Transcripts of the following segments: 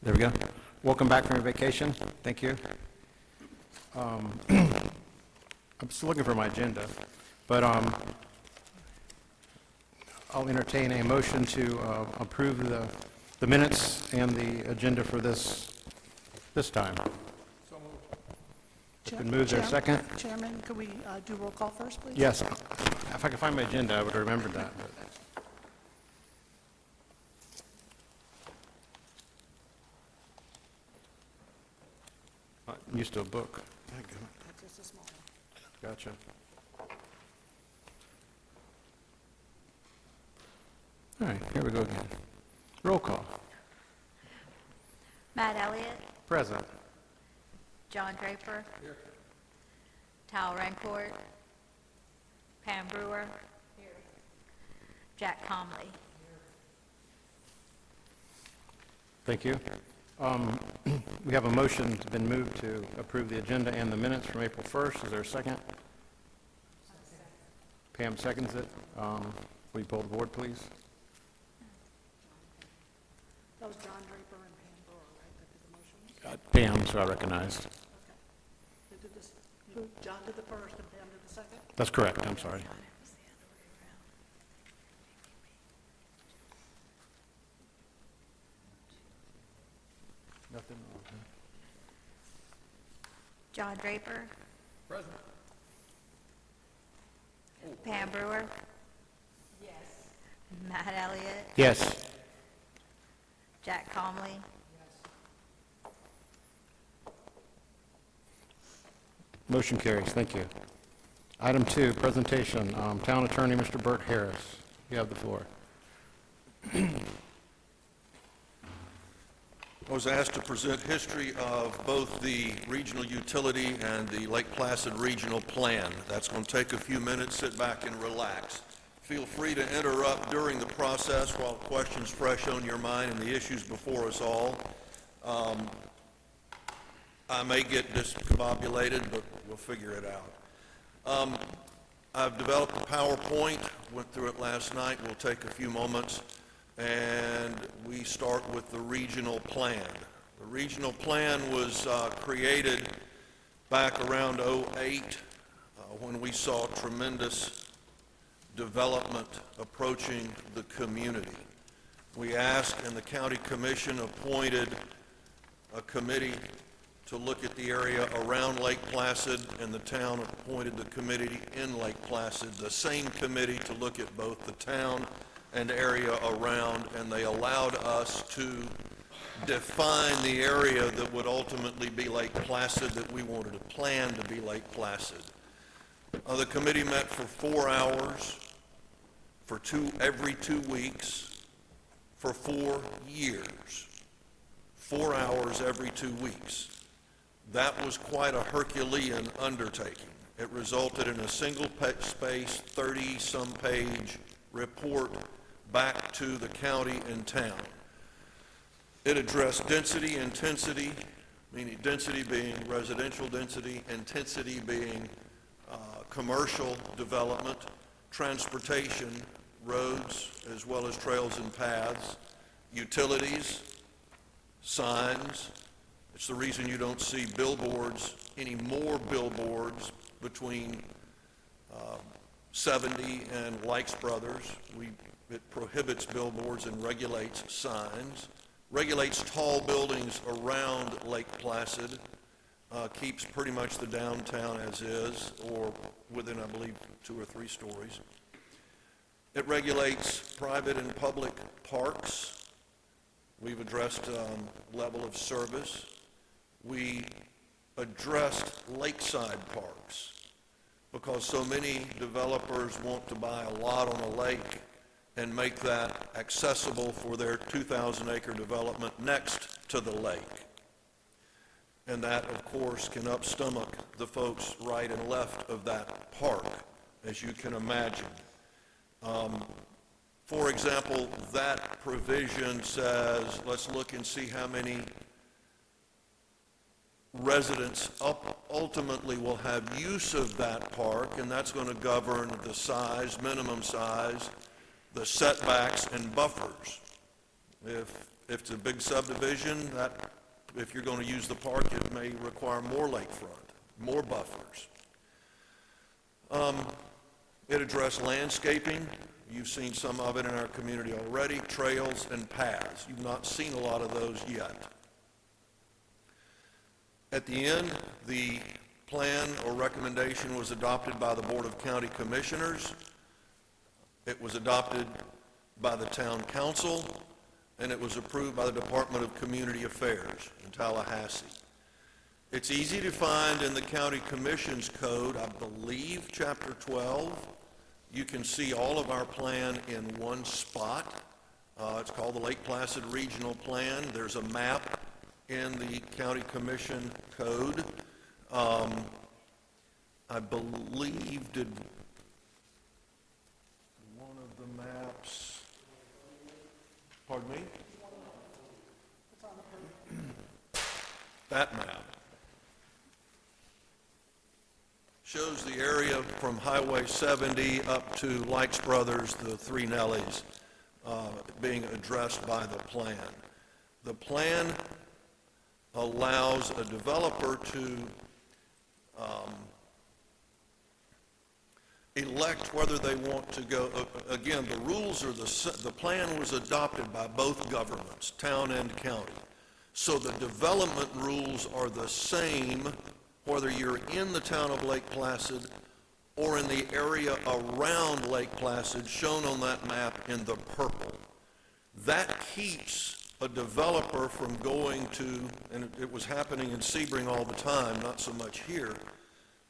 There we go. Welcome back from your vacation. Thank you. I'm still looking for my agenda, but I'll entertain a motion to approve the minutes and the agenda for this time. Been moved there, second? Chairman, could we do roll call first, please? Yes. If I could find my agenda, I would have remembered that. I'm used to a book. That's just a small one. Gotcha. All right, here we go again. Roll call. Matt Elliott, Present. Jon Draper. Tal Rancourt. Pam Brewer. Jack Comley. Thank you. We have a motion that's been moved to approve the agenda and the minutes from April 1st. Is there a second? Pam seconds it. Will you poll the board, please? That was Jon Draper and Pam Brewer, right, that did the motion? Pam, so I recognized. Okay. They did this, John did the first and Pam did the second? That's correct, I'm sorry. Nothing wrong. Jon Draper. Present. Pam Brewer. Yes. Matt Elliott. Yes. Jack Comley. Motion carries. Thank you. Item 2, presentation. Town Attorney, Mr. Bert Harris. You have the floor. I was asked to present history of both the regional utility and the Lake Placid Regional Plan. That's going to take a few minutes. Sit back and relax. Feel free to interrupt during the process while questions fresh on your mind and the issues before us all. I may get discombobulated, but we'll figure it out. I've developed a PowerPoint, went through it last night. We'll take a few moments, and we start with the regional plan. The regional plan was created back around '08 when we saw tremendous development approaching the community. We asked, and the county commission appointed a committee to look at the area around Lake Placid, and the town appointed the committee in Lake Placid, the same committee to look at both the town and area around, and they allowed us to define the area that would ultimately be Lake Placid, that we wanted to plan to be Lake Placid. The committee met for 4 hours for every 2 weeks for 4 years. 4 hours every 2 weeks. That was quite a Herculean undertaking. It resulted in a single-space, 30-some page report back to the county and town. It addressed density, intensity, meaning density being residential density, intensity being commercial development, transportation, roads, as well as trails and paths, utilities, signs. It's the reason you don't see billboards, any more billboards between 70 and Likes Brothers. It prohibits billboards and regulates signs, regulates tall buildings around Lake Placid, keeps pretty much the downtown as is, or within, I believe, 2 or 3 stories. It regulates private and public parks. We've addressed level of service. We addressed lakeside parks because so many developers want to buy a lot on a lake and make that accessible for their 2,000-acre development next to the lake. And that, of course, can upstomach the folks right and left of that park, as you can imagine. For example, that provision says, let's look and see how many residents ultimately will have use of that park, and that's going to govern the size, minimum size, the setbacks and buffers. If if it's a big subdivision, that, if you're going to use the park, it may require more lakefront, more buffers. It addressed landscaping. You've seen some of it in our community already, trails and paths. You've not seen a lot of those yet. At the end, the plan or recommendation was adopted by the Board of County Commissioners. It was adopted by the Town Council, and it was approved by the Department of Community Affairs in Tallahassee. It's easy to find in the County Commission's Code, I believe, Chapter 12. You can see all of our plan in one spot. It's called the Lake Placid Regional Plan. There's a map in the County Commission Code. I believe, did one of the maps, pardon me? That map shows the area from Highway 70 up to Likes Brothers, the Three Nellies, being addressed by the plan. The plan allows a developer to elect whether they want to go, again, the rules are the plan was adopted by both governments, town and county. So the development rules are the same whether you're in the town of Lake Placid or in the area around Lake Placid, shown on that map in the purple. That keeps a developer from going to, and it was happening in Sebring all the time, not so much here,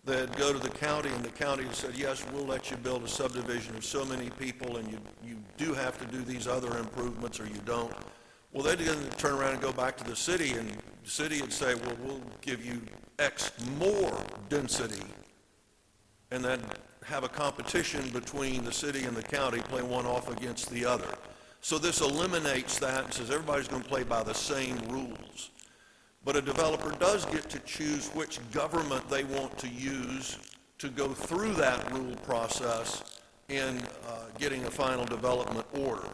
they'd go to the county and the county said, yes, we'll let you build a subdivision of so many people and you do have to do these other improvements or you don't. Well, they'd turn around and go back to the city and the city would say, well, we'll give you X more density, and then have a competition between the city and the county, play one off against the other. So this eliminates that and says everybody's going to play by the same rules. But a developer does get to choose which government they want to use to go through that rule process in getting a final development order.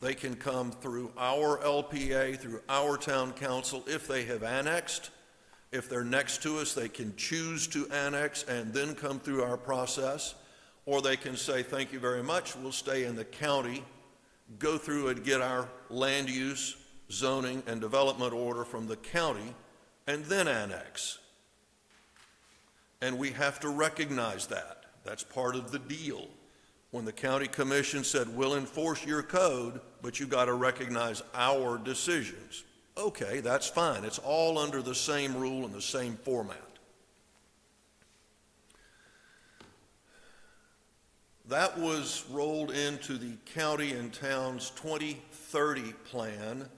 They can come through our LPA, through our town council if they have annexed. If they're next to us, they can choose to annex and then come through our process. Or they can say, thank you very much, we'll stay in the county, go through and get our land use, zoning, and development order from the county, and then annex. And we have to recognize that. That's part of the deal. When the county commission said, we'll enforce your code, but you got to recognize our decisions. Okay, that's fine. It's all under the same rule and the same format. That was rolled into the county and town's 2030 plan.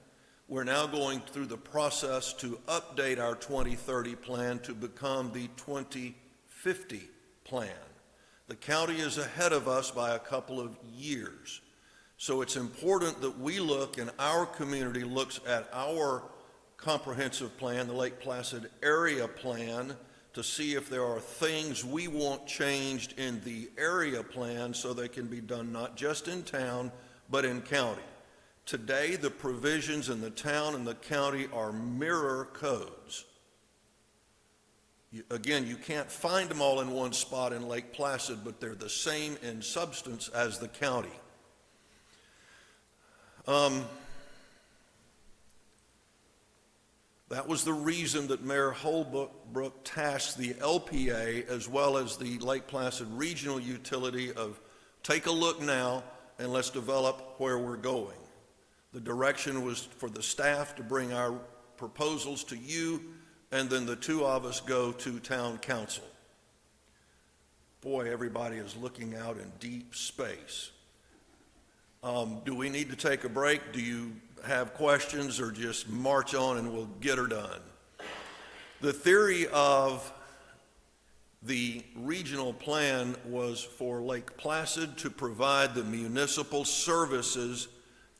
We're now going through the process to update our 2030 plan to become the 2050 plan. The county is ahead of us by a couple of years. So it's important that we look and our community looks at our comprehensive plan, the Lake Placid Area Plan, to see if there are things we want changed in the area plan so they can be done not just in town, but in county. Today, the provisions in the town and the county are mirror codes. Again, you can't find them all in one spot in Lake Placid, but they're the same in substance as the county. That was the reason that Mayor Holbrook tasked the LPA as well as the Lake Placid Regional Utility of take a look now and let's develop where we're going. The direction was for the staff to bring our proposals to you, and then the two of us go to town council. Boy, everybody is looking out in deep space. Do we need to take a break? Do you have questions, or just march on and we'll get her done? The theory of the regional plan was for Lake Placid to provide the municipal services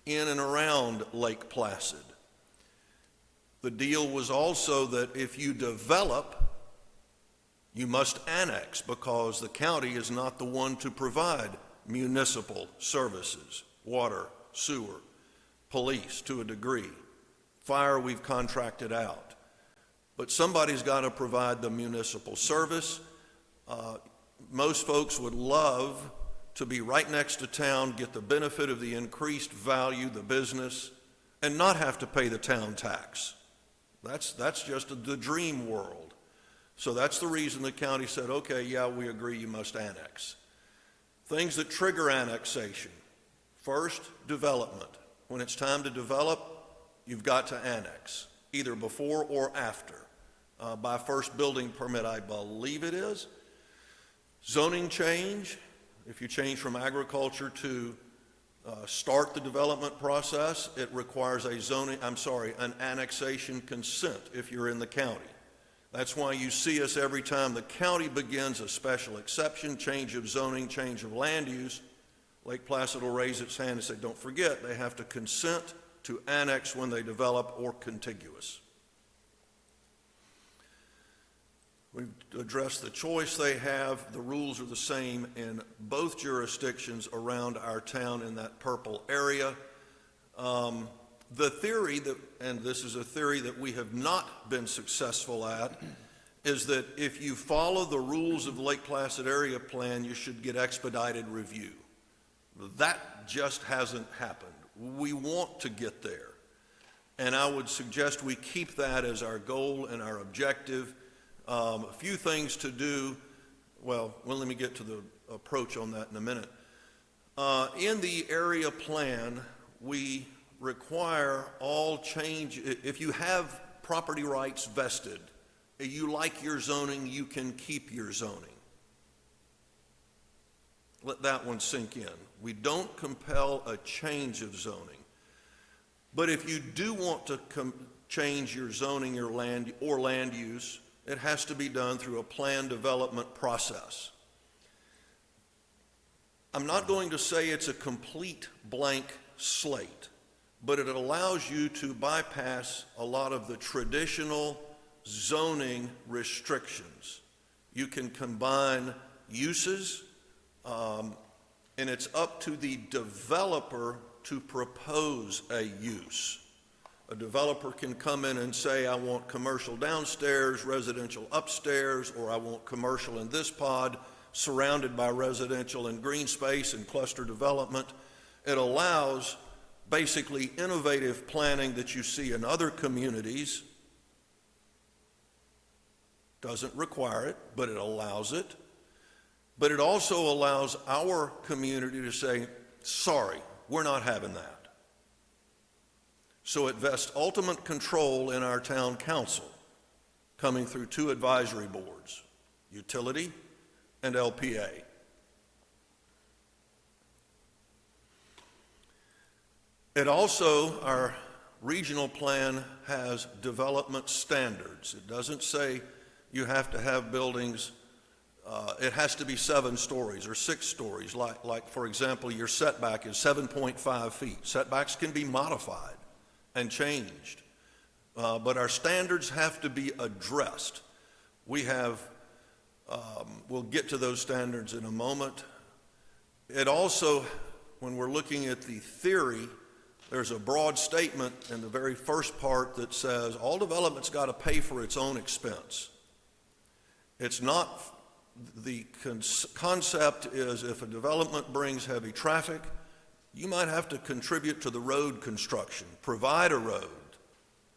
in and around Lake Placid. The deal was also that if you develop, you must annex, because the county is not the one to provide municipal services, water, sewer, police to a degree. Fire, we've contracted out. But somebody's got to provide the municipal service. Most folks would love to be right next to town, get the benefit of the increased value, the business, and not have to pay the town tax. That's just the dream world. So that's the reason the county said, okay, yeah, we agree, you must annex. Things that trigger annexation. First, development. When it's time to develop, you've got to annex, either before or after. By first building permit, I believe it is. Zoning change, if you change from agriculture to start the development process, it requires an annexation consent if you're in the county. That's why you see us every time the county begins a special exception, change of zoning, change of land use, Lake Placid will raise its hand and say, don't forget, they have to consent to annex when they develop or contiguous. We've addressed the choice they have. The rules are the same in both jurisdictions around our town in that purple area. The theory that, and this is a theory that we have not been successful at, is that if you follow the rules of the Lake Placid Area Plan, you should get expedited review. That just hasn't happened. We want to get there. And I would suggest we keep that as our goal and our objective. A few things to do. Well, let me get to the approach on that in a minute. In the area plan, we require all change. If you have property rights vested, you like your zoning, you can keep your zoning. Let that one sink in. We don't compel a change of zoning. But if you do want to change your zoning or land use, it has to be done through a plan development process. I'm not going to say it's a complete blank slate, but it allows you to bypass a lot of the traditional zoning restrictions. You can combine uses, and it's up to the developer to propose a use. A developer can come in and say, I want commercial downstairs, residential upstairs, or I want commercial in this pod, surrounded by residential and green space and cluster development. It allows basically innovative planning that you see in other communities. Doesn't require it, but it allows it. But it also allows our community to say, sorry, we're not having that. So it vests ultimate control in our town council, coming through two advisory boards, utility and LPA. It also, our regional plan has development standards. It doesn't say you have to have buildings, it has to be 7 stories or 6 stories. Like for example, your setback is 7.5 feet. Setbacks can be modified and changed, but our standards have to be addressed. We have, we'll get to those standards in a moment. It also, when we're looking at the theory, there's a broad statement in the very first part that says all development's got to pay for its own expense. It's not, the concept is if a development brings heavy traffic, you might have to contribute to the road construction, provide a road,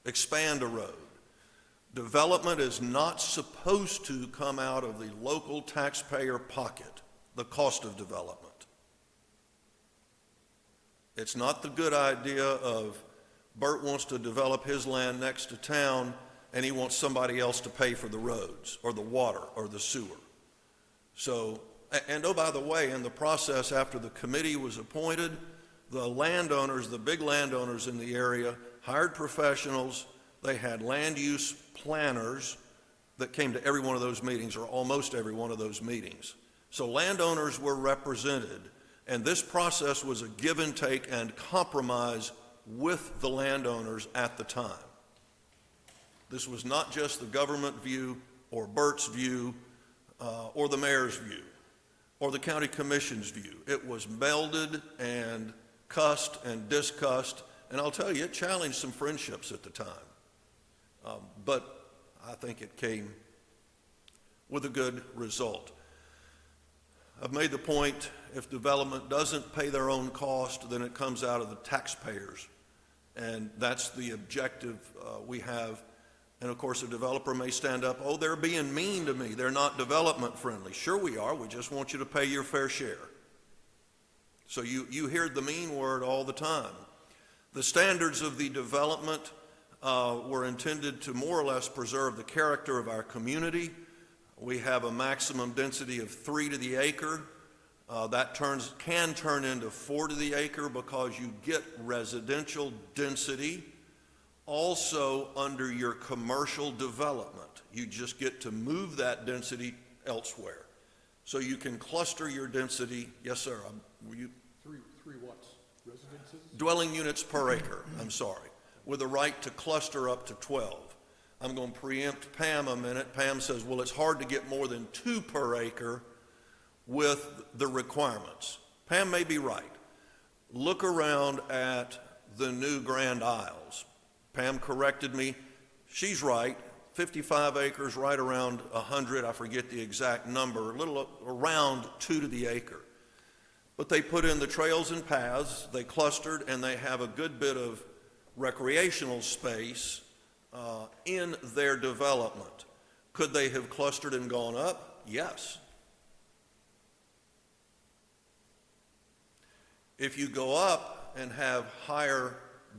expand a road. Development is not supposed to come out of the local taxpayer pocket, the cost of development. It's not the good idea of Bert wants to develop his land next to town and he wants somebody else to pay for the roads or the water or the sewer. So, and oh, by the way, in the process after the committee was appointed, the landowners, the big landowners in the area, hired professionals. They had land use planners that came to every one of those meetings, or almost every one of those meetings. So landowners were represented, and this process was a give and take and compromise with the landowners at the time. This was not just the government view or Bert's view or the mayor's view or the county commission's view. It was melded and cussed and discussed, And I'll tell you, it challenged some friendships at the time. But I think it came with a good result. I've made the point, if development doesn't pay their own cost, then it comes out of the taxpayers. And that's the objective we have. And of course, a developer may stand up, oh, they're being mean to me. They're not development friendly. Sure we are. We just want you to pay your fair share. So you hear the mean word all the time. The standards of the development were intended to more or less preserve the character of our community. We have a maximum density of 3 to the acre. That can turn into 4 to the acre because you get residential density also under your commercial development. You just get to move that density elsewhere. So you can cluster your density. Yes, sir. Three what? Residences? Dwelling units per acre, I'm sorry, with a right to cluster up to 12. I'm going to preempt Pam a minute. Pam says, well, it's hard to get more than 2 per acre with the requirements. Pam may be right. Look around at the new Grand Isles. Pam corrected me. She's right. 55 acres, right around 100, I forget the exact number, a little around 2 to the acre. But they put in the trails and paths, they clustered, and they have a good bit of recreational space in their development. Could they have clustered and gone up? Yes. If you go up and have higher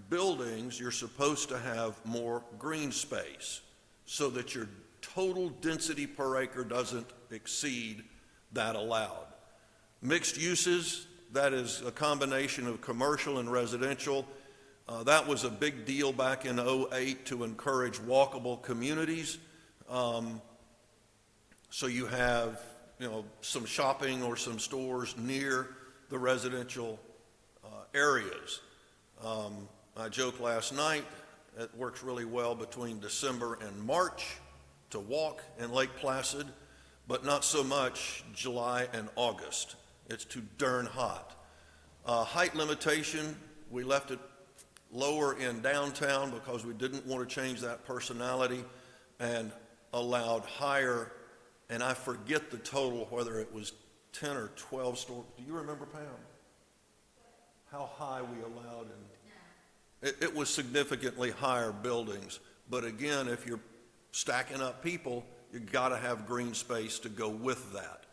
buildings, you're supposed to have more green space so that your total density per acre doesn't exceed that allowed. Mixed uses, that is a combination of commercial and residential. That was a big deal back in '08 to encourage walkable communities. So you have, some shopping or some stores near the residential areas. I joked last night, it works really well between December and March to walk in Lake Placid, but not so much July and August. It's too darn hot. Height limitation, we left it lower in downtown because we didn't want to change that personality, and allowed higher, and I forget the total, whether it was 10 or 12 stories. Do you remember, Pam? How high we allowed? It was significantly higher buildings. But again, if you're stacking up people, you've got to have green space to go with that.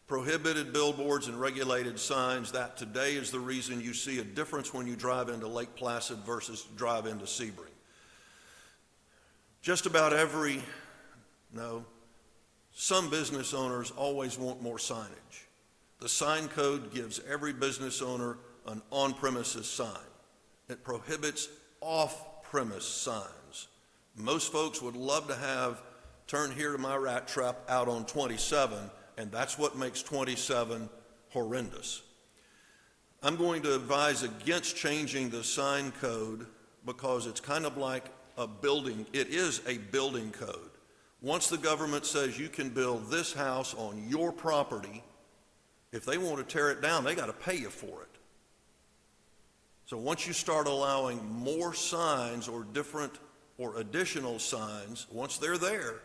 Prohibited billboards and regulated signs, that today is the reason you see a difference when you drive into Lake Placid versus drive into Sebring. Just about some business owners always want more signage. The sign code gives every business owner an on-premises sign. It prohibits off-premise signs. Most folks would love to have turn here to my rat trap out on 27, and that's what makes 27 horrendous. I'm going to advise against changing the sign code because it's kind of like a building. It is a building code. Once the government says you can build this house on your property, if they want to tear it down, they got to pay you for it. So once you start allowing more signs or different or additional signs, once they're there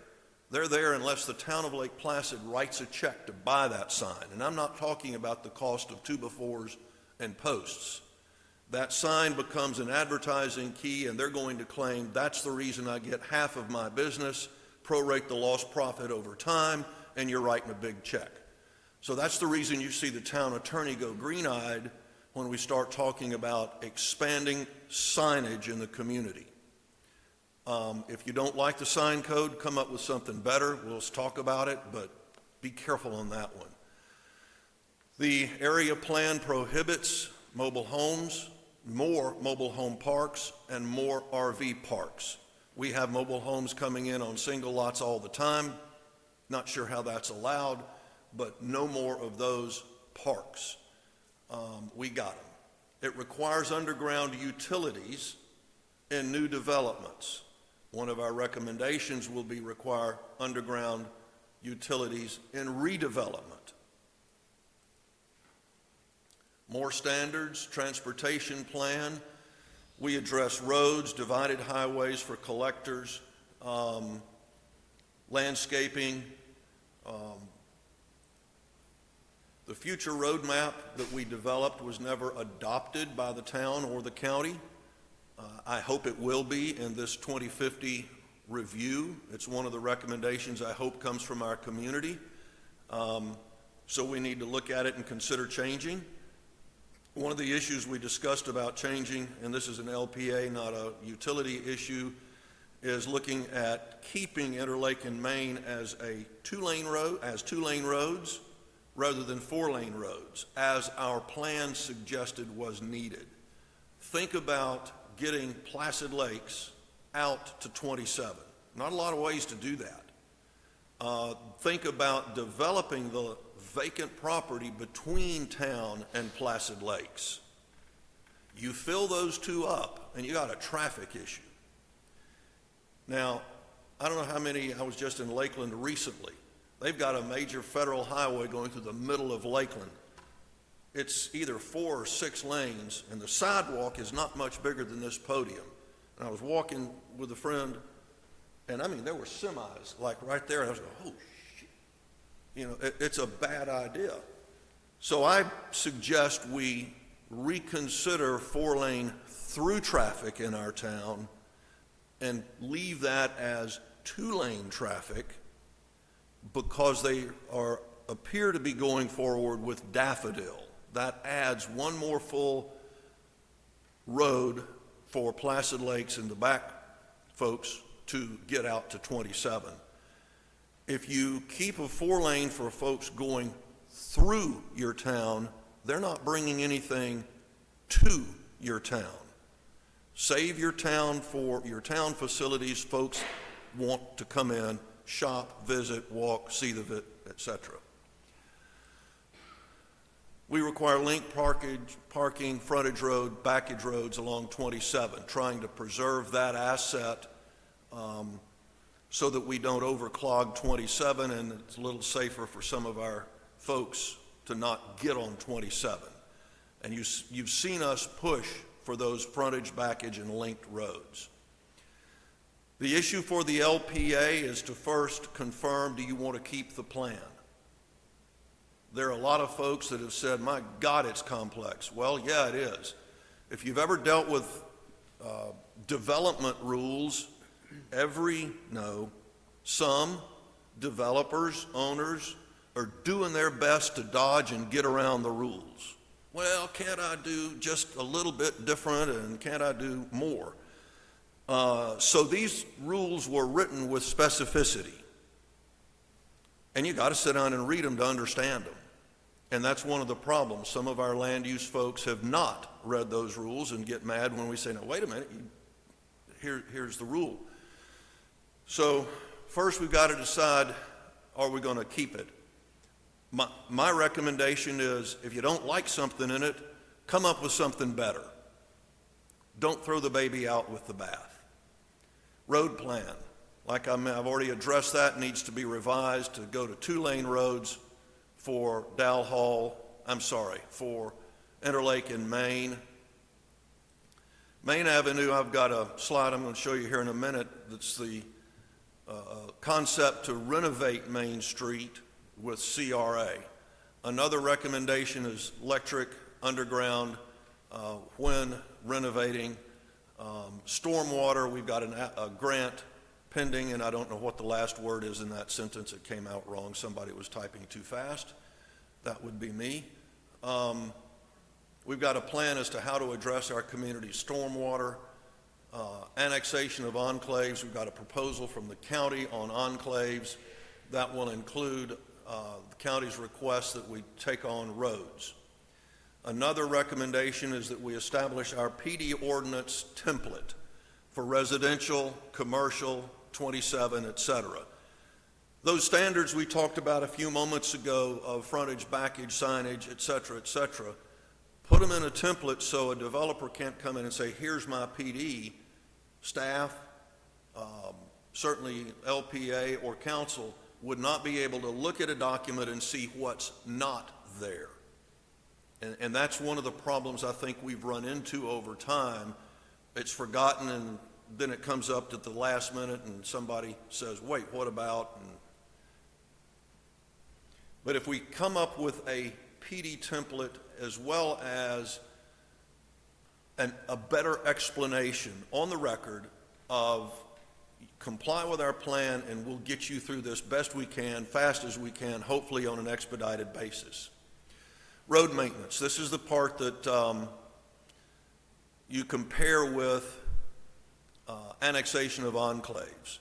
unless the town of Lake Placid writes a check to buy that sign. And I'm not talking about the cost of 2x4s and posts. That sign becomes an advertising key, and they're going to claim that's the reason I get half of my business, prorate the lost profit over time, and you're writing a big check. So that's the reason you see the town attorney go green-eyed when we start talking about expanding signage in the community. If you don't like the sign code, come up with something better. We'll talk about it, but be careful on that one. The area plan prohibits mobile homes, more mobile home parks, and more RV parks. We have mobile homes coming in on single lots all the time. Not sure how that's allowed, but no more of those parks. We got them. It requires underground utilities in new developments. One of our recommendations will be require underground utilities in redevelopment. More standards, transportation plan. We address roads, divided highways for collectors, landscaping. The future roadmap that we developed was never adopted by the town or the county. I hope it will be in this 2050 review. It's one of the recommendations I hope comes from our community. So we need to look at it and consider changing. One of the issues we discussed about changing, and this is an LPA, not a utility issue, is looking at keeping Interlake and Main as two-lane roads rather than four-lane roads, as our plan suggested was needed. Think about getting Placid Lakes out to 27. Not a lot of ways to do that. Think about developing the vacant property between town and Placid Lakes. You fill those two up, and you got a traffic issue. Now, I don't know how many, I was just in Lakeland recently. They've got a major federal highway going through the middle of Lakeland. It's either 4 or 6 lanes, and the sidewalk is not much bigger than this podium. And I was walking with a friend, and I mean, there were semis like right there, and I was going, oh, shit. You know, it's a bad idea. So I suggest we reconsider 4-lane through traffic in our town and leave that as 2-lane traffic, because they appear to be going forward with Daffodil. That adds one more full road for Placid Lakes and the back folks to get out to 27. If you keep a 4-lane for folks going through your town, they're not bringing anything to your town. Save your town for your town facilities. Folks want to come in, shop, visit, walk, see the etc. We require link parking, frontage road, backage roads along 27, trying to preserve that asset so that we don't overclog 27, and it's a little safer for some of our folks to not get on 27. And you've seen us push for those frontage, backage, and linked roads. The issue for the LPA is to first confirm, do you want to keep the plan? There are a lot of folks that have said, my God, it's complex. Well, yeah, it is. If you've ever dealt with development rules, some developers, owners, are doing their best to dodge and get around the rules. Well, can't I do just a little bit different, and can't I do more? So these rules were written with specificity. And you got to sit down and read them to understand them. And that's one of the problems. Some of our land use folks have not read those rules and get mad when we say, no, wait a minute, here's the rule. So first we've got to decide, are we going to keep it? My recommendation is, if you don't like something in it, come up with something better. Don't throw the baby out with the bath. Road plan, like I've already addressed that, needs to be revised to go to 2-lane roads for for Interlake and Main. Main Avenue, I've got a slide I'm going to show you here in a minute that's the concept to renovate Main Street with CRA. Another recommendation is electric underground when renovating. Stormwater, we've got a grant pending, and I don't know what the last word is in that sentence. It came out wrong. Somebody was typing too fast. That would be me. We've got a plan as to how to address our community's stormwater. Annexation of enclaves, we've got a proposal from the county on enclaves. That will include the county's request that we take on roads. Another recommendation is that we establish our PD ordinance template for residential, commercial, 27, et cetera. Those standards we talked about a few moments ago of frontage, backage, signage, et cetera, put them in a template so a developer can't come in and say, here's my PD. Staff, certainly LPA or council, would not be able to look at a document and see what's not there. And that's one of the problems I think we've run into over time it's forgotten, and then it comes up at the last minute and somebody says, wait, what about? But if we come up with a PD template as well as a better explanation on the record of comply with our plan and we'll get you through this best we can, fast as we can, hopefully on an expedited basis. Road maintenance. This is the part that you compare with annexation of enclaves.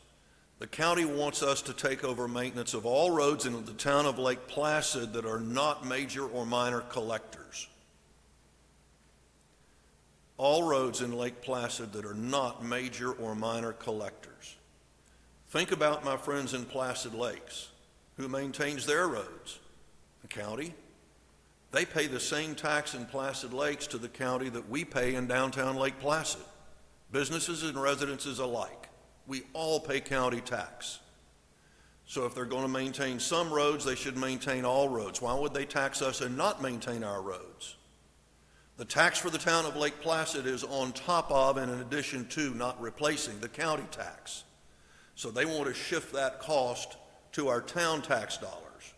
The county wants us to take over maintenance of all roads in the town of Lake Placid that are not major or minor collectors. All roads in Lake Placid that are not major or minor collectors. Think about my friends in Placid Lakes. Who maintains their roads? The county. They pay the same tax in Placid Lakes to the county that we pay in downtown Lake Placid. Businesses and residences alike. We all pay county tax. So if they're going to maintain some roads, they should maintain all roads. Why would they tax us and not maintain our roads? The tax for the town of Lake Placid is on top of and in addition to, not replacing, the county tax. So they want to shift that cost to our town tax dollars.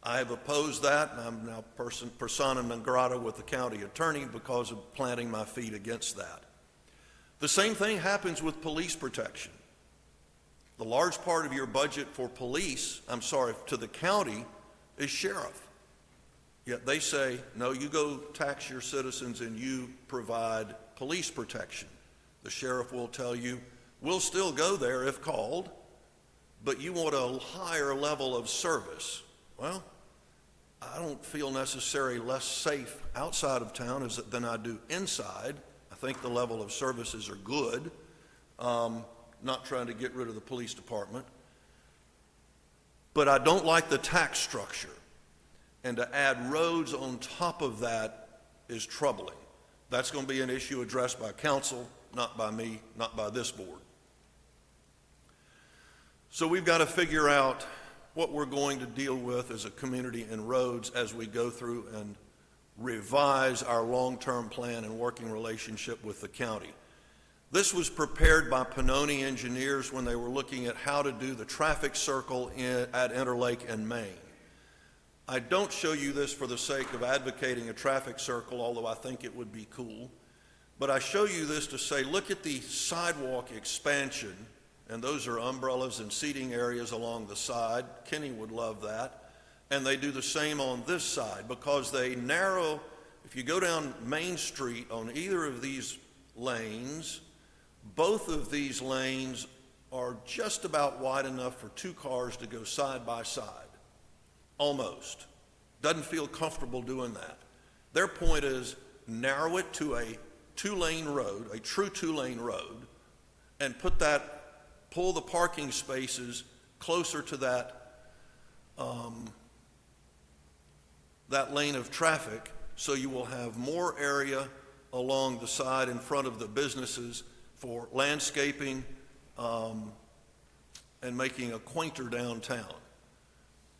I have opposed that, and I'm now persona non grata with the county attorney because of planting my feet against that. The same thing happens with police protection. The large part of your budget for police, to the county, is sheriff. Yet they say, no, you go tax your citizens and you provide police protection. The sheriff will tell you, we'll still go there if called, but you want a higher level of service. Well, I don't feel necessarily less safe outside of town than I do inside. I think the level of services are good. Not trying to get rid of the police department. But I don't like the tax structure. And to add roads on top of that is troubling. That's going to be an issue addressed by council, not by me, not by this board. So we've got to figure out what we're going to deal with as a community in roads as we go through and revise our long-term plan and working relationship with the county. This was prepared by Pannoni engineers when they were looking at how to do the traffic circle at Interlake and Maine. I don't show you this for the sake of advocating a traffic circle, although I think it would be cool, but I show you this to say, look at the sidewalk expansion, and those are umbrellas and seating areas along the side. Kenny would love that. And they do the same on this side because they narrow. If you go down Main Street on either of these lanes, both of these lanes are just about wide enough for two cars to go side by side. Almost. Doesn't feel comfortable doing that. Their point is narrow it to a two-lane road, a true two-lane road, and pull the parking spaces closer to that lane of traffic, so you will have more area along the side in front of the businesses for landscaping and making a quainter downtown.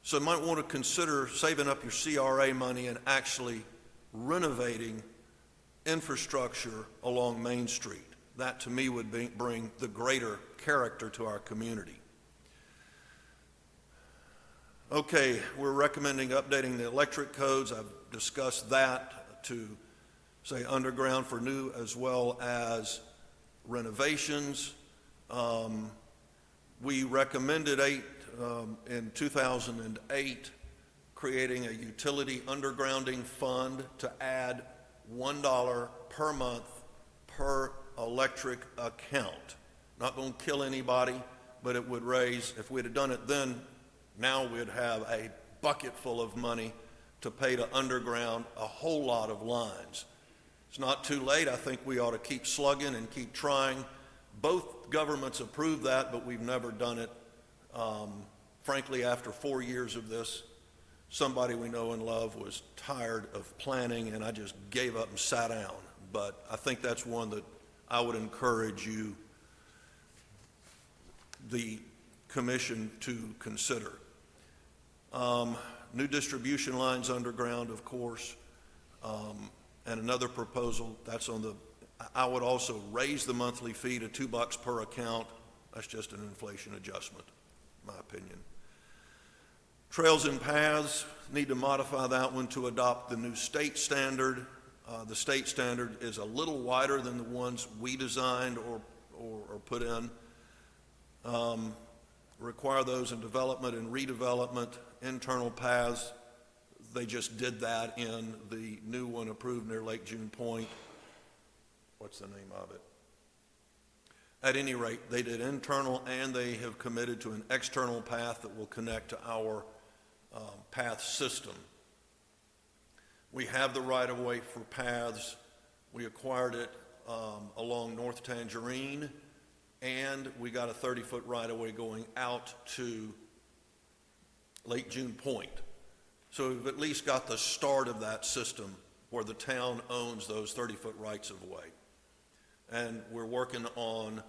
So you might want to consider saving up your CRA money and actually renovating infrastructure along Main Street. That to me would bring the greater character to our community. Okay, we're recommending updating the electric codes. I've discussed that to say underground for new as well as renovations. We recommended in 2008 creating a utility undergrounding fund to add $1 per month per electric account. Not going to kill anybody, but it would raise, if we'd have done it then, now we'd have a bucket full of money to pay to underground a whole lot of lines. It's not too late. I think we ought to keep slugging and keep trying. Both governments approve that, but we've never done it. Frankly, after 4 years of this, somebody we know and love was tired of planning, and I just gave up and sat down. But I think that's one that I would encourage you, the commission, to consider. New distribution lines underground, of course, and another proposal that's on the I would also raise the monthly fee to $2 per account. That's just an inflation adjustment, in my opinion. Trails and paths, need to modify that one to adopt the new state standard. The state standard is a little wider than the ones we designed or put in. Require those in development and redevelopment. Internal paths, they just did that in the new one approved near Lake June Point. What's the name of it? At any rate, they did internal, and they have committed to an external path that will connect to our path system. We have the right-of-way for paths. We acquired it along North Tangerine, and we got a 30-foot right-of-way going out to Lake June Point. So we've at least got the start of that system where the town owns those 30-foot rights-of-way. And we're working on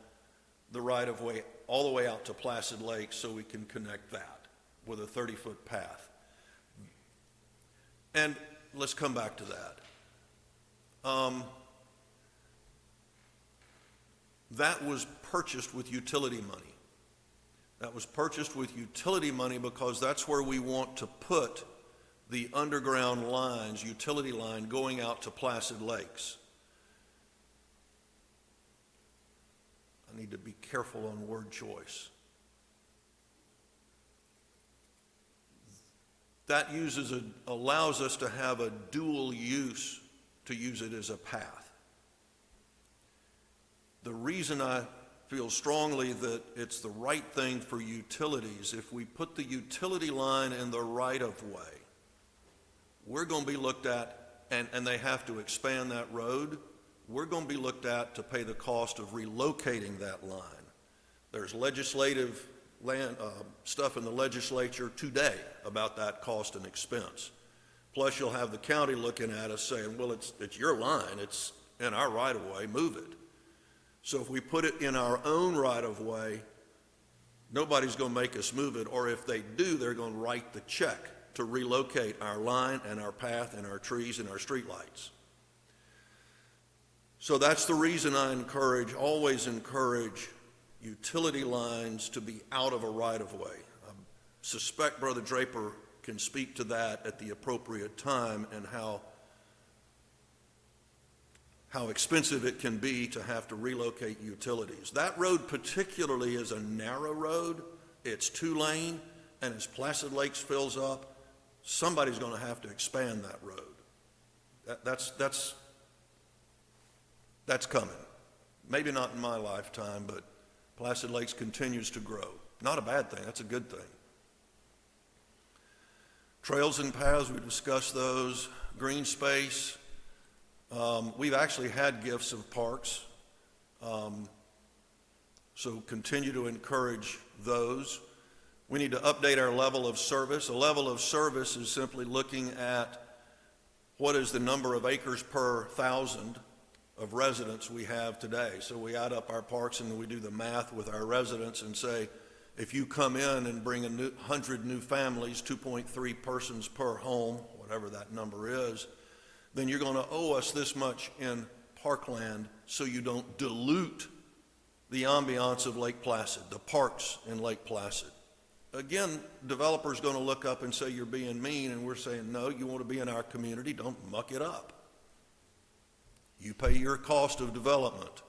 the right-of-way all the way out to Placid Lake so we can connect that with a 30-foot path. And let's come back to that. That was purchased with utility money. That was purchased with utility money because that's where we want to put the underground lines, utility line going out to Placid Lakes. I need to be careful on word choice. That allows us to have a dual use, to use it as a path. The reason I feel strongly that it's the right thing for utilities, if we put the utility line in the right-of-way, we're going to be looked at, and they have to expand that road, we're going to be looked at to pay the cost of relocating that line. There's legislative stuff in the legislature today about that cost and expense. Plus, you'll have the county looking at us saying, well, it's your line, it's in our right-of-way, move it. So if we put it in our own right-of-way, nobody's going to make us move it, or if they do, they're going to write the check to relocate our line and our path and our trees and our streetlights. So that's the reason I always encourage utility lines to be out of a right-of-way. I suspect Brother Draper can speak to that at the appropriate time and how expensive it can be to have to relocate utilities. That road particularly is a narrow road. It's 2-lane, and as Placid Lakes fills up, somebody's going to have to expand that road. That's coming. Maybe not in my lifetime, but Placid Lakes continues to grow. Not a bad thing, that's a good thing. Trails and paths, we discussed those. Green space, we've actually had gifts of parks, so continue to encourage those. We need to update our level of service. A level of service is simply looking at what is the number of acres per 1,000 of residents we have today. So we add up our parks and we do the math with our residents and say, if you come in and bring 100 new families, 2.3 persons per home, whatever that number is, then you're going to owe us this much in parkland so you don't dilute the ambiance of Lake Placid, the parks in Lake Placid. Again, developers going to look up and say you're being mean, and we're saying, no, you want to be in our community, don't muck it up. You pay your cost of development.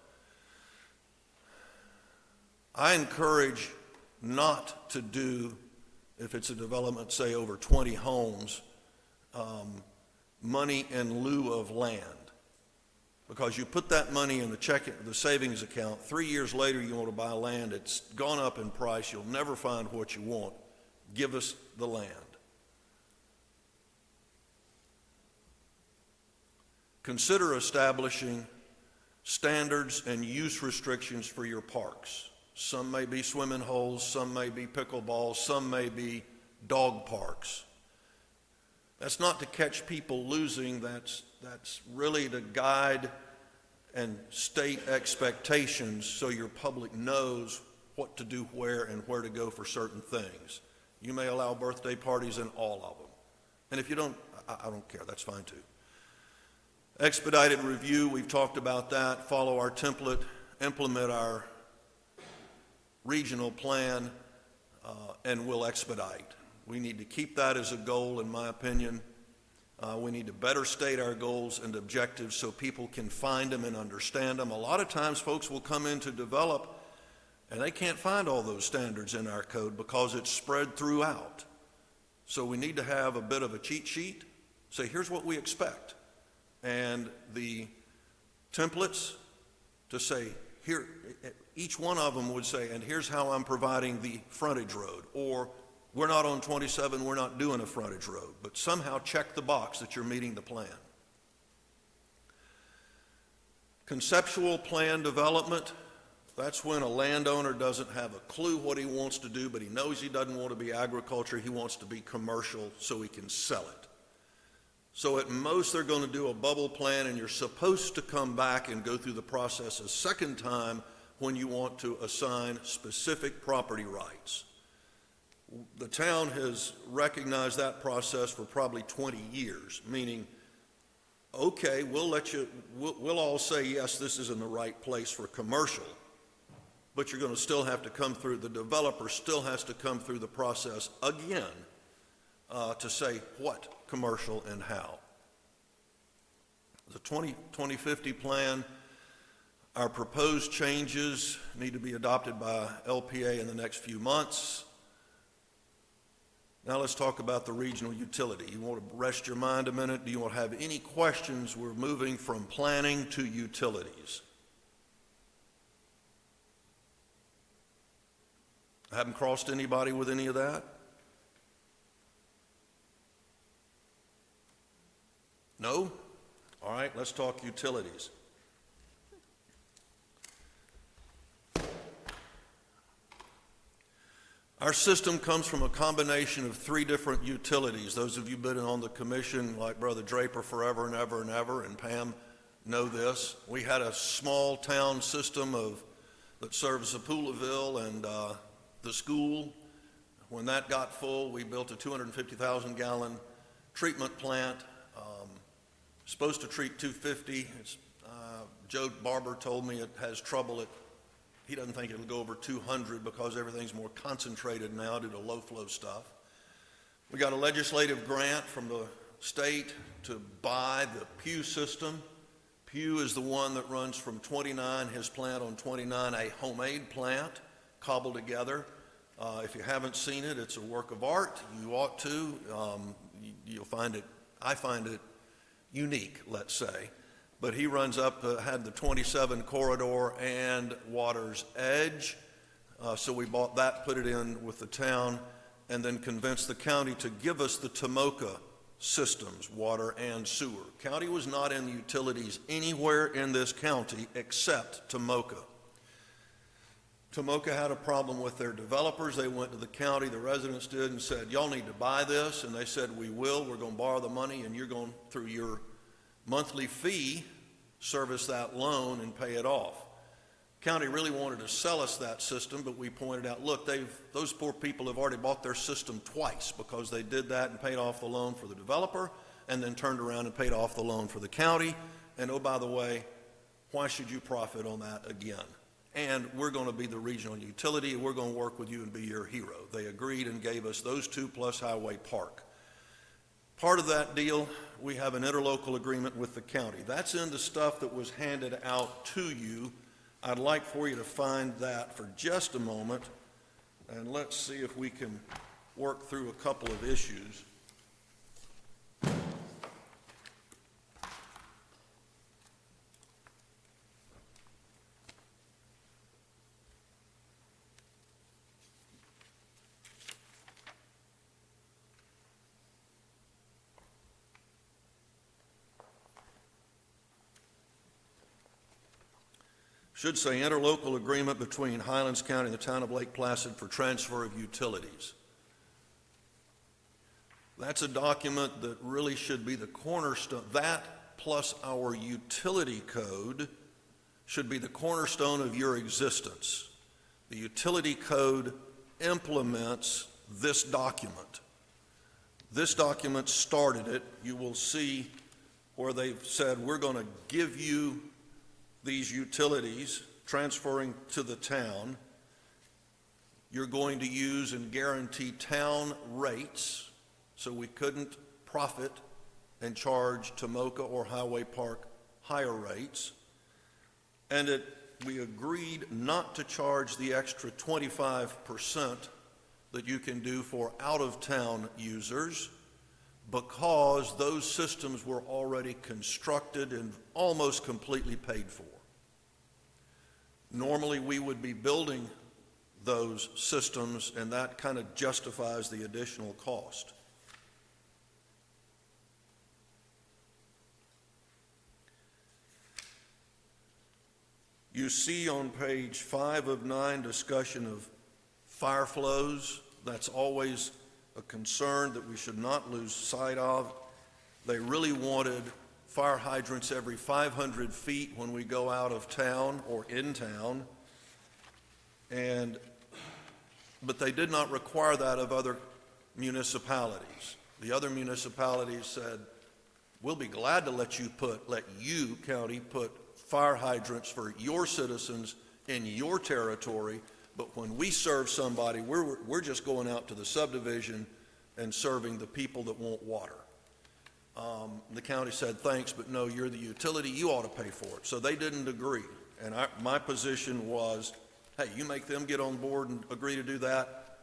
I encourage not to do, if it's a development, say over 20 homes, money in lieu of land. Because you put that money in the savings account, 3 years later you want to buy land, it's gone up in price, you'll never find what you want. Give us the land. Consider establishing standards and use restrictions for your parks. Some may be swimming holes, some may be pickleball, some may be dog parks. That's not to catch people losing, that's really to guide and state expectations so your public knows what to do where and where to go for certain things. You may allow birthday parties in all of them. And if you don't, I don't care, that's fine too. Expedited review, we've talked about that. Follow our template, implement our regional plan, and we'll expedite. We need to keep that as a goal, in my opinion. We need to better state our goals and objectives so people can find them and understand them. A lot of times folks will come in to develop and they can't find all those standards in our code because it's spread throughout. So we need to have a bit of a cheat sheet, say here's what we expect. And the templates to say here, each one of them would say, and here's how I'm providing the frontage road, or we're not on 27, we're not doing a frontage road, but somehow check the box that you're meeting the plan. Conceptual plan development, that's when a landowner doesn't have a clue what he wants to do, but he knows he doesn't want to be agriculture, he wants to be commercial so he can sell it. So at most they're going to do a bubble plan, and you're supposed to come back and go through the process a second time when you want to assign specific property rights. The town has recognized that process for probably 20 years, meaning, okay, we'll all say, yes, this is in the right place for commercial, but you're going to still have to come through, the developer still has to come through the process again to say what commercial and how. The 2050 plan, our proposed changes need to be adopted by LPA in the next few months. Now let's talk about the regional utility. You want to rest your mind a minute? Do you want to have any questions? We're moving from planning to utilities. I haven't crossed anybody with any of that? No? All right, let's talk utilities. Our system comes from a combination of 3 different utilities. Those of you who've been on the commission, like Brother Draper forever and ever and ever, and Pam know this. We had a small town system that serves Zapoolaville and the school. When that got full, we built a 250,000 gallon treatment plant. Supposed to treat 250. Joe Barber told me it has trouble. He doesn't think it'll go over 200 because everything's more concentrated now due to low flow stuff. We got a legislative grant from the state to buy the Pew system. Pew is the one that runs from 29, his plant on 29, a homemade plant cobbled together. If you haven't seen it, it's a work of art. You ought to. You'll find it, I find it unique, let's say. But he runs up, had the 27 corridor and water's edge. So we bought that, put it in with the town, and then convinced the county to give us the Tomoka systems, water and sewer. County was not in the utilities anywhere in this county except Tomoka. Tomoka had a problem with their developers. They went to the county, the residents did, and said, y'all need to buy this. And they said, we will. We're going to borrow the money, and you're going, through your monthly fee, service that loan and pay it off. County really wanted to sell us that system, but we pointed out, look, those poor people have already bought their system twice because they did that and paid off the loan for the developer and then turned around and paid off the loan for the county. And oh, by the way, why should you profit on that again? And we're going to be the regional utility, and we're going to work with you and be your hero. They agreed and gave us those 2 plus Highway Park. Part of that deal, we have an interlocal agreement with the county. That's in the stuff that was handed out to you. I'd like for you to find that for just a moment, and let's see if we can work through a couple of issues. Should say interlocal agreement between Highlands County and the town of Lake Placid for transfer of utilities. That's a document that really should be the cornerstone. That plus our utility code should be the cornerstone of your existence. The utility code implements this document. This document started it. You will see where they've said, we're going to give you these utilities, transferring to the town. You're going to use and guarantee town rates, so we couldn't profit and charge Tomoka or Highway Park higher rates. And we agreed not to charge the extra 25% that you can do for out-of-town users, because those systems were already constructed and almost completely paid for. Normally, we would be building those systems, and that kind of justifies the additional cost. You see on page 5 of 9 discussion of fire flows. That's always a concern that we should not lose sight of. They really wanted fire hydrants every 500 feet when we go out of town or in town, but they did not require that of other municipalities. The other municipalities said, we'll be glad to let you, county, put fire hydrants for your citizens in your territory, but when we serve somebody, we're just going out to the subdivision and serving the people that want water. The county said, thanks, but no, you're the utility, you ought to pay for it. So they didn't agree. And my position was, hey, you make them get on board and agree to do that,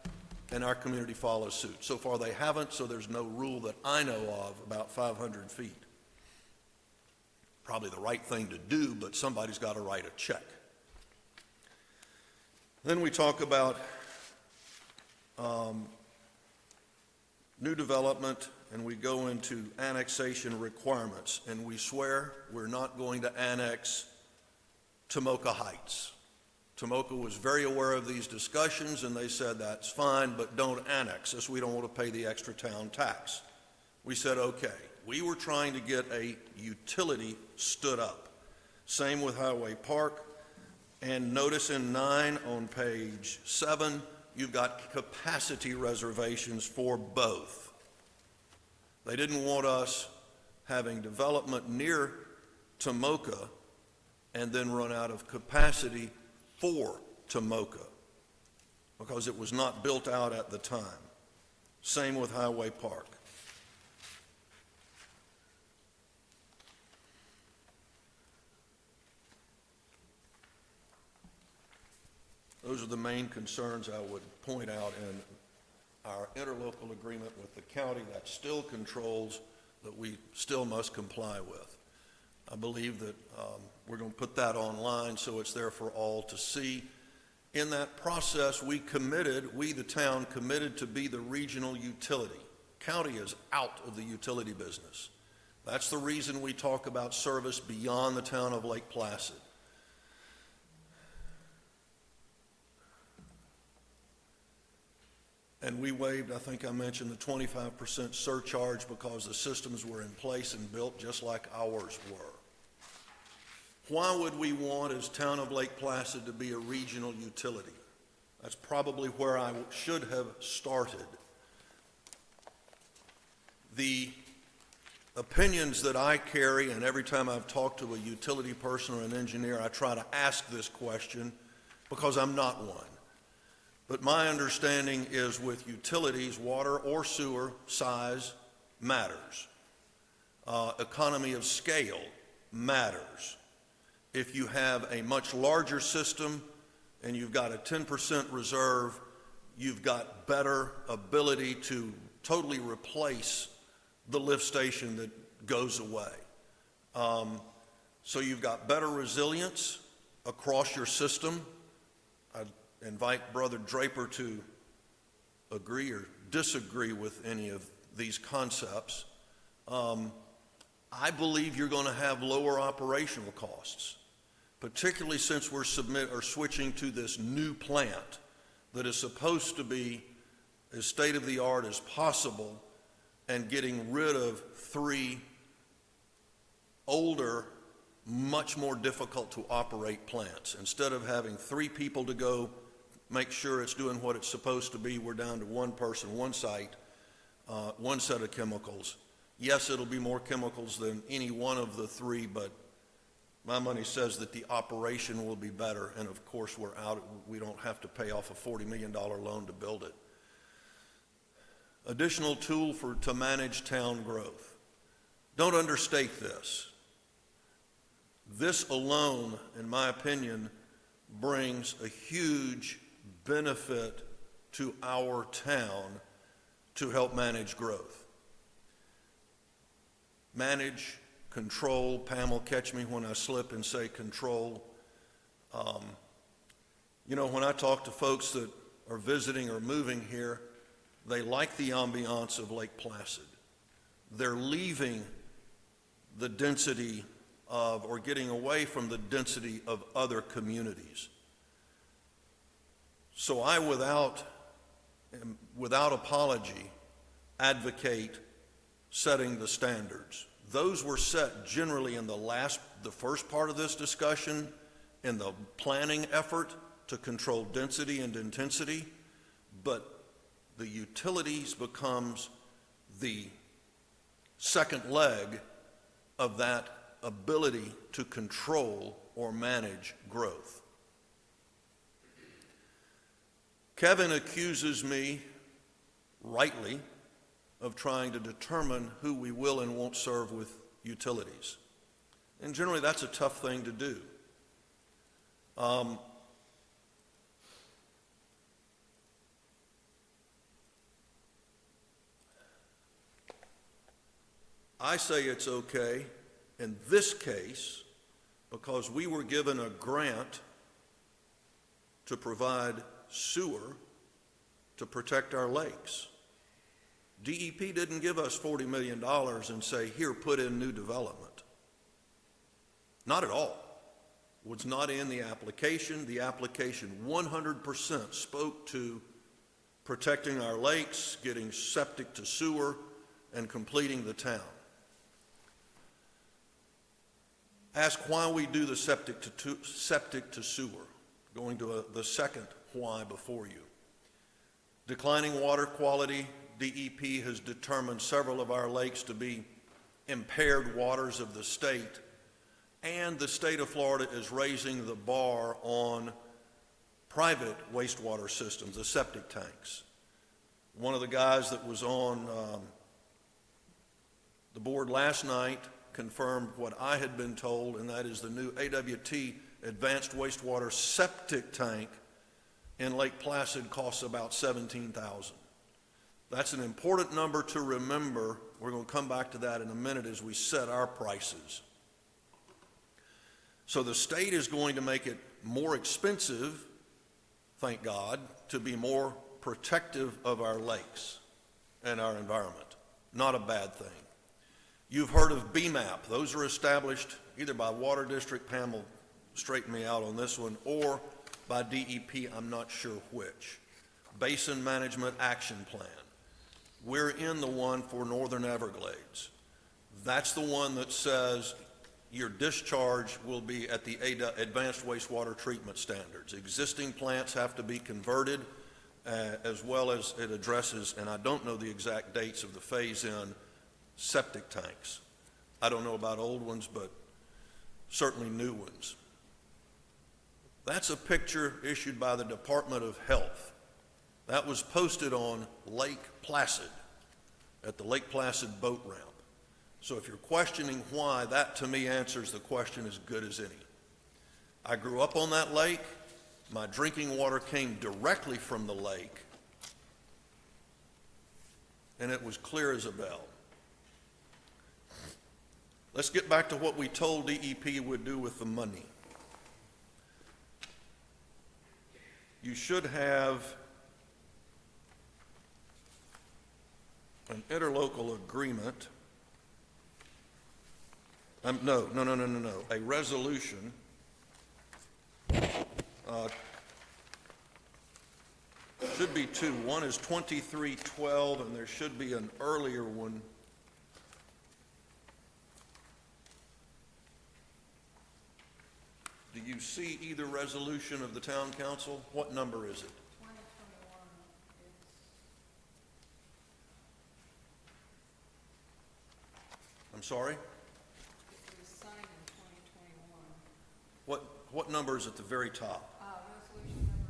and our community follows suit. So far they haven't, so there's no rule that I know of about 500 feet. Probably the right thing to do, but somebody's got to write a check. Then we talk about new development, and we go into annexation requirements, and we swear we're not going to annex Tomoka Heights. Tomoka was very aware of these discussions, and they said that's fine, but don't annex us. We don't want to pay the extra town tax. We said, okay. We were trying to get a utility stood up. Same with Highway Park. And notice in 9 on page 7, you've got capacity reservations for both. They didn't want us having development near Tomoka and then run out of capacity for Tomoka, because it was not built out at the time. Same with Highway Park. Those are the main concerns I would point out in our interlocal agreement with the county that still controls, that we still must comply with. I believe that we're going to put that online so it's there for all to see. In that process, we, the town, committed to be the regional utility. County is out of the utility business. That's the reason we talk about service beyond the town of Lake Placid. And we waived, I think I mentioned, the 25% surcharge because the systems were in place and built just like ours were. Why would we want, as town of Lake Placid, to be a regional utility? That's probably where I should have started. The opinions that I carry, and every time I've talked to a utility person or an engineer, I try to ask this question because I'm not one. But my understanding is with utilities, water or sewer, size matters. Economy of scale matters. If you have a much larger system and you've got a 10% reserve, you've got better ability to totally replace the lift station that goes away. So you've got better resilience across your system. I invite Brother Draper to agree or disagree with any of these concepts. I believe you're going to have lower operational costs, particularly since we're switching to this new plant that is supposed to be as state-of-the-art as possible and getting rid of 3 older, much more difficult to operate plants. Instead of having 3 people to go make sure it's doing what it's supposed to be, we're down to 1 person, 1 site, 1 set of chemicals. Yes, it'll be more chemicals than any one of the three, but my money says that the operation will be better, and of course we don't have to pay off a $40 million loan to build it. Additional tool to manage town growth. Don't understate this. This alone, in my opinion, brings a huge benefit to our town to help manage growth. Manage, control. Pam will catch me when I slip and say control. When I talk to folks that are visiting or moving here, they like the ambiance of Lake Placid. They're leaving the density of, or getting away from the density of other communities. So I, without apology, advocate setting the standards. Those were set generally in the first part of this discussion, in the planning effort to control density and intensity, but the utilities becomes the second leg of that ability to control or manage growth. Kevin accuses me, rightly, of trying to determine who we will and won't serve with utilities. And generally that's a tough thing to do. I say it's okay in this case because we were given a grant to provide sewer to protect our lakes. DEP didn't give us $40 million and say, here, put in new development. Not at all. It was not in the application. The application 100% spoke to protecting our lakes, getting septic to sewer, and completing the town. Ask why we do the septic to sewer, going to the second why before you. Declining water quality. DEP has determined several of our lakes to be impaired waters of the state, and the state of Florida is raising the bar on private wastewater systems, the septic tanks. One of the guys that was on the board last night confirmed what I had been told, and that is the new AWT advanced wastewater septic tank in Lake Placid costs about $17,000. That's an important number to remember. We're going to come back to that in a minute as we set our prices. So the state is going to make it more expensive, thank God, to be more protective of our lakes and our environment. Not a bad thing. You've heard of BMAP. Those are established either by Water District, Pam will straighten me out on this one, or by DEP, I'm not sure which. Basin Management Action Plan. We're in the one for Northern Everglades. That's the one that says your discharge will be at the advanced wastewater treatment standards. Existing plants have to be converted, as well as it addresses, and I don't know the exact dates of the phase-in, septic tanks. I don't know about old ones, but certainly new ones. That's a picture issued by the Department of Health. That was posted on Lake Placid, at the Lake Placid boat ramp. So if you're questioning why, that to me answers the question as good as any. I grew up on that lake. My drinking water came directly from the lake, and it was clear as a bell. Let's get back to what we told DEP would do with the money. You should have an interlocal agreement. No, a resolution. Should be two. One is 2312, and there should be an earlier one. Do you see either resolution of the town council? What number is it? 2021 is sorry? It was signed in 2021. What number is at the very top? Resolution number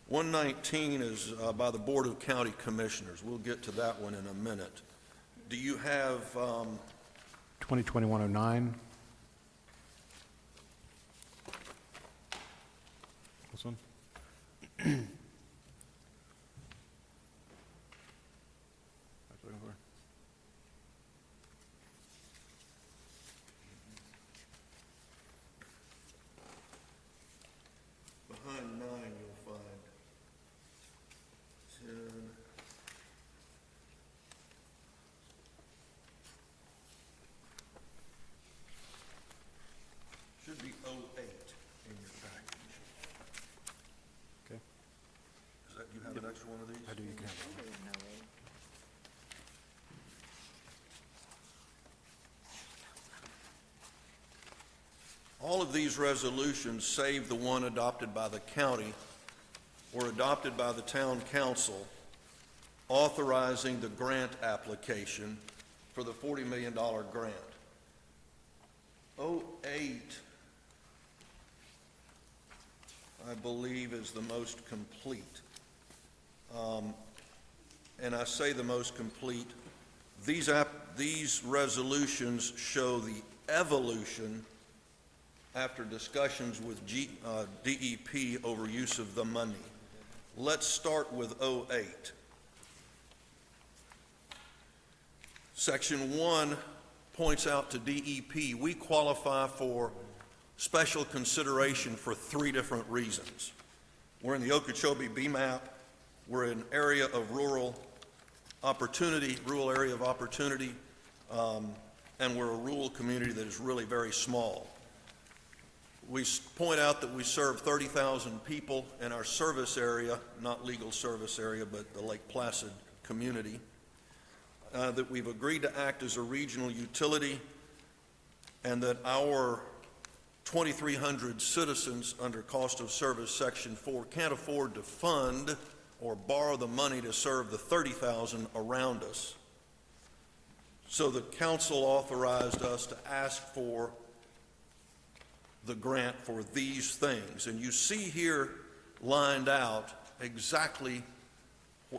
2021-119. One 119 is by the Board of County Commissioners. We'll get to that one in a minute. Do you have, 2021-09. This one? That's what I'm looking for. behind 9 you'll find 10. Should be 08 in your package. Okay. Is that, you have an extra one of these? I do, you can have that one. All of these resolutions, save the one adopted by the county, were adopted by the town council authorizing the grant application for the $40 million grant. 08, I believe, is the most complete. And I say the most complete. These resolutions show the evolution after discussions with DEP over use of the money. Let's start with 08. Section 1 points out to DEP, we qualify for special consideration for 3 different reasons. We're in the Okeechobee BMAP, we're an area of rural area of opportunity, and we're a rural community that is really very small. We point out that we serve 30,000 people in our service area, not legal service area, but the Lake Placid community, that we've agreed to act as a regional utility, and that our 2,300 citizens under cost of service section 4 can't afford to fund or borrow the money to serve the 30,000 around us. So the council authorized us to ask for the grant for these things. And you see here lined out exactly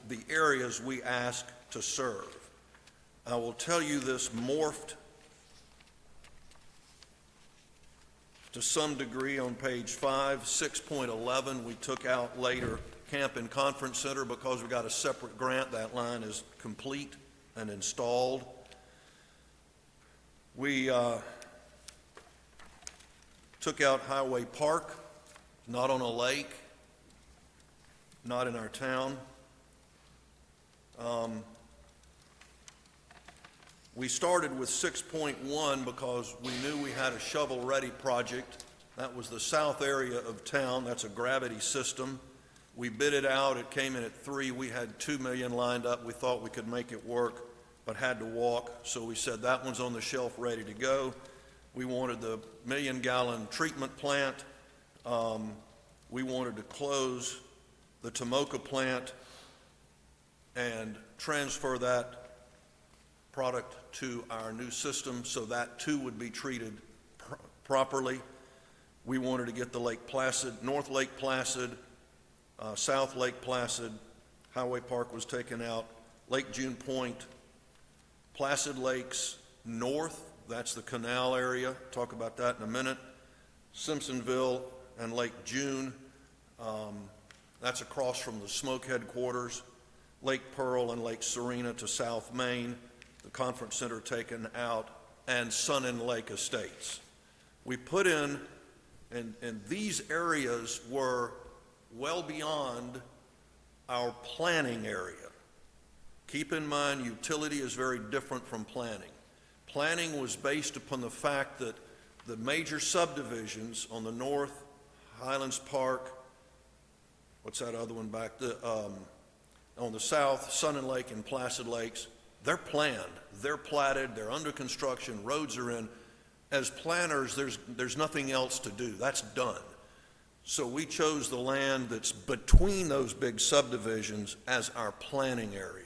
the areas we ask to serve. I will tell you this morphed to some degree on page 5. 6.11 we took out later, Camp and Conference Center, because we got a separate grant. That line is complete and installed. We took out Highway Park, not on a lake, not in our town. We started with 6.1 because we knew we had a shovel-ready project. That was the south area of town. That's a gravity system. We bid it out. It came in at 3. We had $2 million lined up. We thought we could make it work, but had to walk. So we said that one's on the shelf ready to go. We wanted the 1 million-gallon treatment plant. We wanted to close the Tomoka plant and transfer that product to our new system so that too would be treated properly. We wanted to get the Lake Placid, North Lake Placid, South Lake Placid, Highway Park was taken out, Lake June Point, Placid Lakes North, that's the canal area, talk about that in a minute, Simpsonville and Lake June, that's across from the smoke headquarters, Lake Pearl and Lake Serena to South Main, the conference center taken out, and Sun and Lake Estates. We put in, and these areas were well beyond our planning area. Keep in mind, utility is very different from planning. Planning was based upon the fact that the major subdivisions on the north, Highlands Park, what's that other one back, on the south, Sun and Lake and Placid Lakes, They're planned, they're platted, they're under construction, roads are in. As planners, there's nothing else to do. That's done. So we chose the land that's between those big subdivisions as our planning area.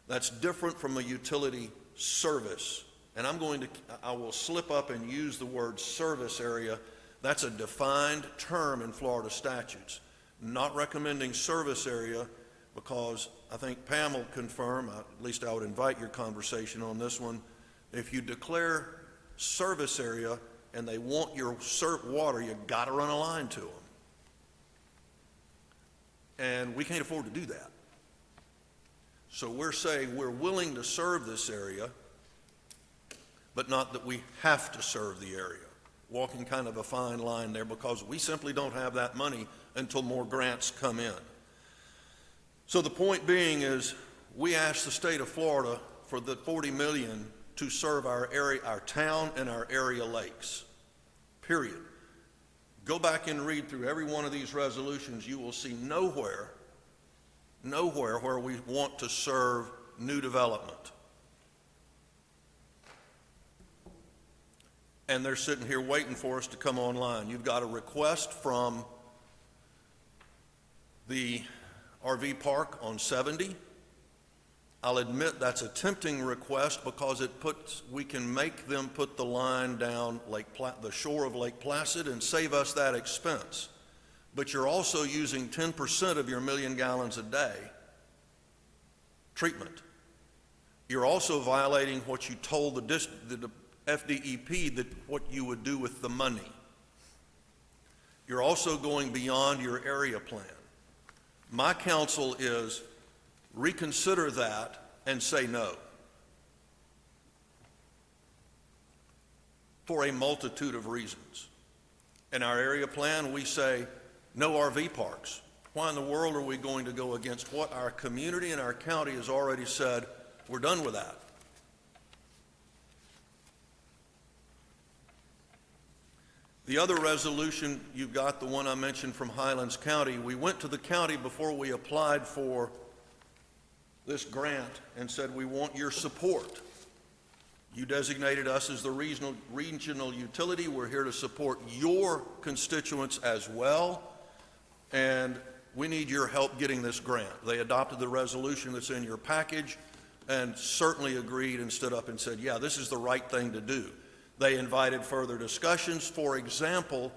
That's different from a utility service. And I will slip up and use the word service area. That's a defined term in Florida statutes. Not recommending service area because I think Pam will confirm, at least I would invite your conversation on this one. If you declare service area and they want your water, you got to run a line to them. And we can't afford to do that. So we're saying we're willing to serve this area, but not that we have to serve the area. Walking kind of a fine line there because we simply don't have that money until more grants come in. So the point being is we asked the state of Florida for the $40 million to serve our area, our town and our area lakes, period. Go back and read through every one of these resolutions. You will see nowhere where we want to serve new development. And they're sitting here waiting for us to come online. You've got a request from the RV park on 70. I'll admit that's a tempting request because we can make them put the line down the shore of Lake Placid and save us that expense. But you're also using 10% of your 1 million gallons a day treatment. You're also violating what you told the FDEP that what you would do with the money. You're also going beyond your area plan. My counsel is reconsider that and say no. For a multitude of reasons. In our area plan, we say no RV parks. Why in the world are we going to go against what our community and our county has already said, we're done with that? The other resolution, you've got the one I mentioned from Highlands County. We went to the county before we applied for this grant and said, we want your support. You designated us as the regional utility. We're here to support your constituents as well, and we need your help getting this grant. They adopted the resolution that's in your package and certainly agreed and stood up and said, yeah, this is the right thing to do. They invited further discussions. For example,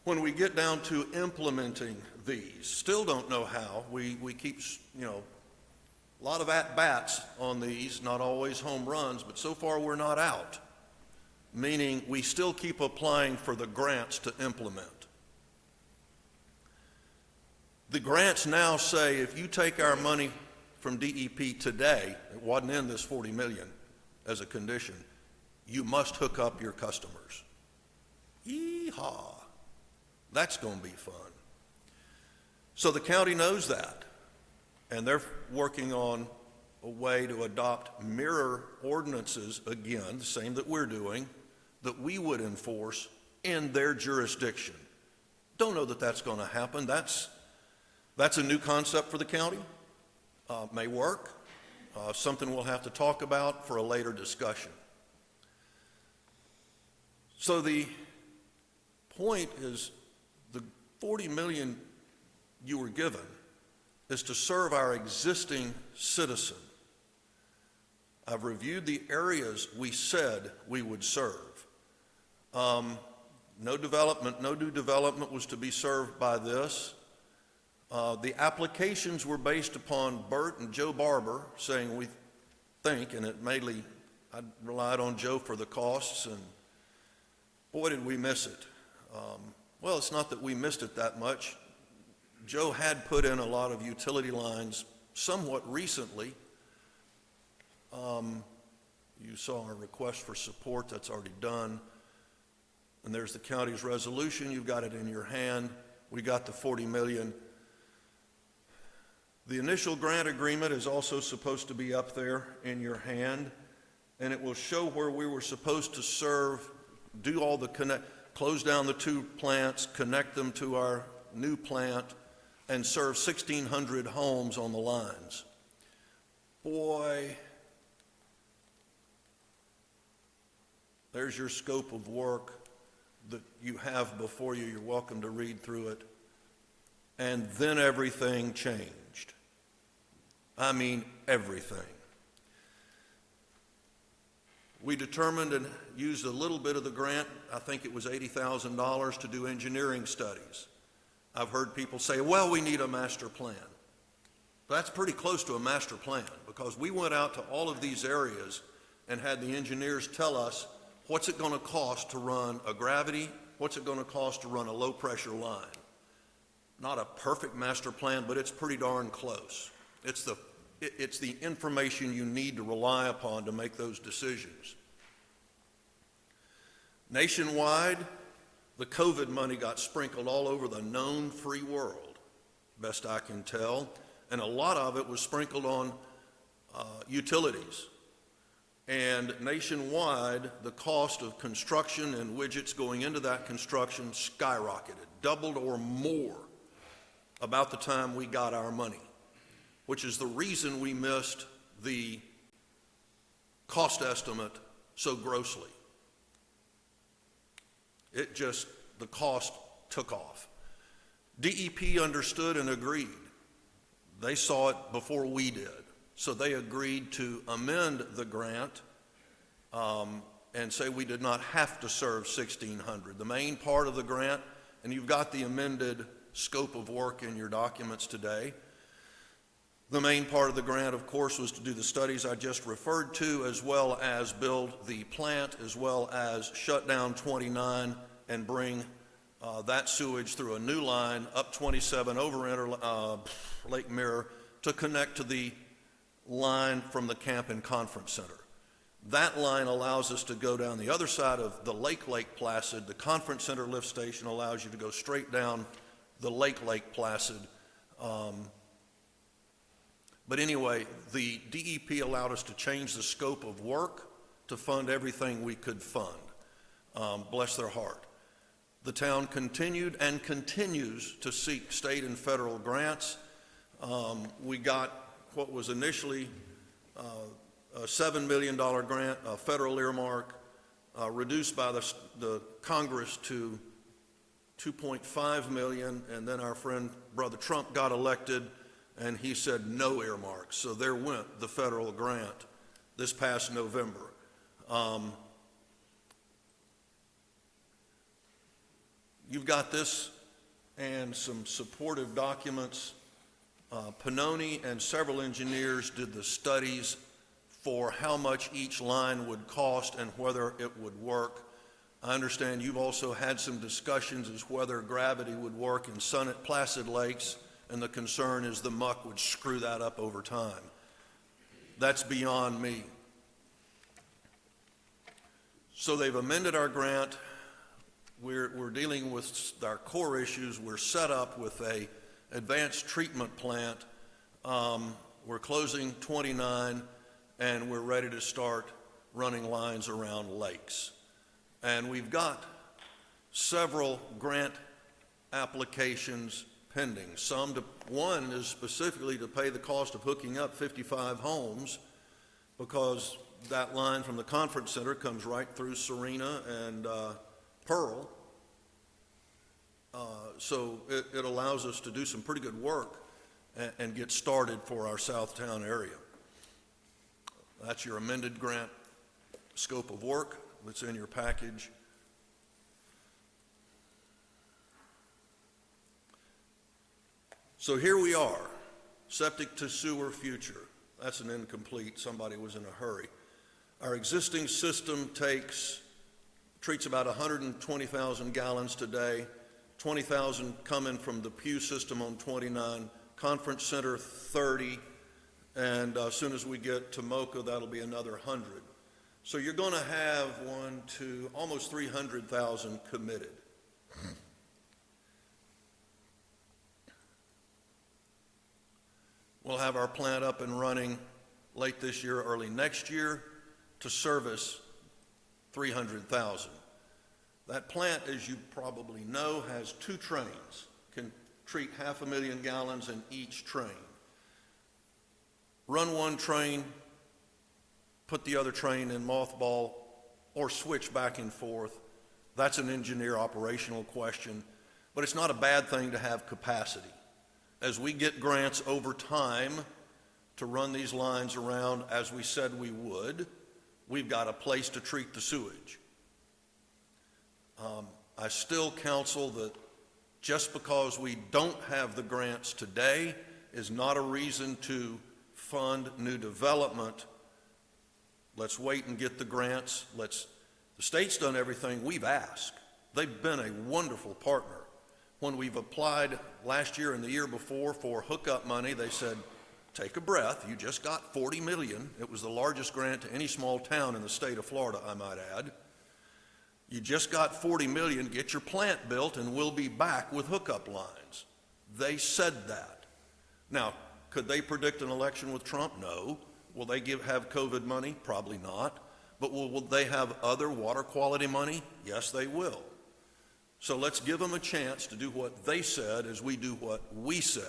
when we get down to implementing these, still don't know how. We keep, a lot of at-bats on these, not always home runs, but so far we're not out, meaning we still keep applying for the grants to implement. The grants now say if you take our money from DEP today, it wasn't in this $40 million as a condition, you must hook up your customers. Yee-haw. That's going to be fun. So the county knows that, and they're working on a way to adopt mirror ordinances, again, the same that we're doing, that we would enforce in their jurisdiction. Don't know that that's going to happen. That's a new concept for the county. May work. Something we'll have to talk about for a later discussion. So the point is the $40 million you were given is to serve our existing citizen. I've reviewed the areas we said we would serve. No new development was to be served by this. The applications were based upon Bert and Joe Barber saying we think, and I relied on Joe for the costs, and boy, did we miss it. Well, it's not that we missed it that much. Joe had put in a lot of utility lines somewhat recently. You saw our request for support, that's already done. And there's the county's resolution, you've got it in your hand. We got the $40 million. The initial grant agreement is also supposed to be up there in your hand, and it will show where we were supposed to serve, do all the close down the 2 plants, connect them to our new plant, and serve 1,600 homes on the lines. Boy, There's your scope of work that you have before you. You're welcome to read through it. And then everything changed. I mean, everything. We determined and used a little bit of the grant, I think it was $80,000, to do engineering studies. I've heard people say, well, we need a master plan. That's pretty close to a master plan, because we went out to all of these areas and had the engineers tell us what's it going to cost to run a gravity, what's it going to cost to run a low pressure line. Not a perfect master plan, but it's pretty darn close. It's the information you need to rely upon to make those decisions. Nationwide, the COVID money got sprinkled all over the known free world, best I can tell, and a lot of it was sprinkled on utilities. And nationwide, the cost of construction and widgets going into that construction skyrocketed, doubled or more about the time we got our money, which is the reason we missed the cost estimate so grossly. The cost took off. DEP understood and agreed. They saw it before we did. So they agreed to amend the grant and say we did not have to serve 1,600. The main part of the grant, and you've got the amended scope of work in your documents today. The main part of the grant, of course, was to do the studies I just referred to, as well as build the plant, as well as shut down 29 and bring that sewage through a new line up 27 over Lake Mirror to connect to the line from the camp and conference center. That line allows us to go down the other side of the Lake Placid. The conference center lift station allows you to go straight down the Lake Placid. But anyway, the DEP allowed us to change the scope of work to fund everything we could fund. Bless their heart. The town continued and continues to seek state and federal grants. We got what was initially a $7 million grant, a federal earmark, reduced by the Congress to $2.5 million, and then our friend Brother Trump got elected, and he said no earmarks. So there went the federal grant this past November. You've got this and some supportive documents. Pannoni and several engineers did the studies for how much each line would cost and whether it would work. I understand you've also had some discussions as whether gravity would work in Placid Lakes, and the concern is the muck would screw that up over time. That's beyond me. So they've amended our grant. We're dealing with our core issues. We're set up with a advanced treatment plant. We're closing 29, and we're ready to start running lines around lakes. And we've got several grant applications pending. One is specifically to pay the cost of hooking up 55 homes, because that line from the conference center comes right through Serena and Pearl. So it allows us to do some pretty good work and get started for our Southtown area. That's your amended grant scope of work that's in your package. So here we are, septic to sewer future. That's an incomplete, somebody was in a hurry. Our existing system treats about 120,000 gallons today, 20,000 coming from the Pew system on 29, Conference Center 30, and as soon as we get to Mocha, that'll be another 100. So you're going to have almost 300,000 committed. We'll have our plant up and running late this year, early next year to service 300,000. That plant, as you probably know, has 2 trains, can treat 500,000 gallons in each train. Run one train, put the other train in mothball, or switch back and forth. That's an engineer operational question, but it's not a bad thing to have capacity. As we get grants over time to run these lines around as we said we would, we've got a place to treat the sewage. I still counsel that just because we don't have the grants today is not a reason to fund new development. Let's wait and get the grants. The state's done everything we've asked. They've been a wonderful partner. When we've applied last year and the year before for hookup money, they said, take a breath, you just got $40 million. It was the largest grant to any small town in the state of Florida, I might add. You just got $40 million, get your plant built and we'll be back with hookup lines. They said that. Now, could they predict an election with Trump? No. Will they have COVID money? Probably not. But will they have other water quality money? Yes, they will. So let's give them a chance to do what they said as we do what we said.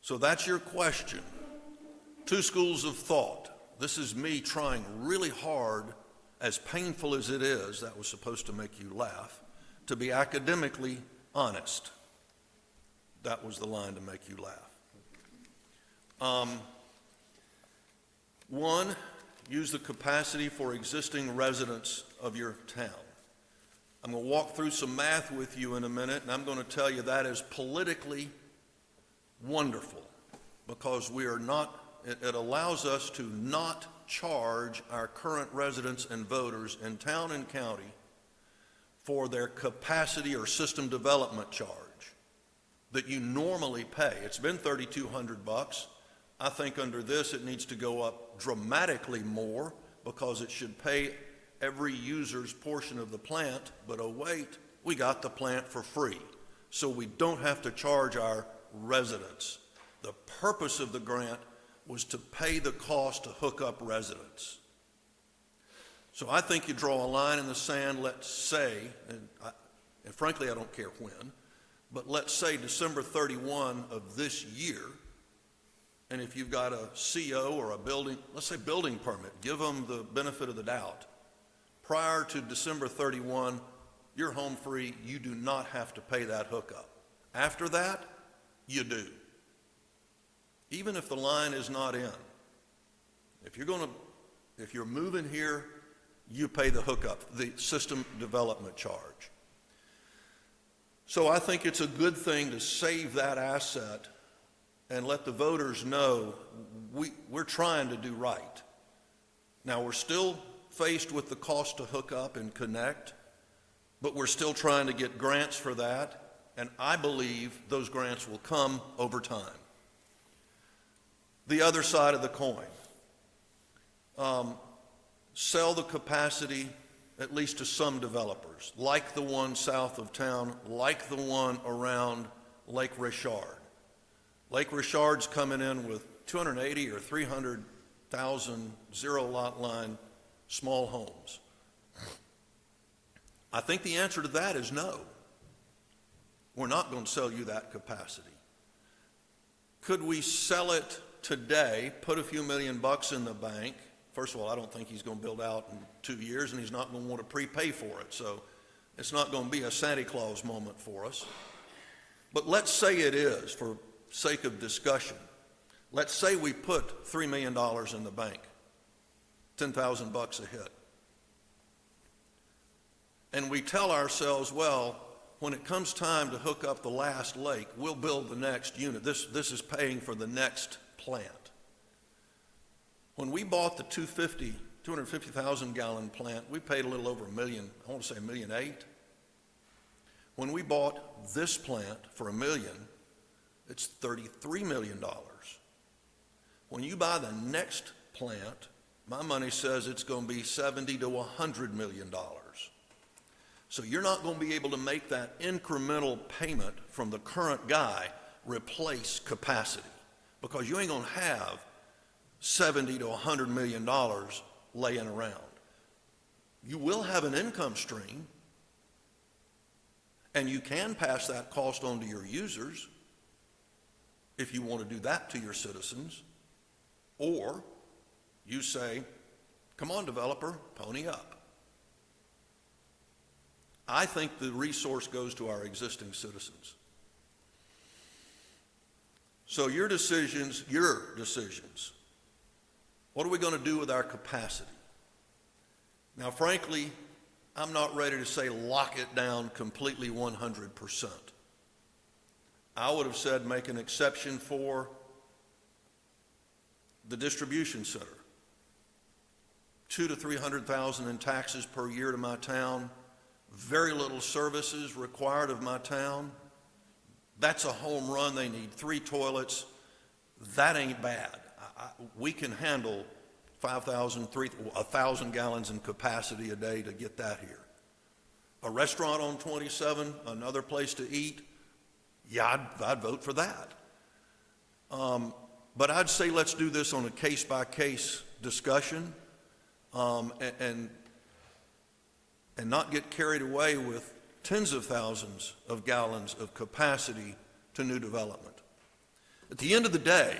So that's your question. Two schools of thought. This is me trying really hard, as painful as it is, that was supposed to make you laugh, to be academically honest. That was the line to make you laugh. One, use the capacity for existing residents of your town. I'm going to walk through some math with you in a minute, and I'm going to tell you that is politically wonderful because we are not, it allows us to not charge our current residents and voters in town and county for their capacity or system development charge that you normally pay. It's been $3,200. I think under this it needs to go up dramatically more because it should pay every user's portion of the plant, but oh wait, we got the plant for free, so we don't have to charge our residents. The purpose of the grant was to pay the cost to hook up residents. So I think you draw a line in the sand, let's say, and frankly I don't care when, but let's say December 31 of this year, and if you've got a CO or a building, let's say building permit, give them the benefit of the doubt. Prior to December 31, you're home free, you do not have to pay that hookup. After that, you do. Even if the line is not in. If you're moving here, you pay the hookup, the system development charge. So I think it's a good thing to save that asset and let the voters know we're trying to do right. Now, we're still faced with the cost to hook up and connect, but we're still trying to get grants for that, and I believe those grants will come over time. The other side of the coin, sell the capacity at least to some developers, like the one south of town, like the one around Lake Richard. Lake Richard's coming in with 280 or 300,000 zero lot line small homes. I think the answer to that is no. We're not going to sell you that capacity. Could we sell it today, put a few $1 million in the bank? First of all, I don't think he's going to build out in 2 years, and he's not going to want to prepay for it. So it's not going to be a Santa Claus moment for us. But let's say it is, for sake of discussion. Let's say we put $3 million in the bank, $10,000 a hit. And we tell ourselves, well, when it comes time to hook up the last lake, we'll build the next unit. This is paying for the next plant. When we bought the 250,000 gallon plant, we paid a little over $1 million, I want to say $1.8 million. When we bought this plant for $1 million, it's $33 million. When you buy the next plant, my money says it's going to be $70 to $100 million. So you're not going to be able to make that incremental payment from the current guy replace capacity, because you ain't going to have $70 to $100 million laying around. You will have an income stream, and you can pass that cost on to your users if you want to do that to your citizens. Or you say, come on, developer, pony up. I think the resource goes to our existing citizens. So your decisions. What are we going to do with our capacity? Now, frankly, I'm not ready to say lock it down completely 100%. I would have said make an exception for the distribution center. 200,000 to 300,000 in taxes per year to my town. Very little services required of my town. That's a home run. They need 3 toilets. That ain't bad. We can handle 1,000 gallons in capacity a day to get that here. A restaurant on 27, another place to eat, yeah, I'd vote for that. But I'd say let's do this on a case-by-case discussion, and not get carried away with tens of thousands of gallons of capacity to new development. At the end of the day,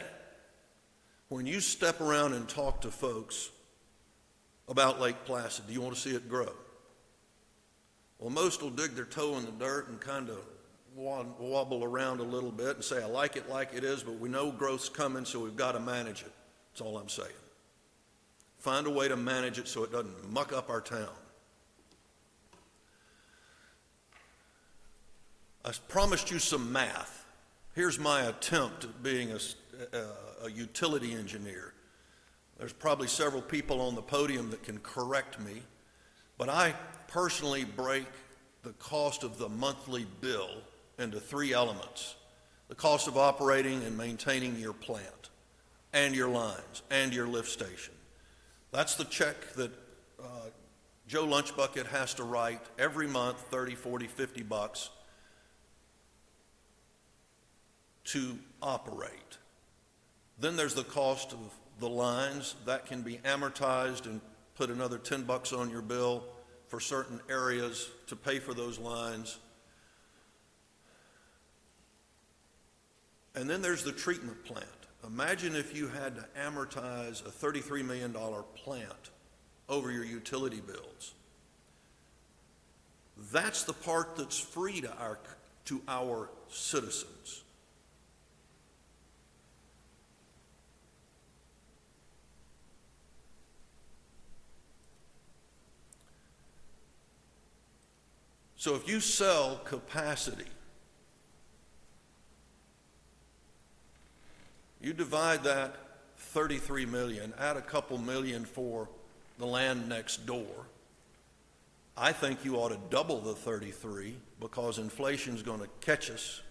when you step around and talk to folks about Lake Placid, do you want to see it grow? Well, most will dig their toe in the dirt and kind of wobble around a little bit and say, I like it like it is, but we know growth's coming, so we've got to manage it. That's all I'm saying. Find a way to manage it so it doesn't muck up our town. I promised you some math. Here's my attempt at being a utility engineer. There's probably several people on the podium that can correct me, but I personally break the cost of the monthly bill into 3 elements: the cost of operating and maintaining your plant and your lines and your lift station. That's the check that Joe Lunchbucket has to write every month, 30, 40, 50 bucks to operate. Then there's the cost of the lines. That can be amortized and put another 10 bucks on your bill for certain areas to pay for those lines. And then there's the treatment plant. Imagine if you had to amortize a $33 million plant over your utility bills. That's the part that's free to our citizens. So if you sell capacity, you divide that 33 million, add a couple million for the land next door, I think you ought to double the 33 because inflation's going to catch us.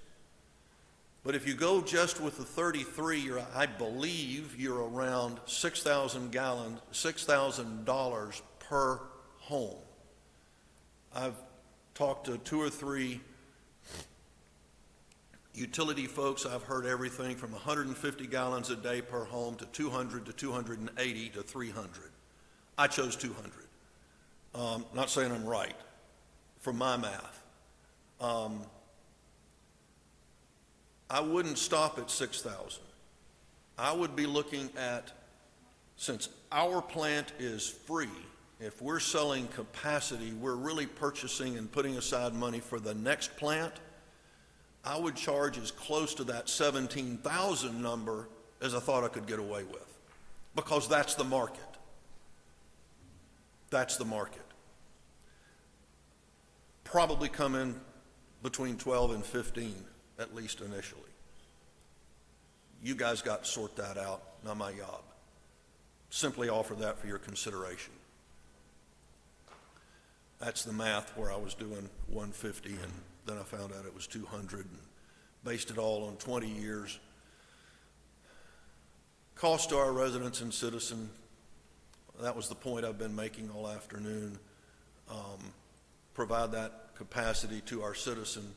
But if you go just with the 33, I believe you're around $6,000 per home. I've talked to 2 or 3 utility folks. I've heard everything from 150 gallons a day per home to 200 to 280 to 300. I chose 200. Not saying I'm right, from my math. I wouldn't stop at 6,000. I would be looking at, since our plant is free, if we're selling capacity, we're really purchasing and putting aside money for the next plant. I would charge as close to that 17,000 number as I thought I could get away with, because that's the market. That's the market. Probably come in between 12 and 15, at least initially. You guys got to sort that out, not my job. Simply offer that for your consideration. That's the math where I was doing 150 and then I found out it was 200 and based it all on 20 years. Cost to our residents and citizens, that was the point I've been making all afternoon. Provide that capacity to our citizen.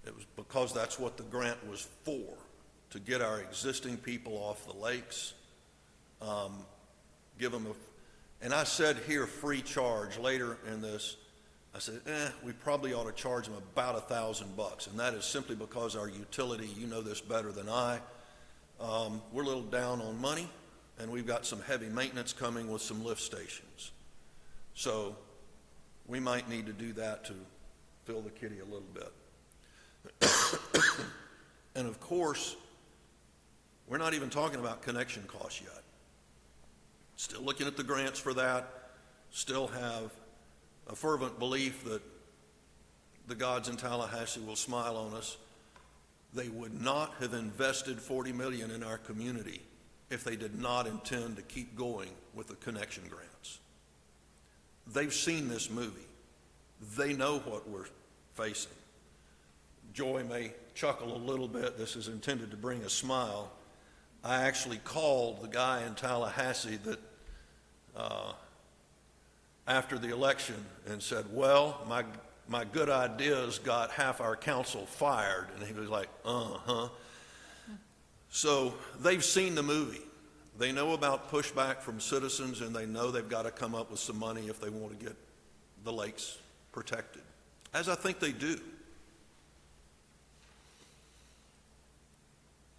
It was because that's what the grant was for, to get our existing people off the lakes, give them and I said here free charge later in this. I said, we probably ought to charge them about $1,000, and that is simply because our utility, you know this better than I, we're a little down on money, and we've got some heavy maintenance coming with some lift stations. So we might need to do that to fill the kitty a little bit. And of course, we're not even talking about connection costs yet. Still looking at the grants for that, still have a fervent belief that the gods in Tallahassee will smile on us. They would not have invested $40 million in our community if they did not intend to keep going with the connection grants. They've seen this movie. They know what we're facing. Joy may chuckle a little bit. This is intended to bring a smile. I actually called the guy in Tallahassee that after the election and said, well, my good ideas got half our council fired. And he was like, uh-huh. So they've seen the movie. They know about pushback from citizens, and they know they've got to come up with some money if they want to get the lakes protected, as I think they do.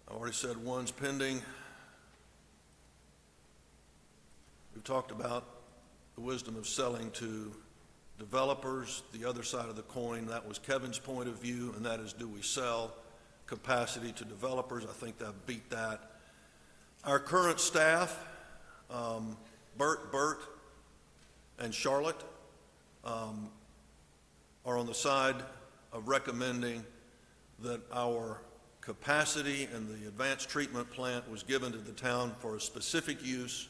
I already said one's pending. We've talked about the wisdom of selling to developers. The other side of the coin, that was Kevin's point of view, and that is, do we sell capacity to developers? I think that beat that. Our current staff, Bert, and Charlotte, are on the side of recommending that our capacity and the advanced treatment plant was given to the town for a specific use,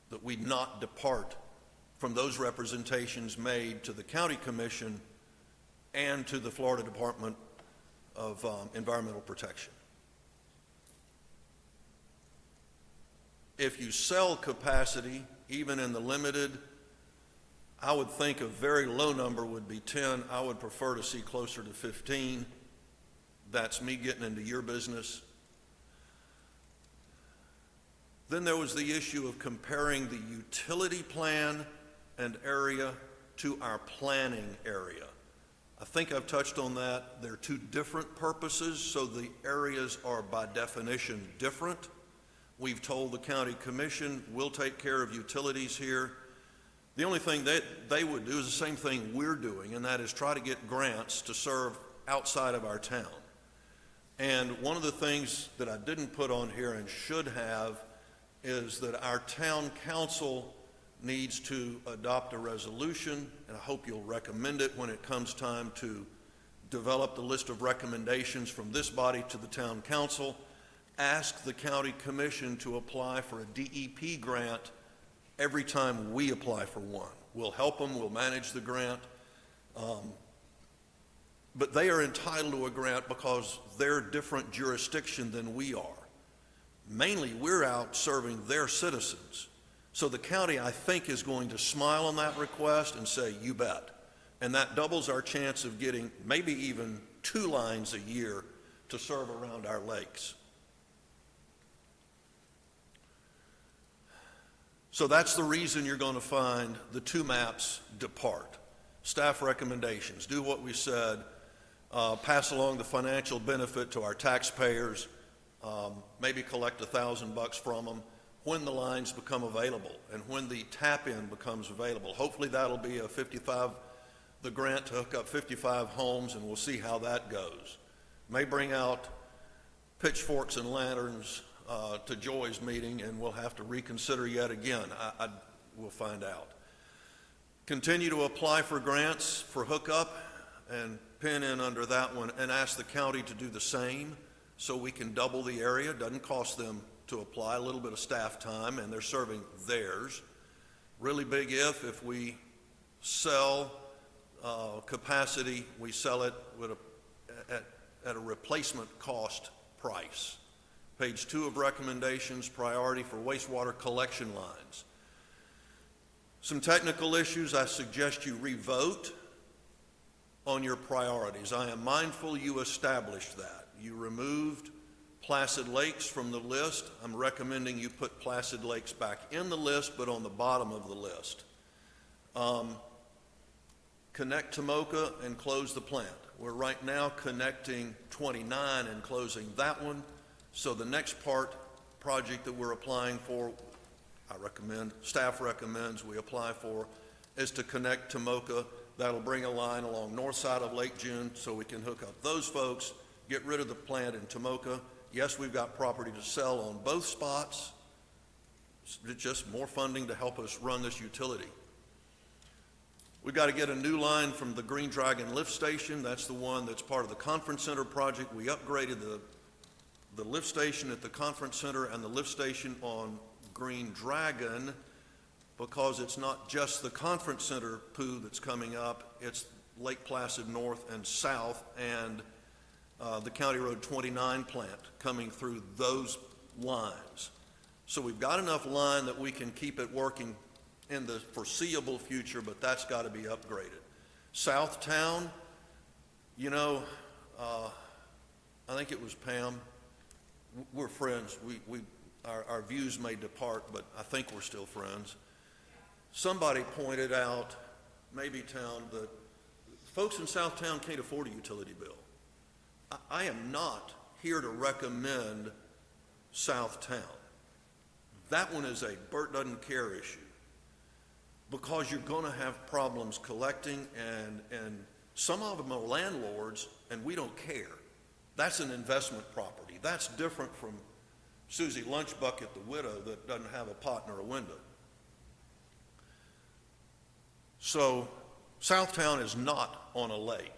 that we not depart from those representations made to the county commission and to the Florida Department of Environmental Protection. If you sell capacity, even in the limited, I would think a very low number would be 10. I would prefer to see closer to 15. That's me getting into your business. Then there was the issue of comparing the utility plan and area to our planning area. I think I've touched on that. They're two different purposes, so the areas are by definition different. We've told the county commission, we'll take care of utilities here. The only thing that they would do is the same thing we're doing, and that is try to get grants to serve outside of our town. And one of the things that I didn't put on here and should have is that our town council needs to adopt a resolution, and I hope you'll recommend it when it comes time to develop the list of recommendations from this body to the town council. Ask the county commission to apply for a DEP grant every time we apply for one. We'll help them, we'll manage the grant, but they are entitled to a grant because they're a different jurisdiction than we are. Mainly, we're out serving their citizens. So the county, I think, is going to smile on that request and say, you bet. And that doubles our chance of getting maybe even 2 lines a year to serve around our lakes. So that's the reason you're going to find the 2 maps depart. Staff recommendations, do what we said, pass along the financial benefit to our taxpayers, maybe collect $1,000 from them when the lines become available and when the tap-in becomes available. Hopefully that'll be the grant to hook up 55 homes, and we'll see how that goes. May bring out pitchforks and lanterns to Joy's meeting, and we'll have to reconsider yet again. We'll find out. Continue to apply for grants for hookup and pin in under that one, and ask the county to do the same so we can double the area. Doesn't cost them to apply, a little bit of staff time, and they're serving theirs. Really big if we sell capacity, we sell it with at a replacement cost price. Page 2 of recommendations, priority for wastewater collection lines. Some technical issues, I suggest you revote on your priorities. I am mindful you established that. You removed Placid Lakes from the list. I'm recommending you put Placid Lakes back in the list, but on the bottom of the list. Connect Tomoka and close the plant. We're right now connecting 29 and closing that one. So the next project that we're applying for staff recommends we apply for is to connect Tomoka. That'll bring a line along north side of Lake June so we can hook up those folks, get rid of the plant in Tomoka. Yes, we've got property to sell on both spots. It's just more funding to help us run this utility. We've got to get a new line from the Green Dragon lift station. That's the one that's part of the conference center project. We upgraded the lift station at the conference center and the lift station on Green Dragon because it's not just the conference center poo that's coming up, it's Lake Placid North and South and the County Road 29 plant coming through those lines. So we've got enough line that we can keep it working in the foreseeable future, but that's got to be upgraded. Southtown, you know, I think it was Pam. We're friends. Our views may depart, but I think we're still friends. Somebody pointed out, maybe town, that folks in Southtown can't afford a utility bill. I am not here to recommend Southtown. That one is a Bert doesn't care issue because you're going to have problems collecting and some of them are landlords and we don't care. That's an investment property. That's different from Susie Lunchbucket, the widow, that doesn't have a pot nor a window. So Southtown is not on a lake.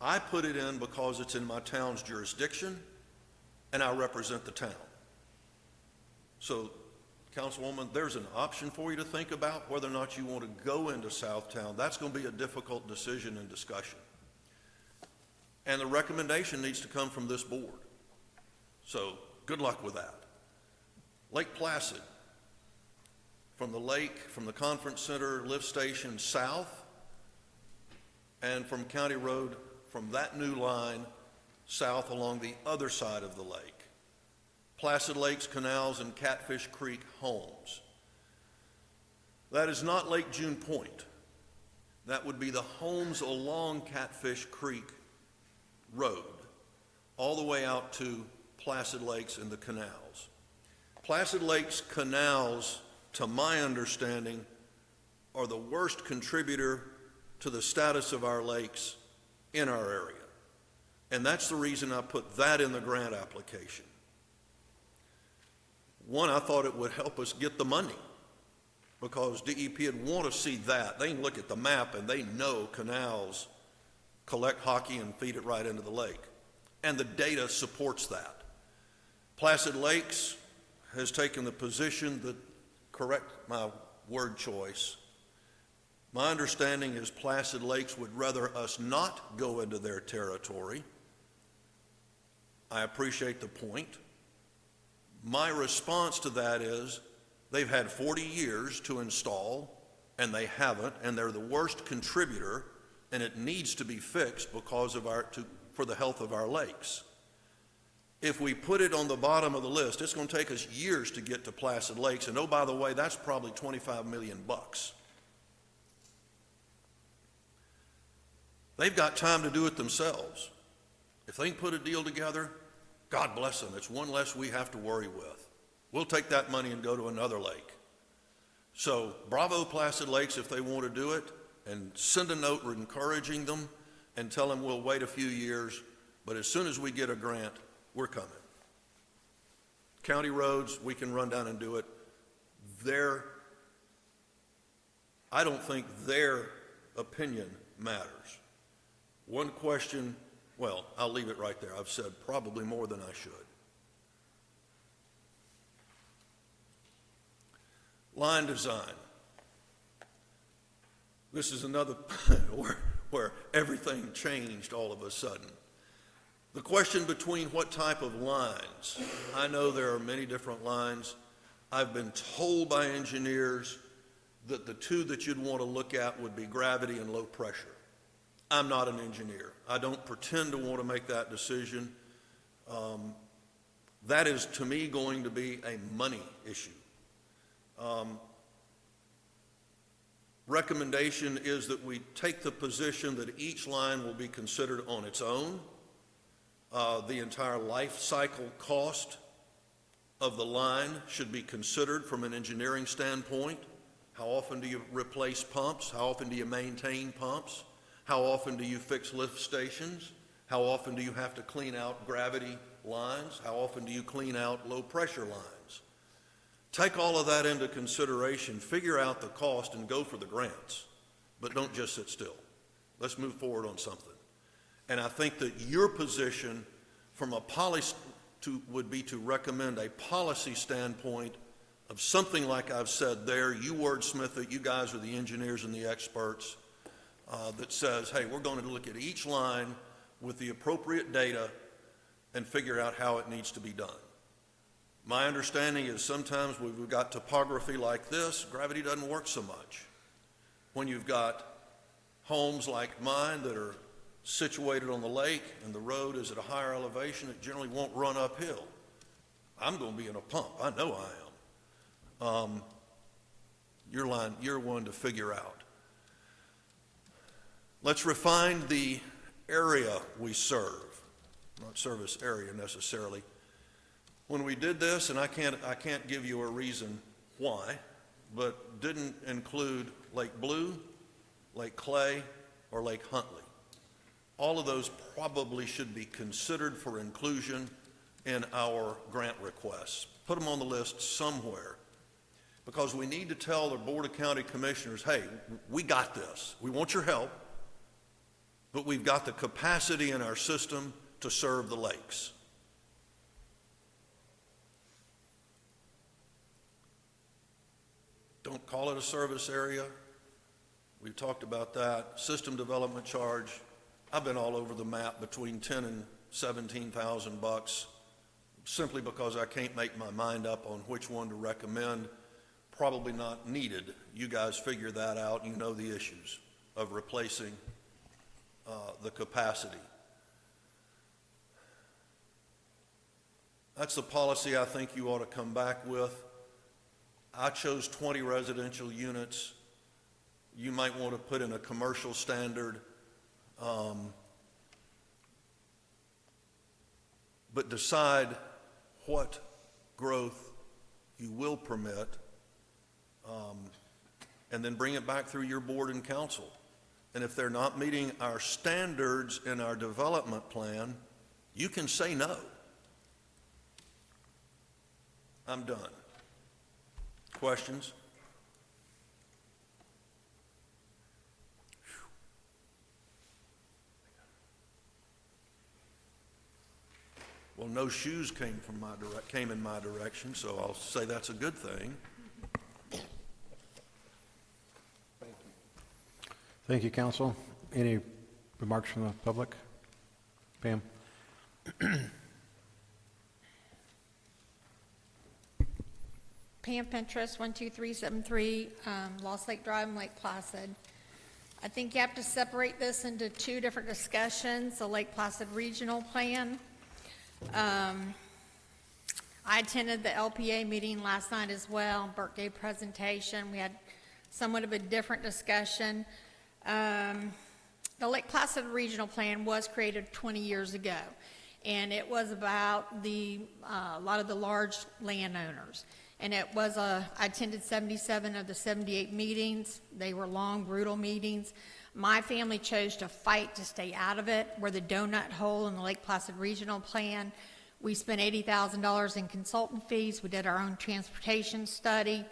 I put it in because it's in my town's jurisdiction and I represent the town. So, Councilwoman, there's an option for you to think about whether or not you want to go into Southtown. That's going to be a difficult decision and discussion. And the recommendation needs to come from this board. So, good luck with that. Lake Placid, from the lake, from the conference center lift station south, and from County Road, from that new line south along the other side of the lake. Placid Lakes, Canals, and Catfish Creek homes. That is not Lake June Point. That would be the homes along Catfish Creek Road, all the way out to Placid Lakes and the canals. Placid Lakes canals, to my understanding, are the worst contributor to the status of our lakes in our area. And that's the reason I put that in the grant application. One, I thought it would help us get the money because DEP would want to see that. They can look at the map and they know canals collect hockey and feed it right into the lake. And the data supports that. Placid Lakes has taken the position that, correct my word choice, my understanding is Placid Lakes would rather us not go into their territory. I appreciate the point. My response to that is they've had 40 years to install and they haven't, and they're the worst contributor, and it needs to be fixed because of for the health of our lakes. If we put it on the bottom of the list, it's going to take us years to get to Placid Lakes, and oh, by the way, that's probably $25 million. They've got time to do it themselves. If they can put a deal together, God bless them. It's one less we have to worry with. We'll take that money and go to another lake. So bravo Placid Lakes if they want to do it, and send a note encouraging them and tell them we'll wait a few years, but as soon as we get a grant, we're coming. County roads, we can run down and do it. I don't think their opinion matters. One question, well, I'll leave it right there. I've said probably more than I should. Line design. This is another where everything changed all of a sudden. The question between what type of lines. I know there are many different lines. I've been told by engineers that the two that you'd want to look at would be gravity and low pressure. I'm not an engineer. I don't pretend to want to make that decision. That is, to me, going to be a money issue. Recommendation is that we take the position that each line will be considered on its own, the entire life cycle cost, of the line should be considered from an engineering standpoint. How often do you replace pumps? How often do you maintain pumps? How often do you fix lift stations? How often do you have to clean out gravity lines? How often do you clean out low pressure lines? Take all of that into consideration, figure out the cost, and go for the grants. But don't just sit still. Let's move forward on something. And I think that your position from a policy would be to recommend a policy standpoint of something like I've said there. You wordsmith it, you guys are the engineers and the experts, that says, hey, we're going to look at each line with the appropriate data and figure out how it needs to be done. My understanding is sometimes when we've got topography like this, gravity doesn't work so much. When you've got homes like mine that are situated on the lake and the road is at a higher elevation, it generally won't run uphill. I'm going to be in a pump. I know I am. You're one to figure out. Let's refine the area we serve, not service area necessarily. When we did this, and I can't give you a reason why, but didn't include Lake Blue, Lake Clay, or Lake Huntley. All of those probably should be considered for inclusion in our grant requests. Put them on the list somewhere, because we need to tell the Board of County Commissioners, hey, we got this. We want your help, but we've got the capacity in our system to serve the lakes. Don't call it a service area. We've talked about that. System development charge. I've been all over the map between $10,000 and $17,000 simply because I can't make my mind up on which one to recommend. Probably not needed. You guys figure that out. You know the issues of replacing the capacity. That's the policy I think you ought to come back with. I chose 20 residential units. You might want to put in a commercial standard, but decide what growth you will permit, and then bring it back through your board and council. And if they're not meeting our standards in our development plan, you can say no. I'm done. Questions? Well, no shoes came in my direction, so I'll say that's a good thing. Thank you, council. Any remarks from the public? Pam? Pam Pinterest, 12373, Lost Lake Drive in Lake Placid. I think you have to separate this into two different discussions, the Lake Placid Regional Plan. I attended the LPA meeting last night as well, Bert gave presentation. We had somewhat of a different discussion. The Lake Placid Regional Plan was created 20 years ago, and it was about a lot of the large landowners. And it was I attended 77 of the 78 meetings. They were long, brutal meetings. My family chose to fight to stay out of it. We're the donut hole in the Lake Placid Regional Plan. We spent $80,000 in consultant fees. We did our own transportation study.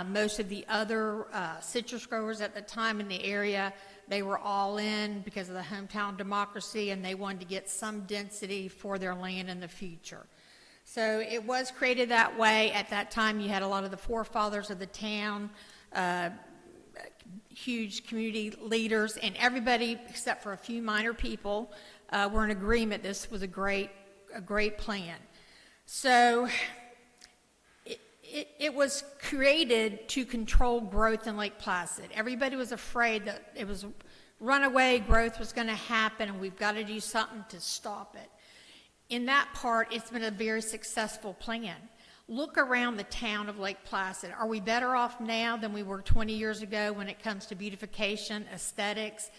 Most of the other citrus growers at the time in the area, they were all in because of the hometown democracy, and they wanted to get some density for their land in the future. So it was created that way. At that time, you had a lot of the forefathers of the town, huge community leaders, and everybody, except for a few minor people, were in agreement this was a great plan. So it was created to control growth in Lake Placid. Everybody was afraid that it was runaway growth was going to happen, and we've got to do something to stop it. In that part, it's been a very successful plan. Look around the town of Lake Placid. Are we better off now than we were 20 years ago when it comes to beautification, aesthetics,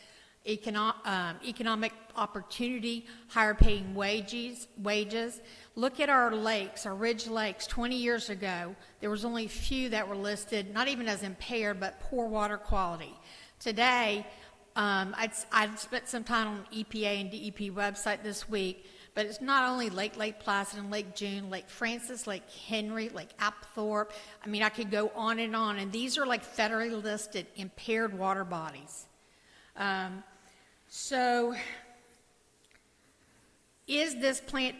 economic opportunity, higher paying wages. Look at our lakes, our ridge lakes. 20 years ago, there was only a few that were listed, not even as impaired, but poor water quality. Today, I'd spent some time on EPA and DEP website this week, but it's not only Lake Placid and Lake June, Lake Francis, Lake Henry, Lake Apthorpe. I mean, I could go on, and these are like federally listed impaired water bodies. So, is this plant,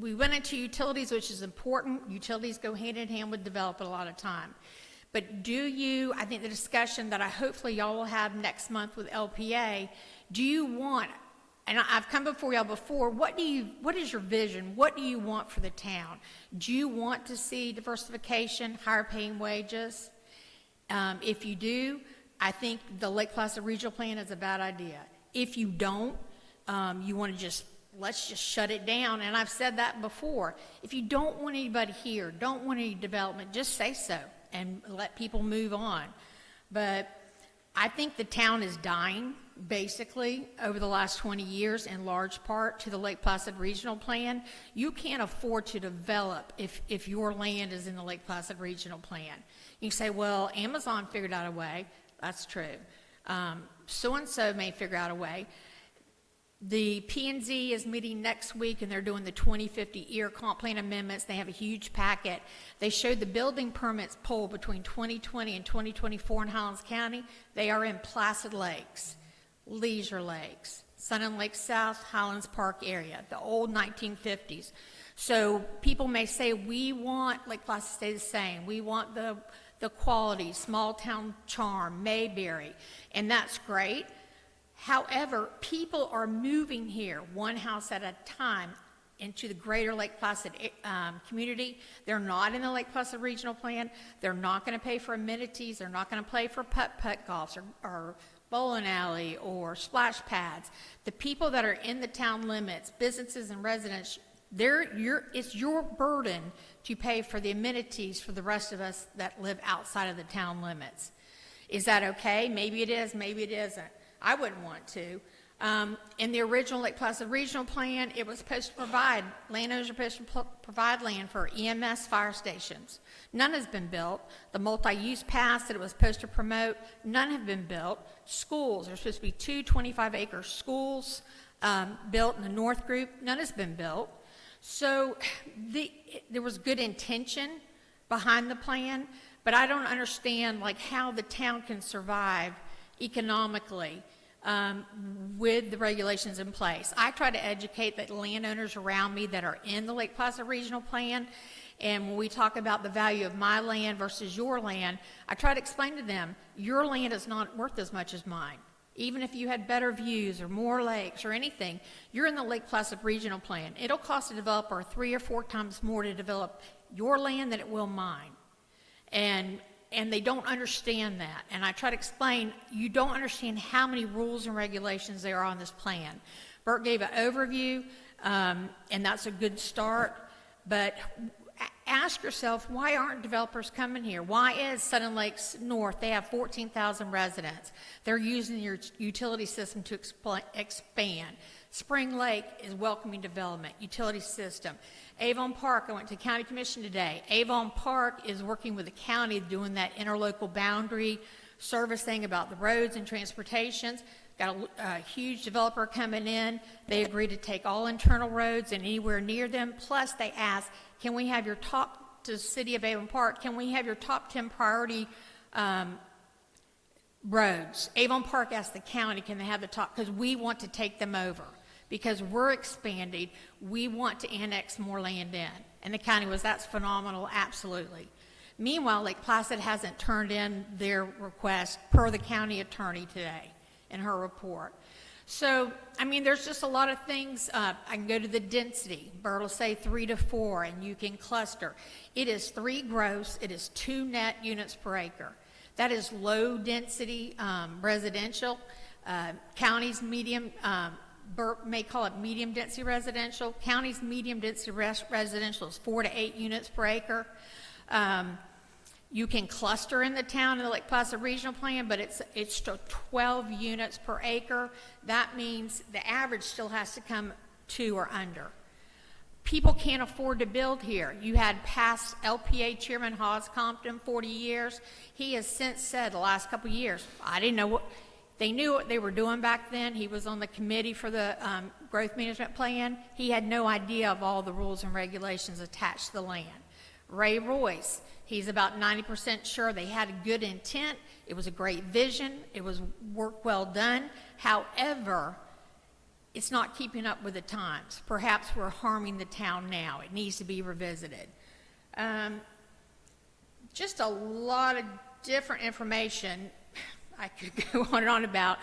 we went into utilities, which is important. Utilities go hand in hand with development a lot of time. But I think the discussion that hopefully y'all will have next month with LPA, do you want, and I've come before y'all before, what is your vision? What do you want for the town? Do you want to see diversification, higher paying wages? If you do, I think the Lake Placid Regional Plan is a bad idea. If you don't, you want to let's just shut it down. And I've said that before. If you don't want anybody here, don't want any development, just say so and let people move on. But I think the town is dying, basically, over the last 20 years, in large part to the Lake Placid Regional Plan. You can't afford to develop if your land is in the Lake Placid Regional Plan. You can say, well, Amazon figured out a way. That's true. So-and-so may figure out a way. The P&Z is meeting next week, and they're doing the 2050 EAR comp plan amendments. They have a huge packet. They showed the building permits poll between 2020 and 2024 in Highlands County. They are in Placid Lakes, Leisure Lakes, Sun and Lake South, Highlands Park area, the old 1950s. So people may say, we want Lake Placid to stay the same. We want the quality, small town charm, Mayberry, and that's great. However, people are moving here one house at a time into the greater Lake Placid community. They're not in the Lake Placid Regional Plan. They're not going to pay for amenities. They're not going to pay for putt-putt golfs or bowling alley or splash pads. The people that are in the town limits, businesses and residents, it's your burden to pay for the amenities for the rest of us that live outside of the town limits. Is that okay? Maybe it is, maybe it isn't. I wouldn't want to. In the original Lake Placid Regional Plan, it was supposed to provide, landowners are supposed to provide land for EMS fire stations. None has been built. The multi-use paths that it was supposed to promote, none have been built. Schools, there's supposed to be 2 25-acre schools built in the North Group. None has been built. So there was good intention behind the plan, but I don't understand how the town can survive economically with the regulations in place. I try to educate the landowners around me that are in the Lake Placid Regional Plan, and when we talk about the value of my land versus your land, I try to explain to them, your land is not worth as much as mine. Even if you had better views or more lakes or anything, you're in the Lake Placid Regional Plan. It'll cost a developer 3 or 4 times more to develop your land than it will mine. And they don't understand that. And I try to explain, you don't understand how many rules and regulations there are on this plan. Bert gave an overview, and that's a good start. But ask yourself, why aren't developers coming here? Why is Sun and Lakes North, they have 14,000 residents. They're using your utility system to expand. Spring Lake is welcoming development, utility system. Avon Park, I went to county commission today. Avon Park is working with the county doing that interlocal boundary service thing about the roads and transportations. Got a huge developer coming in. They agreed to take all internal roads and anywhere near them. Plus they asked, can we have your top, to the city of Avon Park, can we have your top 10 priority roads? Avon Park asked the county, can they have the top, because we want to take them over. Because we're expanding, we want to annex more land in. And the county was, that's phenomenal, absolutely. Meanwhile, Lake Placid hasn't turned in their request per the county attorney today in her report. So, I mean, there's just a lot of things. I can go to the density. Bert will say 3 to 4, and you can cluster. It is 3 gross, it is 2 net units per acre. That is low density residential. County's medium, Bert may call it medium density residential. County's medium density residential is 4 to 8 units per acre. You can cluster in the town in the Lake Placid Regional Plan, but it's 12 units per acre. That means the average still has to come 2 or under. People can't afford to build here. You had past LPA Chairman Hawes Compton, 40 years. He has since said the last couple of years, I didn't know what, they knew what they were doing back then. He was on the committee for the growth management plan. He had no idea of all the rules and regulations attached to the land. Ray Royce, he's about 90% sure they had a good intent. It was a great vision. It was work well done. However, it's not keeping up with the times. Perhaps we're harming the town now. It needs to be revisited. Just a lot of different information I could go on and on about,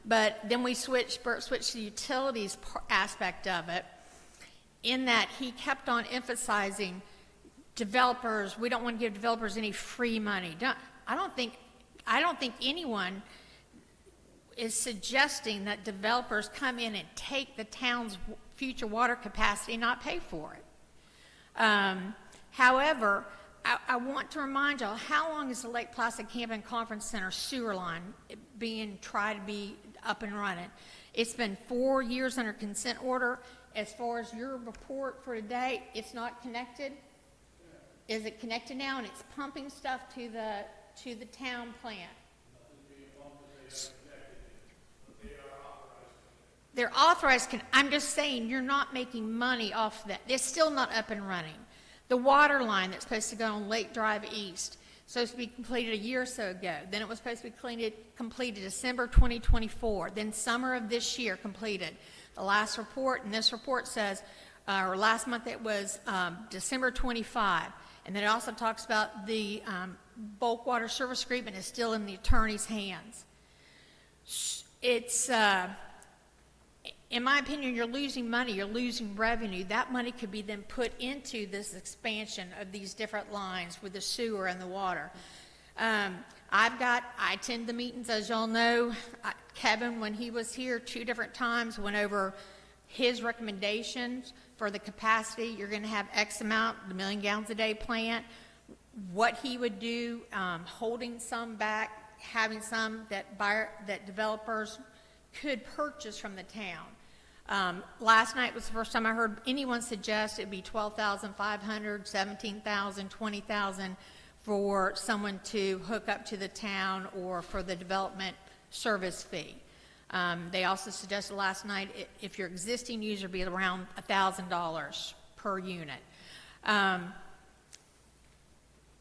but then we switched to the utilities aspect of it, in that he kept on emphasizing developers, we don't want to give developers any free money. I don't think anyone is suggesting that developers come in and take the town's future water capacity and not pay for it. However, I want to remind y'all, how long is the Lake Placid Camping Conference Center sewer line being tried to be up and running? It's been 4 years under consent order. As far as your report for today, it's not connected. Is it connected now, and it's pumping stuff to the town plant? They're authorized. I'm just saying, you're not making money off that. It's still not up and running. The water line that's supposed to go on Lake Drive East, supposed to be completed a year or so ago. Then it was supposed to be completed December 2024. Then summer of this year completed. The last report, and this report says, or last month it was December 25. And then it also talks about the bulk water service agreement is still in the attorney's hands. It's, in my opinion, you're losing money, you're losing revenue. That money could be then put into this expansion of these different lines with the sewer and the water. I attend the meetings, as y'all know. Kevin, when he was here 2 different times, went over his recommendations for the capacity. You're going to have X amount, the 1 million gallons a day plant, what he would do, holding some back, having some that developers could purchase from the town. Last night was the first time I heard anyone suggest it'd be $12,500, $17,000, $20,000 for someone to hook up to the town or for the development service fee. They also suggested last night if your existing user be around $1,000 per unit.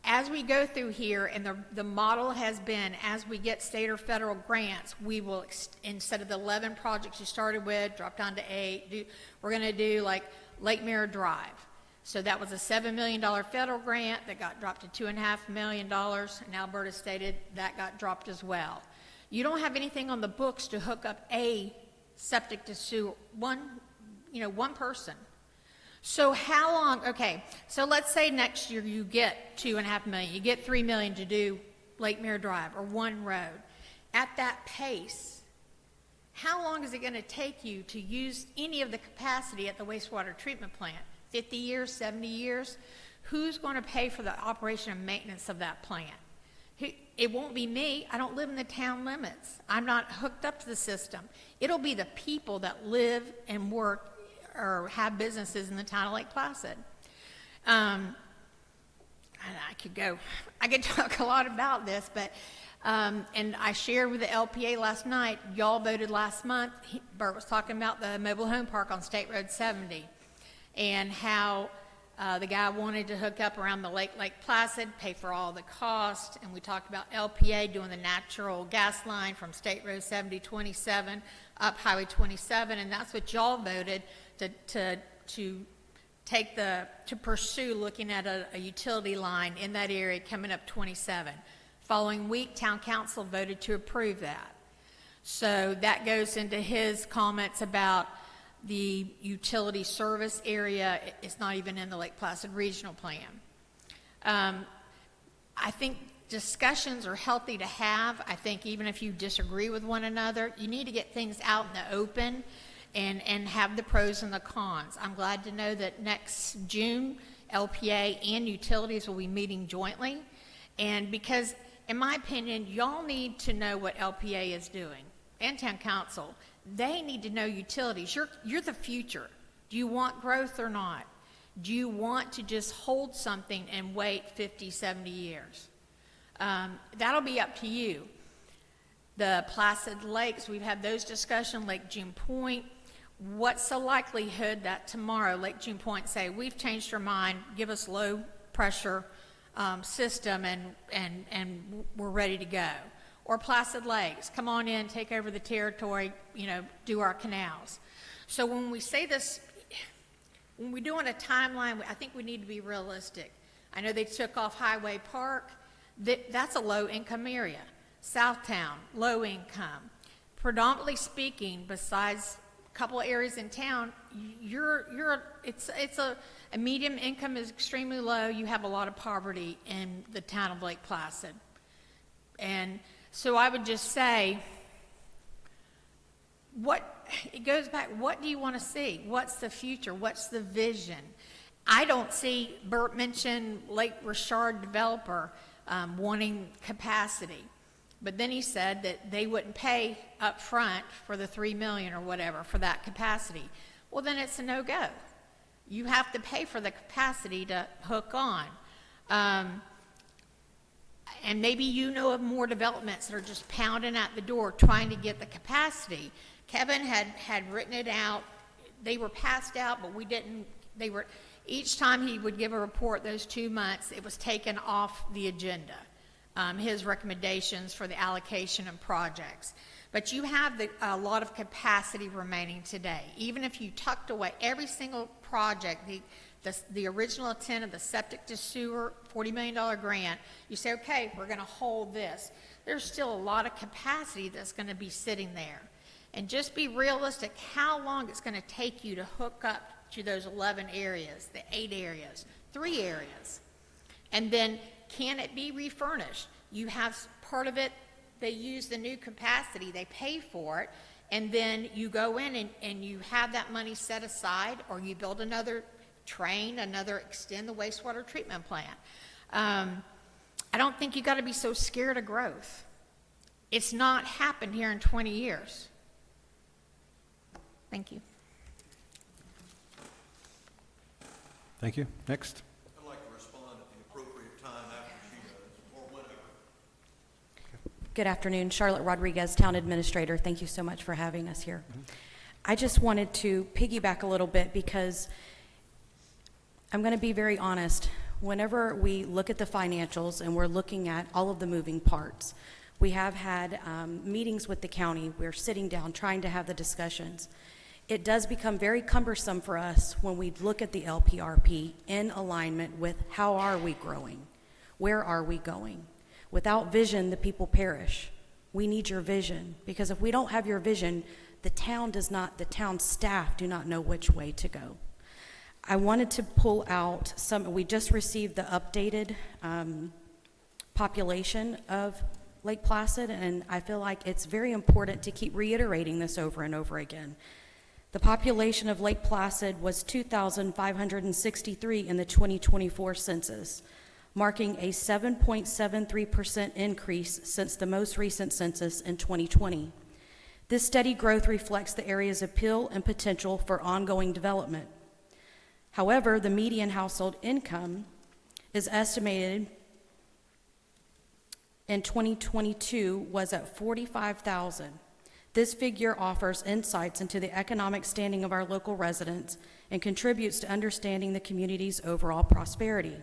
As we go through here, and the model has been, as we get state or federal grants, we will, instead of the 11 projects you started with, drop down to 8, we're going to do like Lake Mirror Drive. So that was a $7 million federal grant that got dropped to $2.5 million, and Alberta stated that got dropped as well. You don't have anything on the books to hook up a septic to sewer, one person. So how long, okay, so let's say next year you get $2.5 million, you get $3 million to do Lake Mirror Drive or one road. At that pace, how long is it going to take you to use any of the capacity at the wastewater treatment plant? 50 years, 70 years? Who's going to pay for the operation and maintenance of that plant? It won't be me. I don't live in the town limits. I'm not hooked up to the system. It'll be the people that live and work or have businesses in the town of Lake Placid. And I could talk a lot about this, but, and I shared with the LPA last night, y'all voted last month, Bert was talking about the mobile home park on State Road 70, and how the guy wanted to hook up around the Lake Placid, pay for all the cost, and we talked about LPA doing the natural gas line from State Road 70, 27, up Highway 27, and that's what y'all voted to pursue looking at a utility line in that area coming up 27. Following week, Town Council voted to approve that. So that goes into his comments about the utility service area. It's not even in the Lake Placid Regional Plan. I think discussions are healthy to have. I think even if you disagree with one another, you need to get things out in the open and have the pros and the cons. I'm glad to know that next June, LPA and utilities will be meeting jointly, And because, in my opinion, y'all need to know what LPA is doing, and town council. They need to know utilities. You're the future. Do you want growth or not? Do you want to just hold something and wait 50, 70 years? That'll be up to you. The Placid Lakes, we've had those discussions, Lake June Point. What's the likelihood that tomorrow Lake June Point say, we've changed our mind, give us low pressure system and we're ready to go? Or Placid Lakes, come on in, take over the territory, do our canals. So when we say this, when we're doing a timeline, I think we need to be realistic. I know they took off Highway Park. That's a low-income area. Southtown, low income. Predominantly speaking, besides a couple of areas in town, it's a medium income is extremely low. You have a lot of poverty in the town of Lake Placid. And so I would just say, it goes back, what do you want to see? What's the future? What's the vision? I don't see, Bert mentioned Lake Richard developer wanting capacity. But then he said that they wouldn't pay up front for the $3 million or whatever for that capacity. Well, then it's a no-go. You have to pay for the capacity to hook on. And maybe you know of more developments that are just pounding at the door trying to get the capacity. Kevin had written it out. They were passed out, but we didn't. Each time he would give a report those 2 months, it was taken off the agenda. His recommendations for the allocation of projects. But you have a lot of capacity remaining today. Even if you tucked away every single project, the original intent of the septic to sewer $40 million grant, you say, okay, we're going to hold this. There's still a lot of capacity that's going to be sitting there. And just be realistic how long it's going to take you to hook up to those 11 areas, the 8 areas, 3 areas. And then, can it be refurnished? You have part of it, they use the new capacity, they pay for it, and then you go in and you have that money set aside, or you build another train, extend the wastewater treatment plant. I don't think you got to be so scared of growth. It's not happened here in 20 years. Thank you. Thank you. Next. I'd like to respond at the appropriate time after she does, or whenever. Good afternoon, Charlotte Rodriguez, Town Administrator. Thank you so much for having us here. I just wanted to piggyback a little bit because I'm going to be very honest. Whenever we look at the financials and we're looking at all of the moving parts, we have had meetings with the county. We're sitting down trying to have the discussions. It does become very cumbersome for us when we look at the LPRP in alignment with how are we growing? Where are we going? Without vision, the people perish. We need your vision, because if we don't have your vision, the town staff do not know which way to go. I wanted to pull out we just received the updated population of Lake Placid, and I feel like it's very important to keep reiterating this over and over again. The population of Lake Placid was 2,563 in the 2024 census, marking a 7.73% increase since the most recent census in 2020. This steady growth reflects the area's appeal and potential for ongoing development. However, the median household income is estimated in 2022 was at $45,000. This figure offers insights into the economic standing of our local residents and contributes to understanding the community's overall prosperity.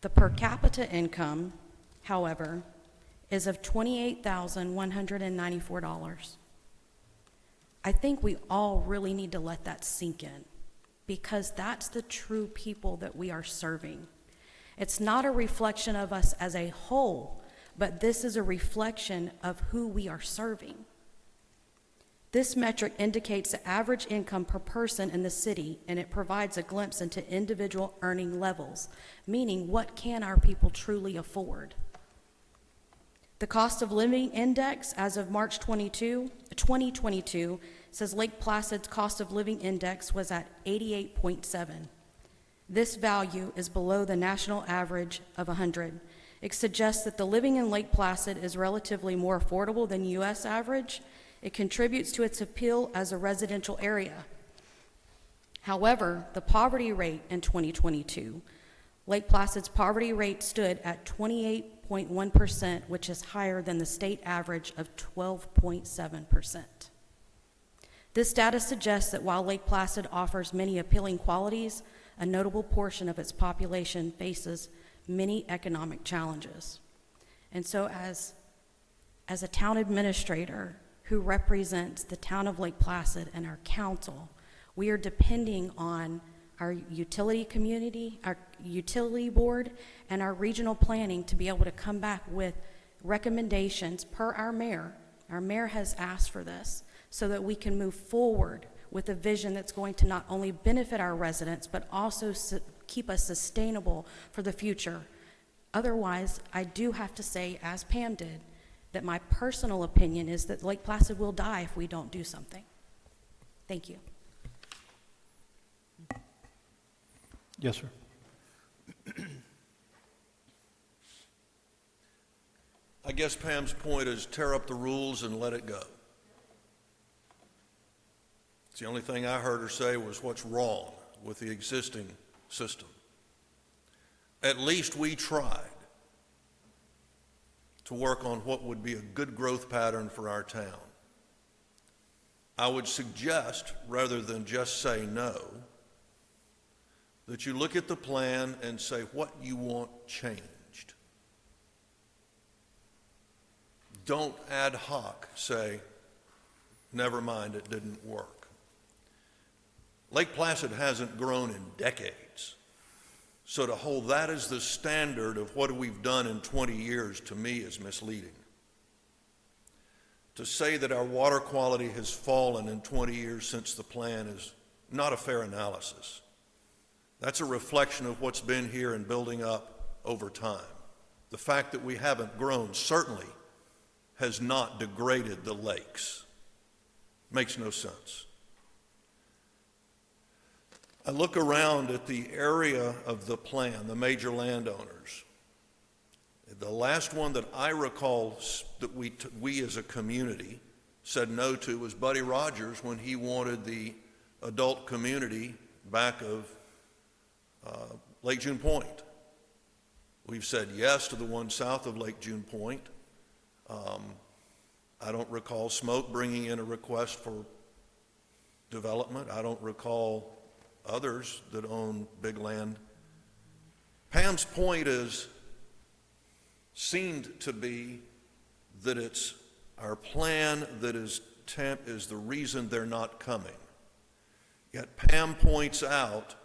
The per capita income, however, is of $28,194. I think we all really need to let that sink in, because that's the true people that we are serving. It's not a reflection of us as a whole, but this is a reflection of who we are serving. This metric indicates the average income per person in the city, and it provides a glimpse into individual earning levels, meaning what can our people truly afford. The cost of living index as of March 2022 says Lake Placid's cost of living index was at 88.7. This value is below the national average of 100 It suggests that the living in Lake Placid is relatively more affordable than U.S. average. It contributes to its appeal as a residential area. However, the poverty rate in 2022, Lake Placid's poverty rate stood at 28.1%, which is higher than the state average of 12.7%. This data suggests that while Lake Placid offers many appealing qualities, a notable portion of its population faces many economic challenges. And so as a town administrator who represents the town of Lake Placid and our council, we are depending on our utility community, our utility board, and our regional planning to be able to come back with recommendations per our mayor. Our mayor has asked for this so that we can move forward with a vision that's going to not only benefit our residents, but also keep us sustainable for the future. Otherwise, I do have to say, as Pam did, that my personal opinion is that Lake Placid will die if we don't do something. Thank you. Yes, sir. I guess Pam's point is tear up the rules and let it go. It's the only thing I heard her say was what's wrong with the existing system. At least we tried to work on what would be a good growth pattern for our town. I would suggest, rather than just say no, that you look at the plan and say what you want changed. Don't ad hoc say, never mind, it didn't work. Lake Placid hasn't grown in decades. So to hold that as the standard of what we've done in 20 years, to me, is misleading. To say that our water quality has fallen in 20 years since the plan is not a fair analysis. That's a reflection of what's been here and building up over time. The fact that we haven't grown certainly has not degraded the lakes. Makes no sense. I look around at the area of the plan, the major landowners. The last one that I recall that we as a community said no to was Buddy Rogers when he wanted the adult community back of Lake June Point. We've said yes to the one south of Lake June Point. I don't recall Smoke bringing in a request for development. I don't recall others that own big land. Pam's point seemed to be that it's our plan that is the reason they're not coming. Yet Pam points out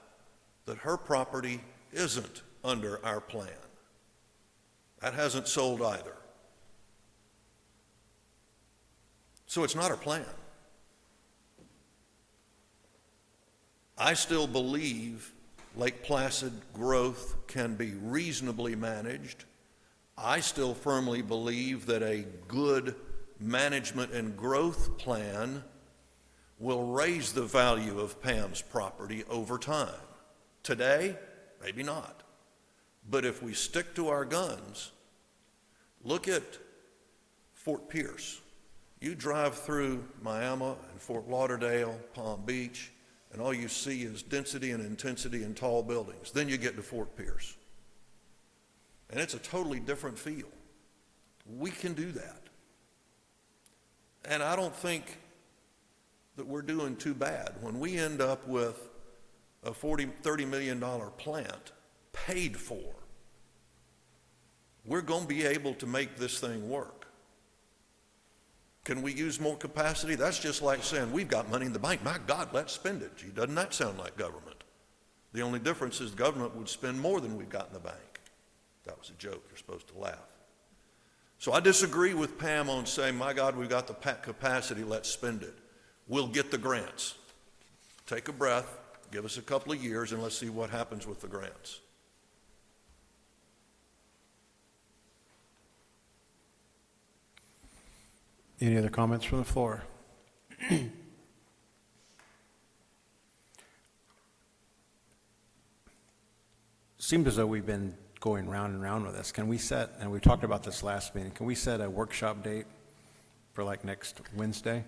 that her property isn't under our plan. That hasn't sold either. So it's not our plan. I still believe Lake Placid growth can be reasonably managed. I still firmly believe that a good management and growth plan will raise the value of Pam's property over time. Today, maybe not. But if we stick to our guns, look at Fort Pierce. You drive through Miami and Fort Lauderdale, Palm Beach, and all you see is density and intensity and tall buildings. Then you get to Fort Pierce. And it's a totally different feel. We can do that. And I don't think that we're doing too bad. When we end up with a $30 million plant paid for, we're going to be able to make this thing work. Can we use more capacity? That's just like saying, we've got money in the bank. My God, let's spend it. Gee, doesn't that sound like government? The only difference is the government would spend more than we've got in the bank. That was a joke. You're supposed to laugh. So I disagree with Pam on saying, my God, we've got the capacity, let's spend it. We'll get the grants. Take a breath, give us a couple of years, and let's see what happens with the grants. Any other comments from the floor? Seemed as though we've been going round and round with this. Can we set, and we talked about this last meeting, can we set a workshop date for like next Wednesday?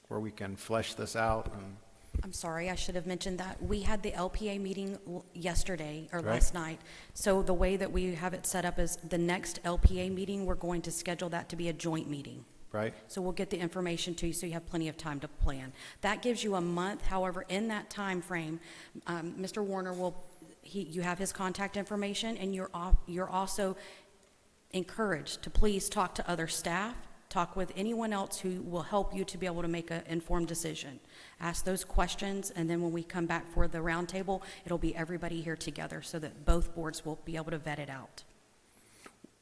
Where we can flesh this out and, I'm sorry, I should have mentioned that. We had the LPA meeting yesterday, or Right. last night. So the way that we have it set up is the next LPA meeting, we're going to schedule that to be a joint meeting. right? So we'll get the information to you, so you have plenty of time to plan. That gives you a month. However, in that time frame, Mr. Warner you have his contact information, and you're also encouraged to please talk to other staff, talk with anyone else who will help you to be able to make an informed decision. Ask those questions, and then when we come back for the roundtable, it'll be everybody here together so that both boards will be able to vet it out.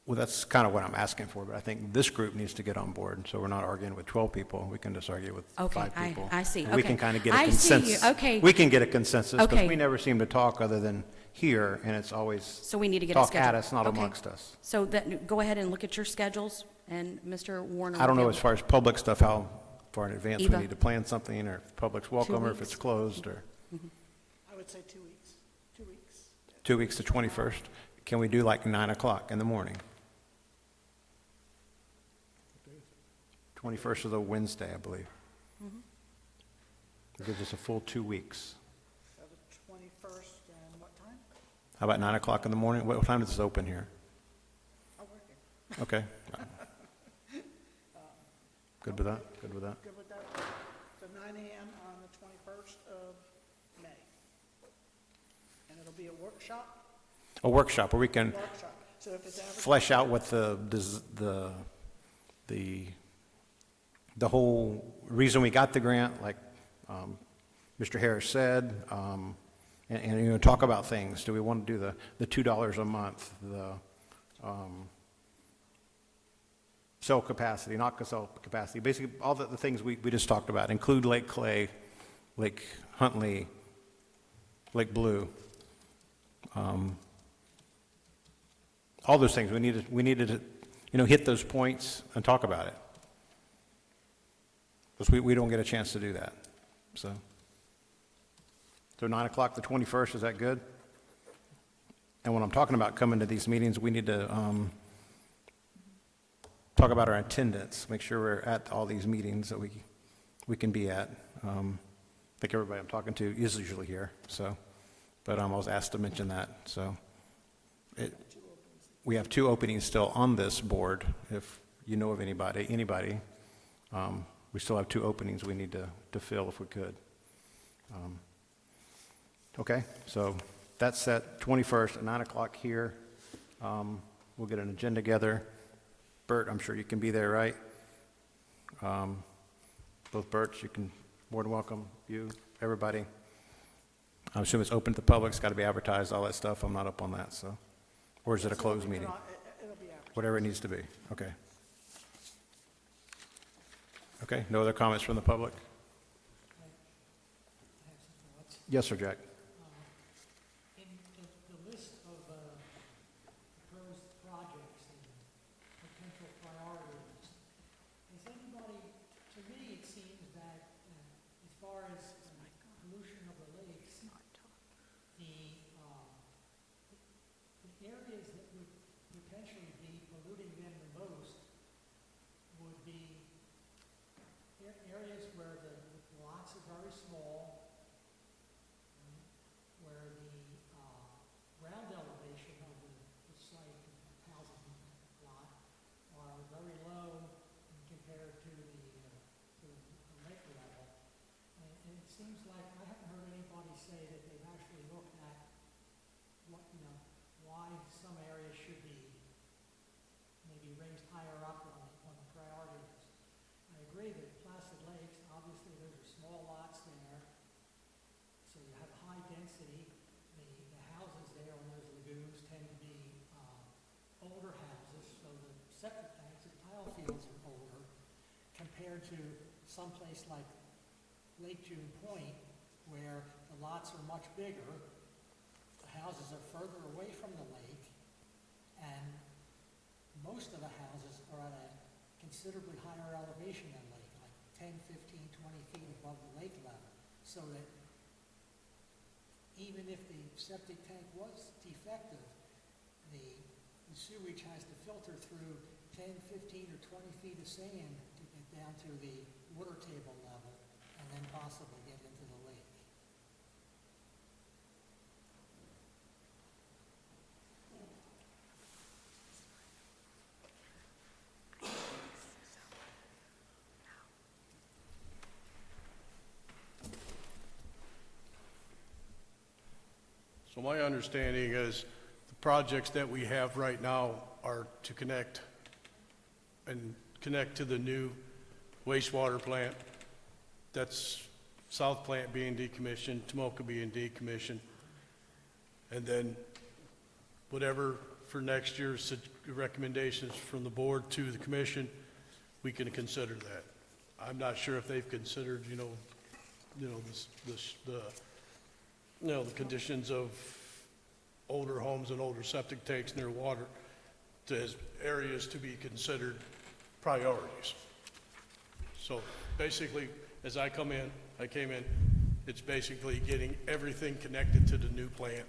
Well, that's kind of what I'm asking for, but I think this group needs to get on board, so we're not arguing with 12 people. We can just argue with Okay, 5 people. I see. And we can Okay. kind of get a I see you. consensus. Okay. We can get a consensus, because Okay. we never seem to talk other than here, and it's always So we need to get a talk schedule. at us, not Okay. amongst us. So that, go ahead and look at your schedules, and Mr. Warner. I don't will know be as far as public stuff, how far in advance we Eva? need to plan something, or if public's welcome, or if weeks? it's closed, or I would say 2 weeks. 2 weeks. 2 weeks to 21st. Can we do like 9 o'clock in the morning? 21st is a Wednesday, I believe. It gives us a full 2 weeks. So the 21st, and what time? How about 9 o'clock in the morning? What time does this open here? I'll work it. Okay. Good with that? Good with that? Good with that? So 9 a.m. on the 21st of May. And it'll be a workshop? A workshop where we can Workshop. So if it's advertised. flesh out what the whole reason we got the grant, like Mr. Harris said, and you know, talk about things. Do we want to do the $2 a month, the cell capacity, not cell capacity, basically all the things we just talked about, include Lake Clay, Lake Huntley, Lake Blue. All those things, we needed to, you know, hit those points and talk about it. Because we don't get a chance to do that, so. So 9 o'clock, the 21st, is that good? And when I'm talking about coming to these meetings, we need to talk about our attendance, make sure we're at all these meetings that we can be at. I think everybody I'm talking to is usually here, so, but I was asked to mention that, so. We have 2 openings still on this board, if you know of anybody. We still have 2 openings we need to fill if we could. Okay, so that's set, 21st at 9 o'clock here. We'll get an agenda together. Bert, I'm sure you can be there, right? Both Berts, you can, more than welcome, you, everybody. I assume it's open to the public, it's got to be advertised, all that stuff. I'm not up on that, so. Or is it a closed meeting? It'll be advertised. Whatever it needs to be, okay. Okay, no other comments from the public? Yes, sir, Jack. In the list of proposed projects and potential priorities, is anybody, to me, it seems that as far as pollution of the lakes, the areas that would potentially be polluting them the most would be areas where the lots are very small, where the ground elevation of the site, the housing lot, are very low compared to the lake level. And it seems like, I haven't heard anybody say that they've actually looked at what, why some areas should be maybe raised higher up on the priority list. I agree that Placid Lakes, obviously those are small lots there, so you have high density. The houses there on those lagoons tend to be older houses, so the septic tanks and tile fields are older compared to someplace like Lake June Point, where the lots are much bigger, the houses are further away from the lake, and most of the houses are at a considerably higher elevation than lake, like 10, 15, 20 feet above the lake level, so that even if the septic tank was defective, the sewage has to filter through 10, 15, or 20 feet of sand to get down to the water table level and then possibly get into the lake. So my understanding is the projects that we have right now are to connect to the new wastewater plant. That's South Plant being decommissioned, Tomoka being decommissioned. And then whatever for next year's recommendations from the board to the commission, we can consider that. I'm not sure if they've considered, the conditions of older homes and older septic tanks near water as areas to be considered priorities. So basically, as I came in, it's basically getting everything connected to the new plant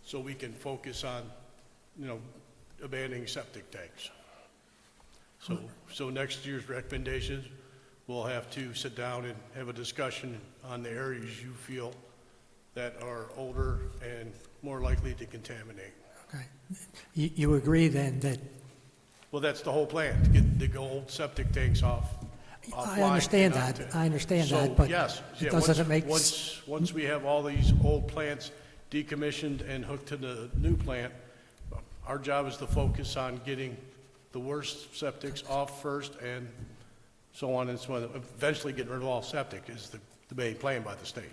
so we can focus on, abandoning septic tanks. So next year's recommendations, we'll have to sit down and have a discussion on the areas you feel that are older and more likely to contaminate. Okay. You agree then that, Well, that's the whole plan, to get the old septic tanks offline. I understand and that, onto- I understand So, that, but yes, yeah, doesn't it make, once we have all these old plants decommissioned and hooked to the new plant, our job is to focus on getting the worst septics off first and so on and so on. Eventually getting rid of all septic is the main plan by the state.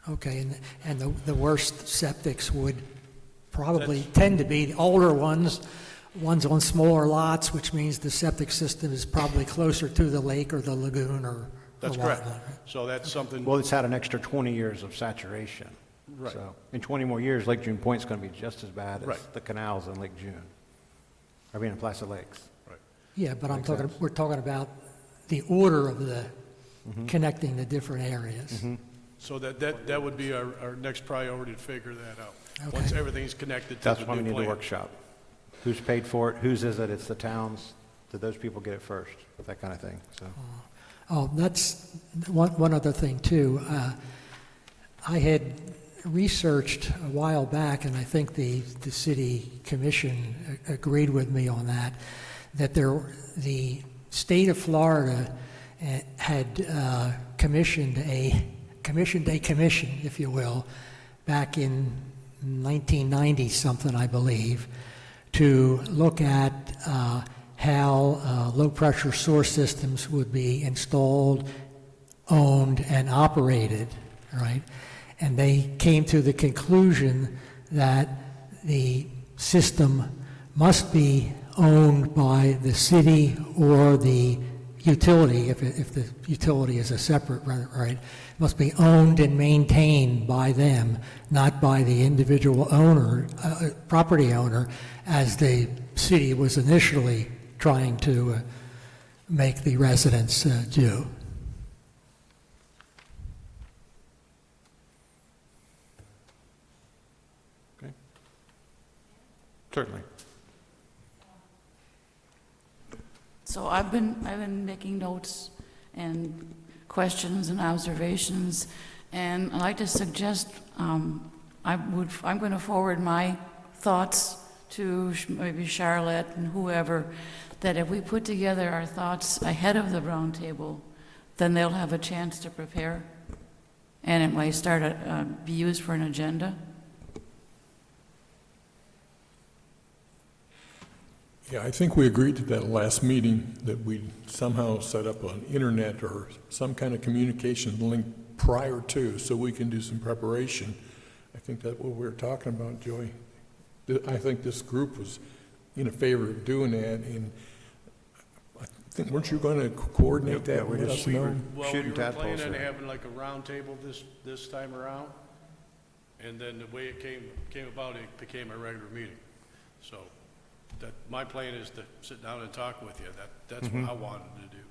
okay, and the worst septics would probably tend to be the older ones on smaller lots, which means the septic system is probably closer to the lake or the lagoon or That's whatnot. correct. So that's something, Well, it's had an extra 20 years of saturation. Right. So in 20 more years, Lake June Point's going to be just as bad as Right. the canals in Lake June. In Placid Lakes. Yeah, but Makes sense. we're talking about the order of the connecting the different areas. so that would be our next priority to figure that out. Okay. Once everything's connected to the That's new why we need the plant. workshop. Who's paid for it? Whose is it? It's the towns. Did those people get it first? That kind of thing, so. Oh, that's one other thing too. I had researched a while back, and I think the city commission agreed with me on that, that the state of Florida had commissioned a commission, if you will, back in 1990 something, I believe, to look at how low-pressure sewer systems would be installed, owned, and operated, right? And they came to the conclusion that the system must be owned by the city or the utility, if the utility is a separate, right? Must be owned and maintained by them, not by the individual owner, property owner, as the city was initially trying to make the residents do. Okay. Certainly. So I've been making notes and questions and observations, and I'd like to suggest I'm going to forward my thoughts to maybe Charlotte and whoever, that if we put together our thoughts ahead of the roundtable, then they'll have a chance to prepare, and it might start be used for an agenda. Yeah, I think we agreed to that last meeting, that we'd somehow set up an internet or some kind of communication link prior to, so we can do some preparation. I think that's what we were talking about, Joy. I think this group was in favor of doing that, and I think, weren't you going to coordinate that we with just- us? No? Well, shooting tadpoles planning on here. having like a roundtable this time around, and then the way it came about, it became a regular meeting. So that, my plan is to sit down and talk with you. That's what I wanted to do.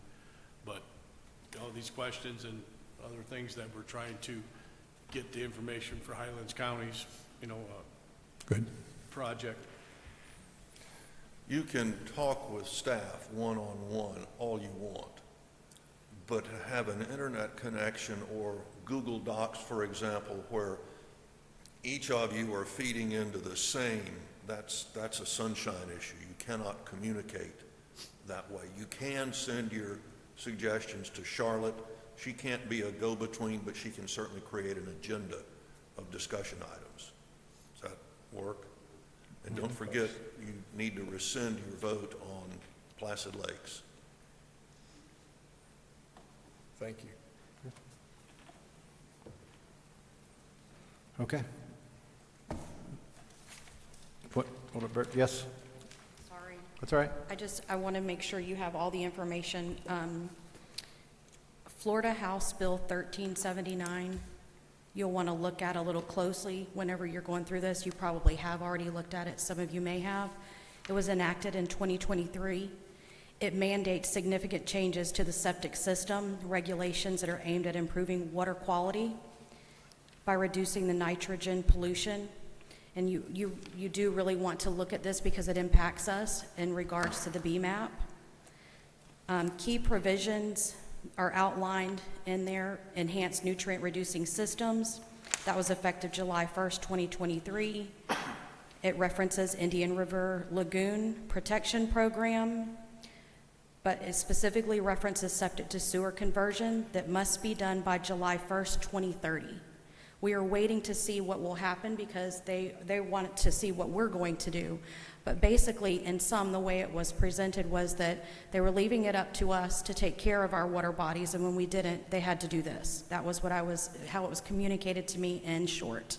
But all these questions and other things that we're trying to get the information for Highlands County's, Good. project. You can talk with staff one-on-one all you want, but to have an internet connection or Google Docs, for example, where each of you are feeding into the same, that's a sunshine issue. You cannot communicate that way. You can send your suggestions to Charlotte. She can't be a go-between, but she can certainly create an agenda of discussion items. Does that work? And don't forget, you need to rescind your vote on Placid Lakes. Thank you. Okay. Bert, yes? Sorry. That's all right. I want to make sure you have all the information. Florida House Bill 1379, you'll want to look at a little closely whenever you're going through this. You probably have already looked at it. Some of you may have. It was enacted in 2023. It mandates significant changes to the septic system, regulations that are aimed at improving water quality by reducing the nitrogen pollution. And you do really want to look at this because it impacts us in regards to the BMAP. Key provisions are outlined in there. Enhanced nutrient reducing systems. That was effective July 1st, 2023. It references Indian River Lagoon Protection Program, but it specifically references septic to sewer conversion that must be done by July 1st, 2030. We are waiting to see what will happen because they want to see what we're going to do. But basically, in sum, the way it was presented was that they were leaving it up to us to take care of our water bodies, and when we didn't, they had to do this. That was how it was communicated to me in short,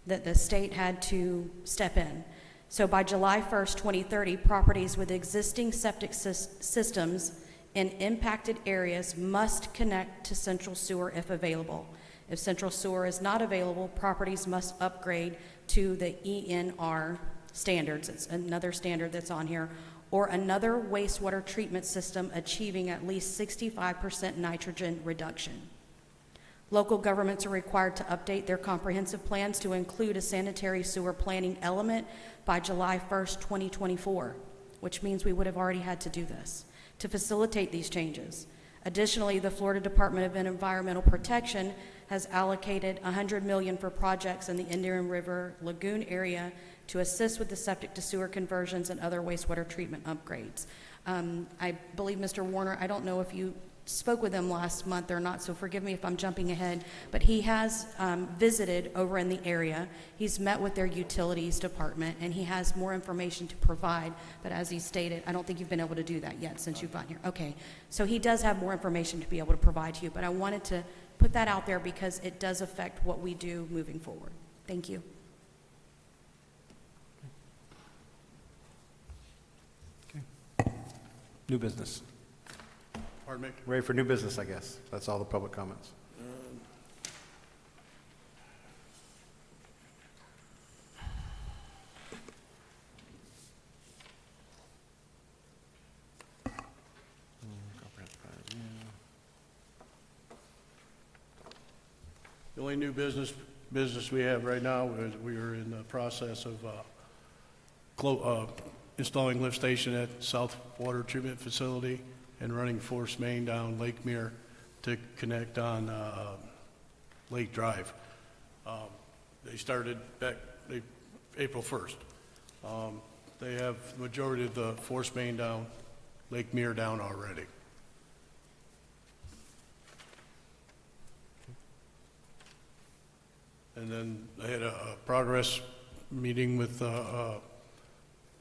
that the state had to step in. So by July 1st, 2030, properties with existing septic systems in impacted areas must connect to central sewer if available. If central sewer is not available, properties must upgrade to the ENR standards. It's another standard that's on here, or another wastewater treatment system achieving at least 65% nitrogen reduction. Local governments are required to update their comprehensive plans to include a sanitary sewer planning element by July 1st, 2024, which means we would have already had to do this to facilitate these changes. Additionally, the Florida Department of Environmental Protection has allocated $100 million for projects in the Indian River Lagoon area to assist with the septic to sewer conversions and other wastewater treatment upgrades. I believe Mr. Warner, I don't know if you spoke with him last month or not, so forgive me if I'm jumping ahead, but he has visited over in the area. He's met with their utilities department, and he has more information to provide, but as he stated, I don't think you've been able to do that yet since you've gotten here. Okay, so he does have more information to be able to provide to you, but I wanted to put that out there because it does affect what we do moving forward. Thank you. New business. Pardon me? Ready for new business, I guess. That's all the public comments. The only new business we have right now is we are in the process of installing lift station at South Water Treatment Facility and running force main down Lake Mere to connect on Lake Drive. They started back April 1st. They have the majority of the force main down Lake Mere down already. And then I had a progress meeting with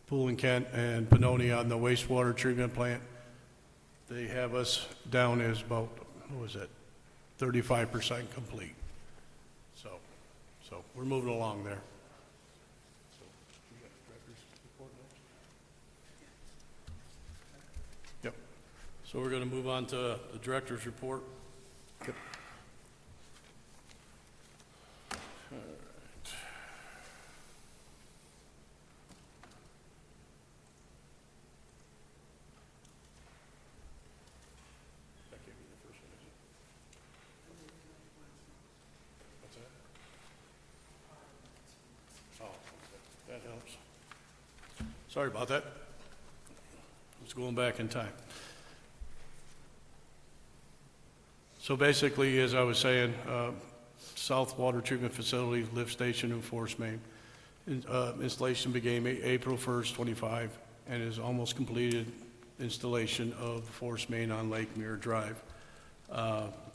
Poole and Kent and Pannoni on the wastewater treatment plant. They have us down as about, what was it, 35% complete. So we're moving along there. Yep. So we're going to move on to the director's report. Yep. That can't be the first one, is it? What's that? Sorry about that. It's going back in time. So basically, as I was saying, South Water Treatment Facility, lift station and force main. Installation began April 1st, 25, and is almost completed installation of the force main on Lake Mirror Drive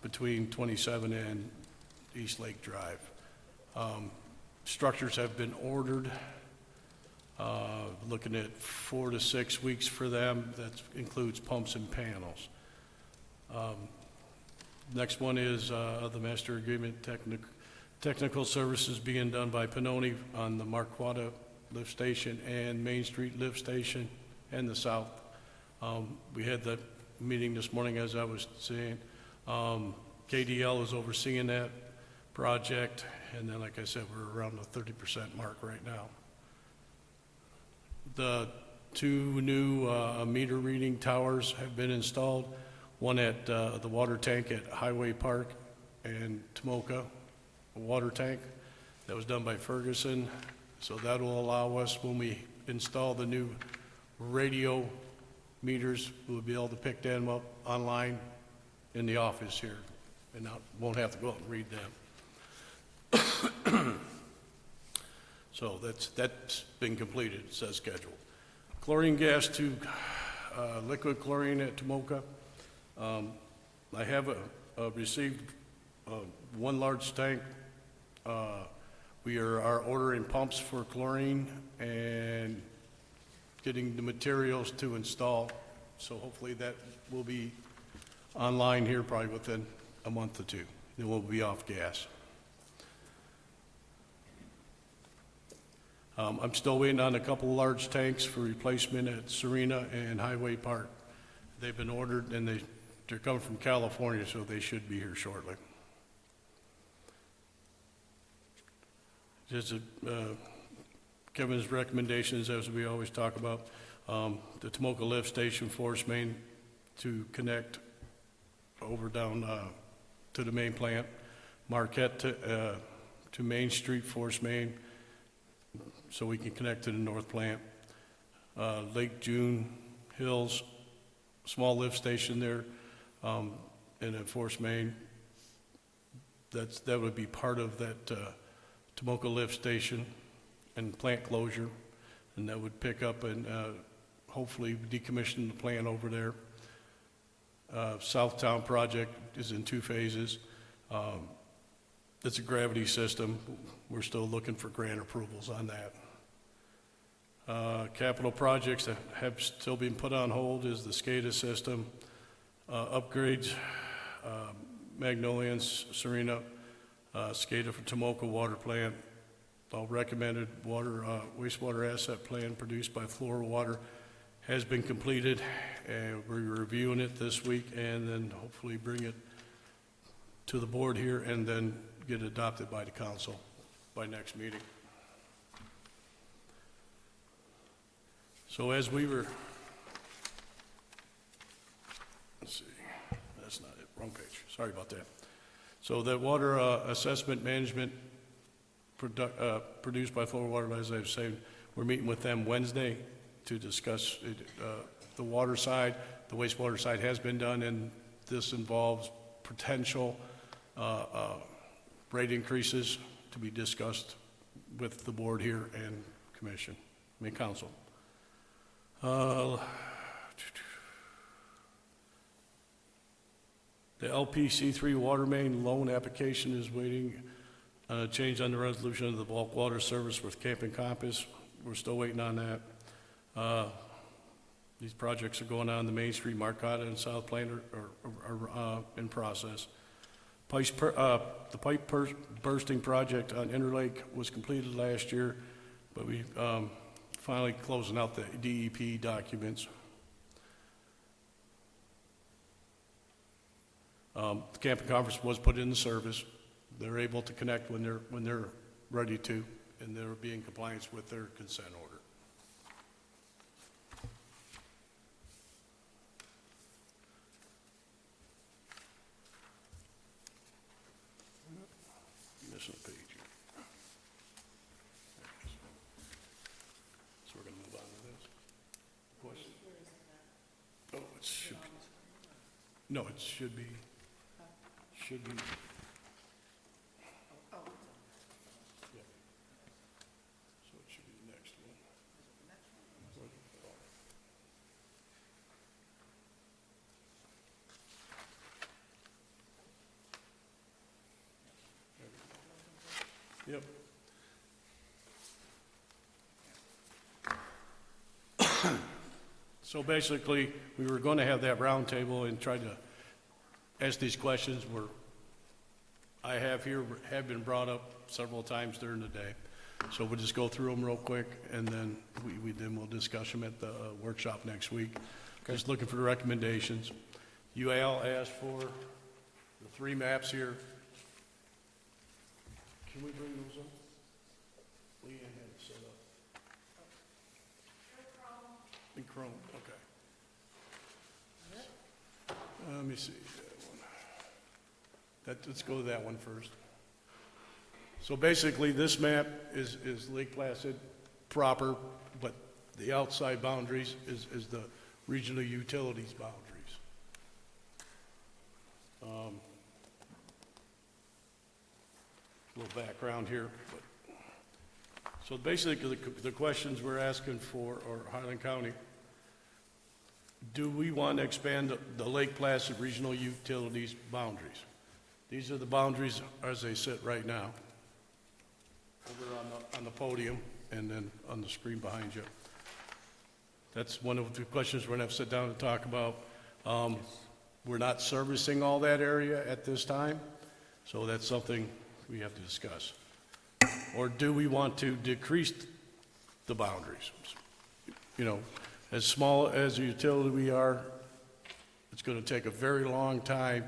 between 27 and East Lake Drive. Structures have been ordered. Looking at 4 to 6 weeks for them. That includes pumps and panels. Next one is the master agreement technical services being done by Pannoni on the Marquetta lift station and Main Street lift station and the south. We had that meeting this morning, as I was saying. KDL is overseeing that project, and then, like I said, we're around the 30% mark right now. The 2 new meter reading towers have been installed, one at the water tank at Highway Park and Tomoka, a water tank that was done by Ferguson. So that will allow us, when we install the new radio meters, we'll be able to pick them up online in the office here, and not, won't have to go out and read them. So that's been completed, it says scheduled. Chlorine gas to liquid chlorine at Tomoka. I have received one large tank. We are ordering pumps for chlorine and getting the materials to install. So hopefully that will be online here probably within a month or two. Then we'll be off gas. I'm still waiting on a couple of large tanks for replacement at Serena and Highway Park. They've been ordered, and they're coming from California, so they should be here shortly. Just Kevin's recommendations, as we always talk about, the Tomoka lift station force main to connect over down to the main plant, Marquette to Main Street force main, so we can connect to the north plant. Lake June Hills, small lift station there, and a force main. That would be part of that Tomoka lift station and plant closure, and that would pick up and hopefully decommission the plant over there. Southtown project is in 2 phases. It's a gravity system. We're still looking for grant approvals on that. Capital projects that have still been put on hold is the SCADA system, upgrades, Magnolia and Serena, SCADA for Tomoka water plant, all recommended water, wastewater asset plan produced by Flora Water has been completed, and we're reviewing it this week, and then hopefully bring it to the board here and then get adopted by the council by next meeting. So as we were, let's see, that's not it, wrong page, sorry about that. So that water assessment management produced by Florida Water, as I was saying, we're meeting with them Wednesday to discuss it, the water side. The wastewater side has been done, and this involves potential rate increases to be discussed with the board here and commission, council. The LPC3 water main loan application is waiting on a change on the resolution of the bulk water service with Camp and Compass. We're still waiting on that. These projects are going on. The Main Street, Marcotta, and South Plain are in process. The pipe bursting project on Interlake was completed last year, but we finally closing out the DEP documents. The Camp and Conference was put into service. They're able to connect when they're ready to, and they'll be in compliance with their consent order. Missing a page here. So we're going to move on to this. No, it should be. Yeah. So it should be the next one. Yep. So basically, we were going to have that roundtable and try to ask these questions where I have been brought up several times during the day. So we'll just go through them real quick, and then we'll discuss them at the workshop next week. Just looking for the recommendations. You all asked for the 3 maps here. Can we bring those up? Leanne had it set up. In Chrome, okay. Let me see that one. Let's go to that one first. So basically, this map is Lake Placid proper, but the outside boundaries is the regional utilities boundaries. A little background here. So basically, the questions we're asking for are Highland County. Do we want to expand the Lake Placid Regional Utilities boundaries? These are the boundaries as they sit right now, over on the podium and then on the screen behind you. That's one of the questions we're going to have to sit down and talk about. We're not servicing all that area at this time, so that's something we have to discuss. Or do we want to decrease the boundaries? You know, as small as a utility we are, it's going to take a very long time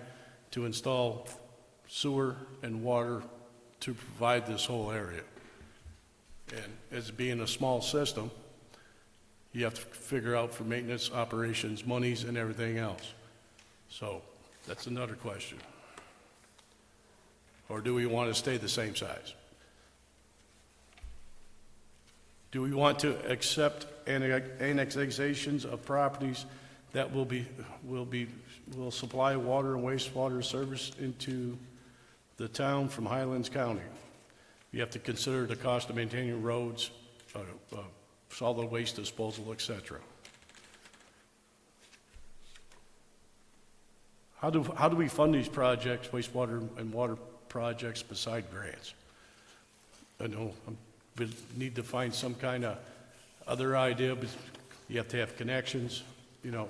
to install sewer and water to provide this whole area. And as being a small system, you have to figure out for maintenance, operations, monies, and everything else. So that's another question. Or do we want to stay the same size? Do we want to accept annexations of properties that will supply water and wastewater service into the town from Highlands County? You have to consider the cost of maintaining roads, solid waste disposal, etc. How do we fund these projects, wastewater and water projects, beside grants? I know we need to find some kind of other idea, but you have to have connections. You know,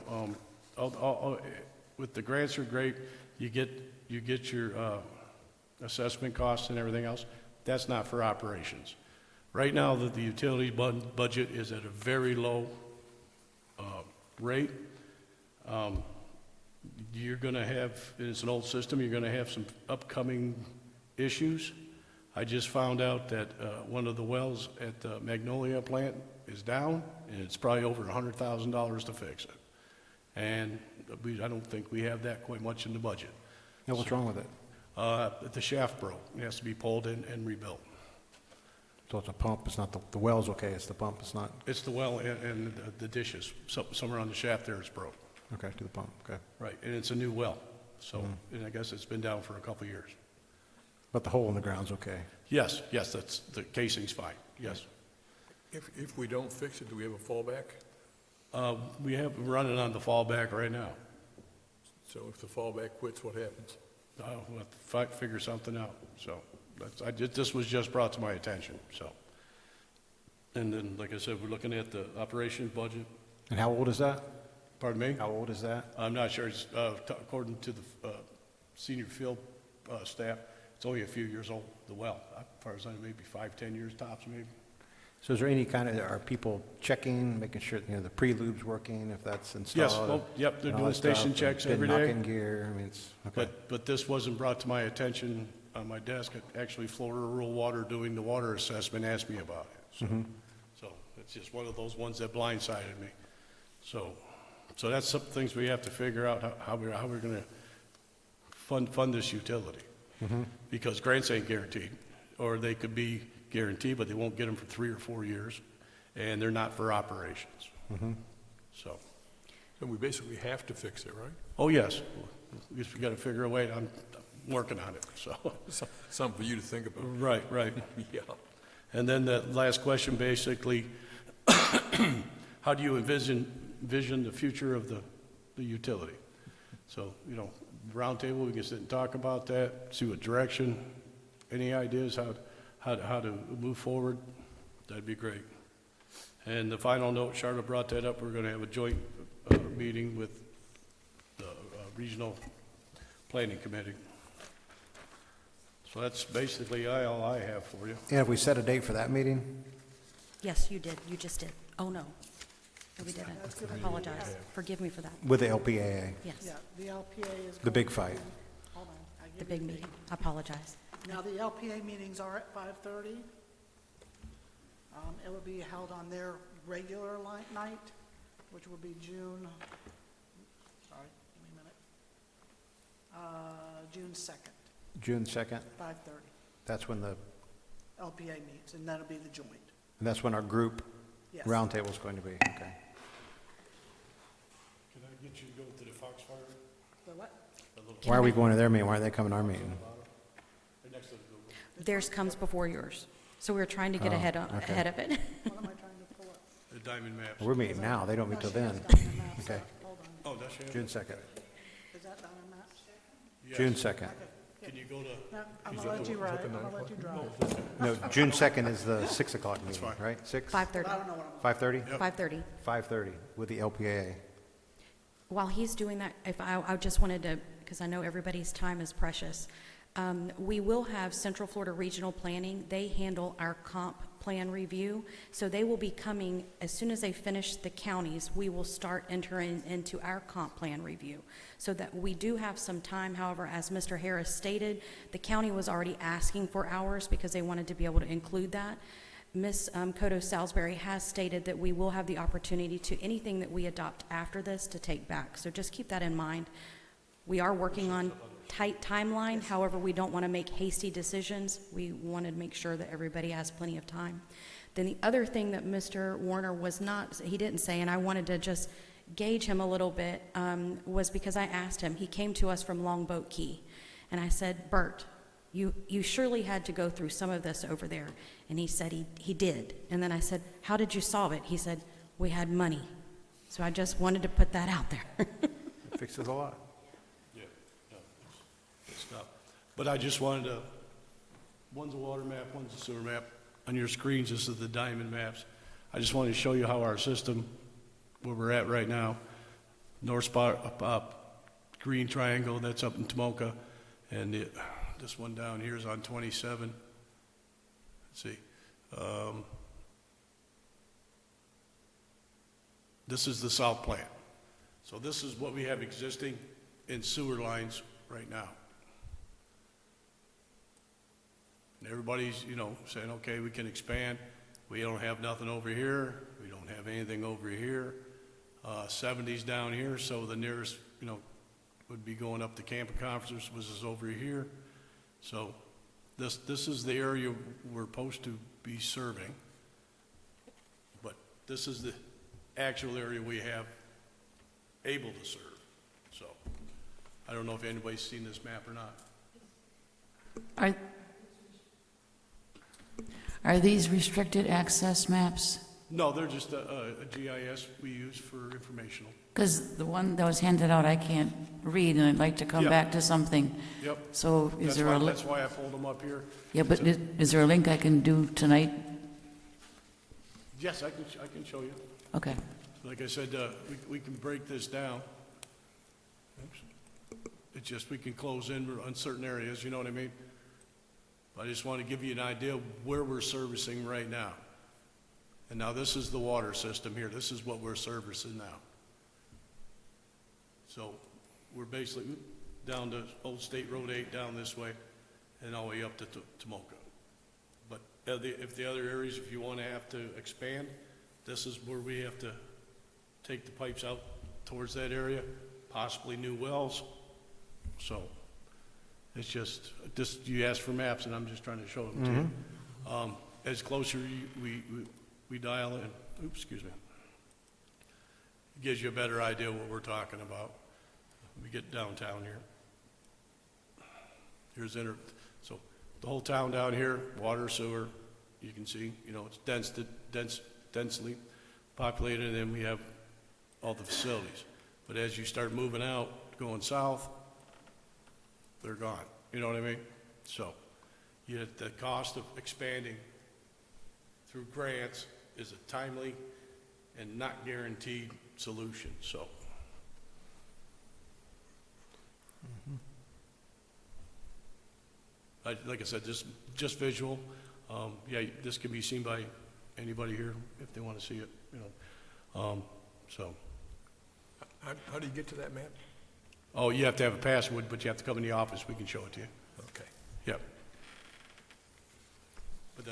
with the grants are great. You get your assessment costs and everything else. That's not for operations. Right now, the utility budget is at a very low rate. You're going to have, it's an old system, you're going to have some upcoming issues. I just found out that one of the wells at the Magnolia plant is down, and it's probably over $100,000 to fix it. And I don't think we have that quite much in the budget. Now, what's wrong with it? The shaft broke. It has to be pulled in and rebuilt. So it's a pump, it's not the well's okay, it's the pump, it's not, It's the well and the dishes. Somewhere on the shaft there is broke. okay, to the pump, okay. Right, and it's a new well. So, and I guess it's been down for a couple of years. But the hole in the ground's okay. Yes, that's, the casing's fine, yes. If we don't fix it, do we have a fallback? We're running on the fallback right now. So if the fallback quits, what happens? We'll have to figure something out, so. This was just brought to my attention, so. And then, like I said, we're looking at the operations budget. And how old is that? Pardon me? How old is that? I'm not sure. It's, according to the senior field staff, it's only a few years old, the well. As far as I know, maybe 5-10 years tops, maybe. So is there any kind of, are people checking, making sure, you know, the pre-lube's working, if that's installed? Yes, well, yep, they're and all doing that stuff, station and checks been every day. knocking gear, I mean, it's, okay. But this wasn't brought to my attention on my desk. Actually, Florida Rural Water, doing the water assessment, asked me about it. So it's just one of those ones that blindsided me. So that's some things we have to figure out, how we're going to fund this utility. Because grants ain't guaranteed, or they could be guaranteed, but they won't get them for 3 or 4 years, and they're not for operations. So, So we basically have to fix it, right? oh yes, I guess we got to figure a way, I'm working on it, so. Something for you to think about. Right, right. Yeah. And then the last question, basically, how do you envision the future of the utility? So, you know, roundtable, we can sit and talk about that, see what direction, any ideas how to move forward, that'd be great. And the final note, Charlotte brought that up, we're gonna have a joint meeting with the Regional Planning Committee. So that's basically all I have for you. And have we set a date for that meeting? Yes, you did. You just did. Oh, no. No, we didn't. I apologize. Forgive me for that. With the LPAA, Yes, Yeah, the LPA is. the big fight. Hold on. I the give big you meeting. I apologize. Now, the LPA meetings are at 5:30. It will be held on their regular night, which will be June 2nd, June 2nd, 5:30. that's when LPA meets, and that'll be the joint. that's when our group Yes. roundtable is going to be, okay. Can I get you to go to the Foxfire? The what? Why are we going to their meeting? Why are they coming to our meeting? Theirs comes before yours. So we were trying to get Oh, ahead okay. of it. What am I trying to pull up? The Diamond Maps. We're meeting now, they don't meet till then. Okay, Hold on. Oh, that's you? June 2nd, Is that down in maps? June 2nd. Can you go to, No, I'm gonna let you ride. I'm gonna let you drive. No, June 2nd is the 6 o'clock meeting, fine. right? 6? 5:30. 5:30? 5:30. 5:30 with the LPAA. While he's doing that, if I just wanted to, because I know everybody's time is precious, we will have Central Florida Regional Planning. They handle our comp plan review, so they will be coming, as soon as they finish the counties, we will start entering into our comp plan review, so that we do have some time. However, as Mr. Harris stated, the county was already asking for hours because they wanted to be able to include that. Ms. Cotto Salisbury has stated that we will have the opportunity to anything that we adopt after this to take back. So just keep that in mind. We are working on tight timeline. However, we don't want to make hasty decisions. We wanted to make sure that everybody has plenty of time. Then the other thing that Mr. Warner he didn't say, and I wanted to just gauge him a little bit, was because I asked him, he came to us from Longboat Key, and I said, Bert, you surely had to go through some of this over there. And he said he did. And then I said, how did you solve it? He said, we had money. So I just wanted to put that out there. It fixes a lot. yeah, no, it's not. But I just wanted to, one's a water map, one's a sewer map. On your screens, this is the Diamond Maps. I just wanted to show you how our system, where we're at right now, north spot, green triangle, that's up in Tomoka, and this one down here is on 27. Let's see. This is the south plant. So this is what we have existing in sewer lines right now. And everybody's, you know, saying, okay, we can expand. We don't have nothing over here. We don't have anything over here. 70's down here, so the nearest, you know, would be going up to Camp and Conferences, which is over here. So this is the area we're supposed to be serving, but this is the actual area we have able to serve. So I don't know if anybody's seen this map or not. Are these restricted access maps? No, they're just a GIS we use for informational. Because the one that was handed out, I can't read, and I'd like to come Yeah. back to something. Yep. So is there a, That's why I pulled them up here. yeah, but is there a link I can do tonight? Yes, I can show you. Okay. Like I said, we can break this down. Oops. It's just we can close in on certain areas, you know what I mean? I just want to give you an idea of where we're servicing right now. And now this is the water system here. This is what we're servicing now. So we're basically down to Old State Road 8 down this way and all the way up to Tomoka. But if the other areas, if you want to have to expand, this is where we have to take the pipes out towards that area, possibly new wells. So it's just, you asked for maps and I'm just trying to show them to you. As closer we dial in, oops, excuse me. It gives you a better idea what we're talking about. we get downtown here. So the whole town down here, water, sewer, you can see, you know, it's densely populated, and then we have all the facilities. But as you start moving out, going south, they're gone. You know what I mean? So, the cost of expanding through grants is a timely and not guaranteed solution, so. Like I said, just visual. Yeah, this can be seen by anybody here if they want to see it, you know. So, How do you get to that map? oh, you have to have a password, but you have to come in the office. We can show it to you. Okay. Yep. But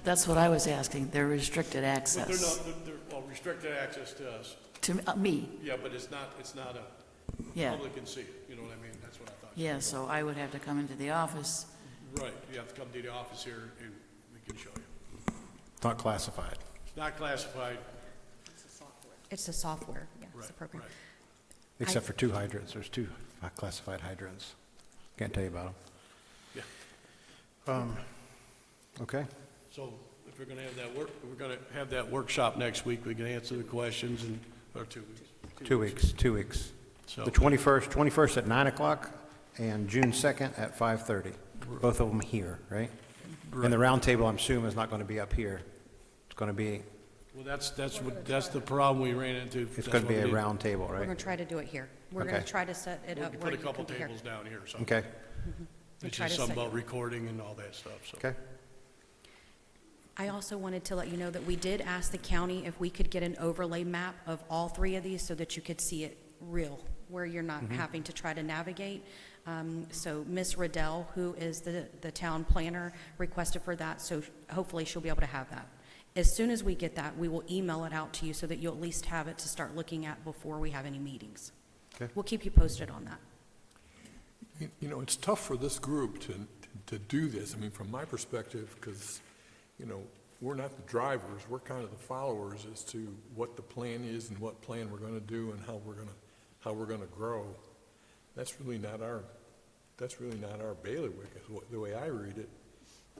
That's what I was asking, they're restricted but they're access. not, they're, well, restricted access to us. To me, Yeah, but it's not a, yeah. public can see it, you know what I mean? That's what I thought. Yeah, so I would have to come into the office. Right, you have to come to the office here and we can show you. It's not classified. It's not classified. It's the software, yeah, it's Right, the program. right. Except for 2 hydrants. There's 2 classified hydrants. Can't tell you about them. Okay. So if we're gonna have that workshop next week, we can answer the questions in, or 2 weeks. 2 weeks, 2 weeks. So- The 21st at 9 o'clock and June 2nd at 5:30. Both of them here, right? And the roundtable, I'm assuming, is not going to be up here. It's going to be, Well, that's the problem we ran into. it's going to be a round table, We're going right? to try to do it here. We're going Okay. to try to set it We'll up where put a you couple can be here. tables down here, so. Okay, We It's try just to something set- about recording and all that stuff, so. okay. I also wanted to let you know that we did ask the county if we could get an overlay map of all 3 of these so that you could see it real, where you're not having to try to navigate. So Ms. Riddell, who is the town planner, requested for that, so hopefully she'll be able to have that. As soon as we get that, we will email it out to you so that you'll at least have it to start looking at before we have any meetings. Okay. We'll keep you posted on that. You know, it's tough for this group to do this. I mean, from my perspective, because, you know, we're not the drivers, we're kind of the followers as to what the plan is and what plan we're going to do and how we're going to grow. That's really not our bailiwick, is the way I read it.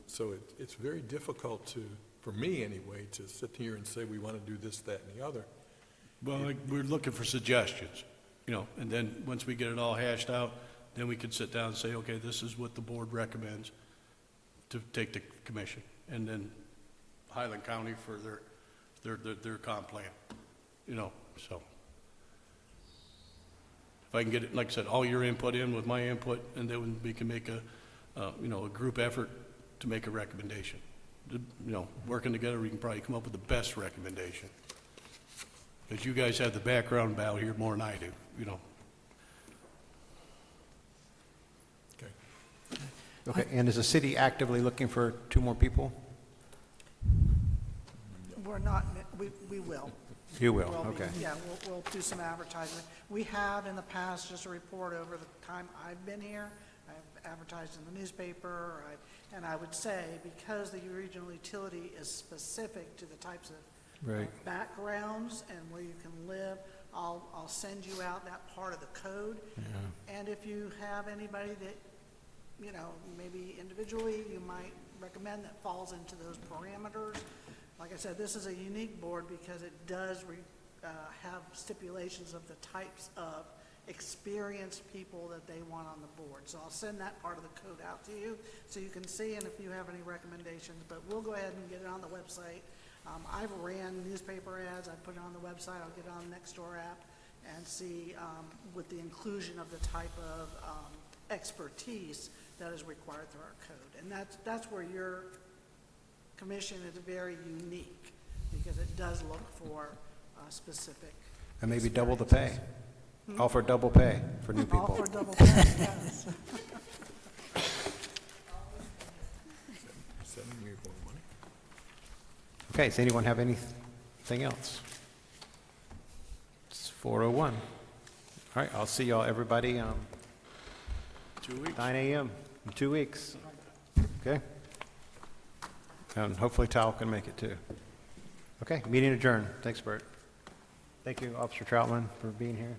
So it's very difficult for me anyway, to sit here and say we want to do this, that, and the other. Well, like, we're looking for suggestions, you know, and then once we get it all hashed out, then we can sit down and say, okay, this is what the board recommends to take to commission, and then Highland County for their comp plan, you know, so. If I can get it, like I said, all your input in with my input, and then we can make a group effort to make a recommendation. You know, working together, we can probably come up with the best recommendation. Because you guys have the background about here more than I do, you know. Okay. Okay, and is the city actively looking for 2 more people? We're not, we will. You will, We'll be- okay. Yeah, we'll do some advertisement. We have in the past, just a report over the time I've been here, I've advertised in the newspaper, and I would say, because the regional utility is specific to the types of Right. backgrounds and where you can live, I'll send you out that part of the code. And if you have anybody that, you know, maybe individually you might recommend that falls into those parameters. Like I said, this is a unique board because it does have stipulations of the types of experienced people that they want on the board. So I'll send that part of the code out to you so you can see, and if you have any recommendations, but we'll go ahead and get it on the website. I've ran newspaper ads, I put it on the website, I'll get it on the Nextdoor app and see with the inclusion of the type of expertise that is required through our code. And that's where your commission is very unique, because it does look for specific. And maybe double the pay. Offer double pay for new All people. for double pay, yes. Sending me more money. Okay, does anyone have anything else? It's 4:01. All right, I'll see y'all, everybody, 2 weeks. 9 a.m. in 2 weeks. Okay? And hopefully Tal can make it too. Okay, meeting adjourned. Thanks, Bert. Thank you, Officer Troutman, for being here.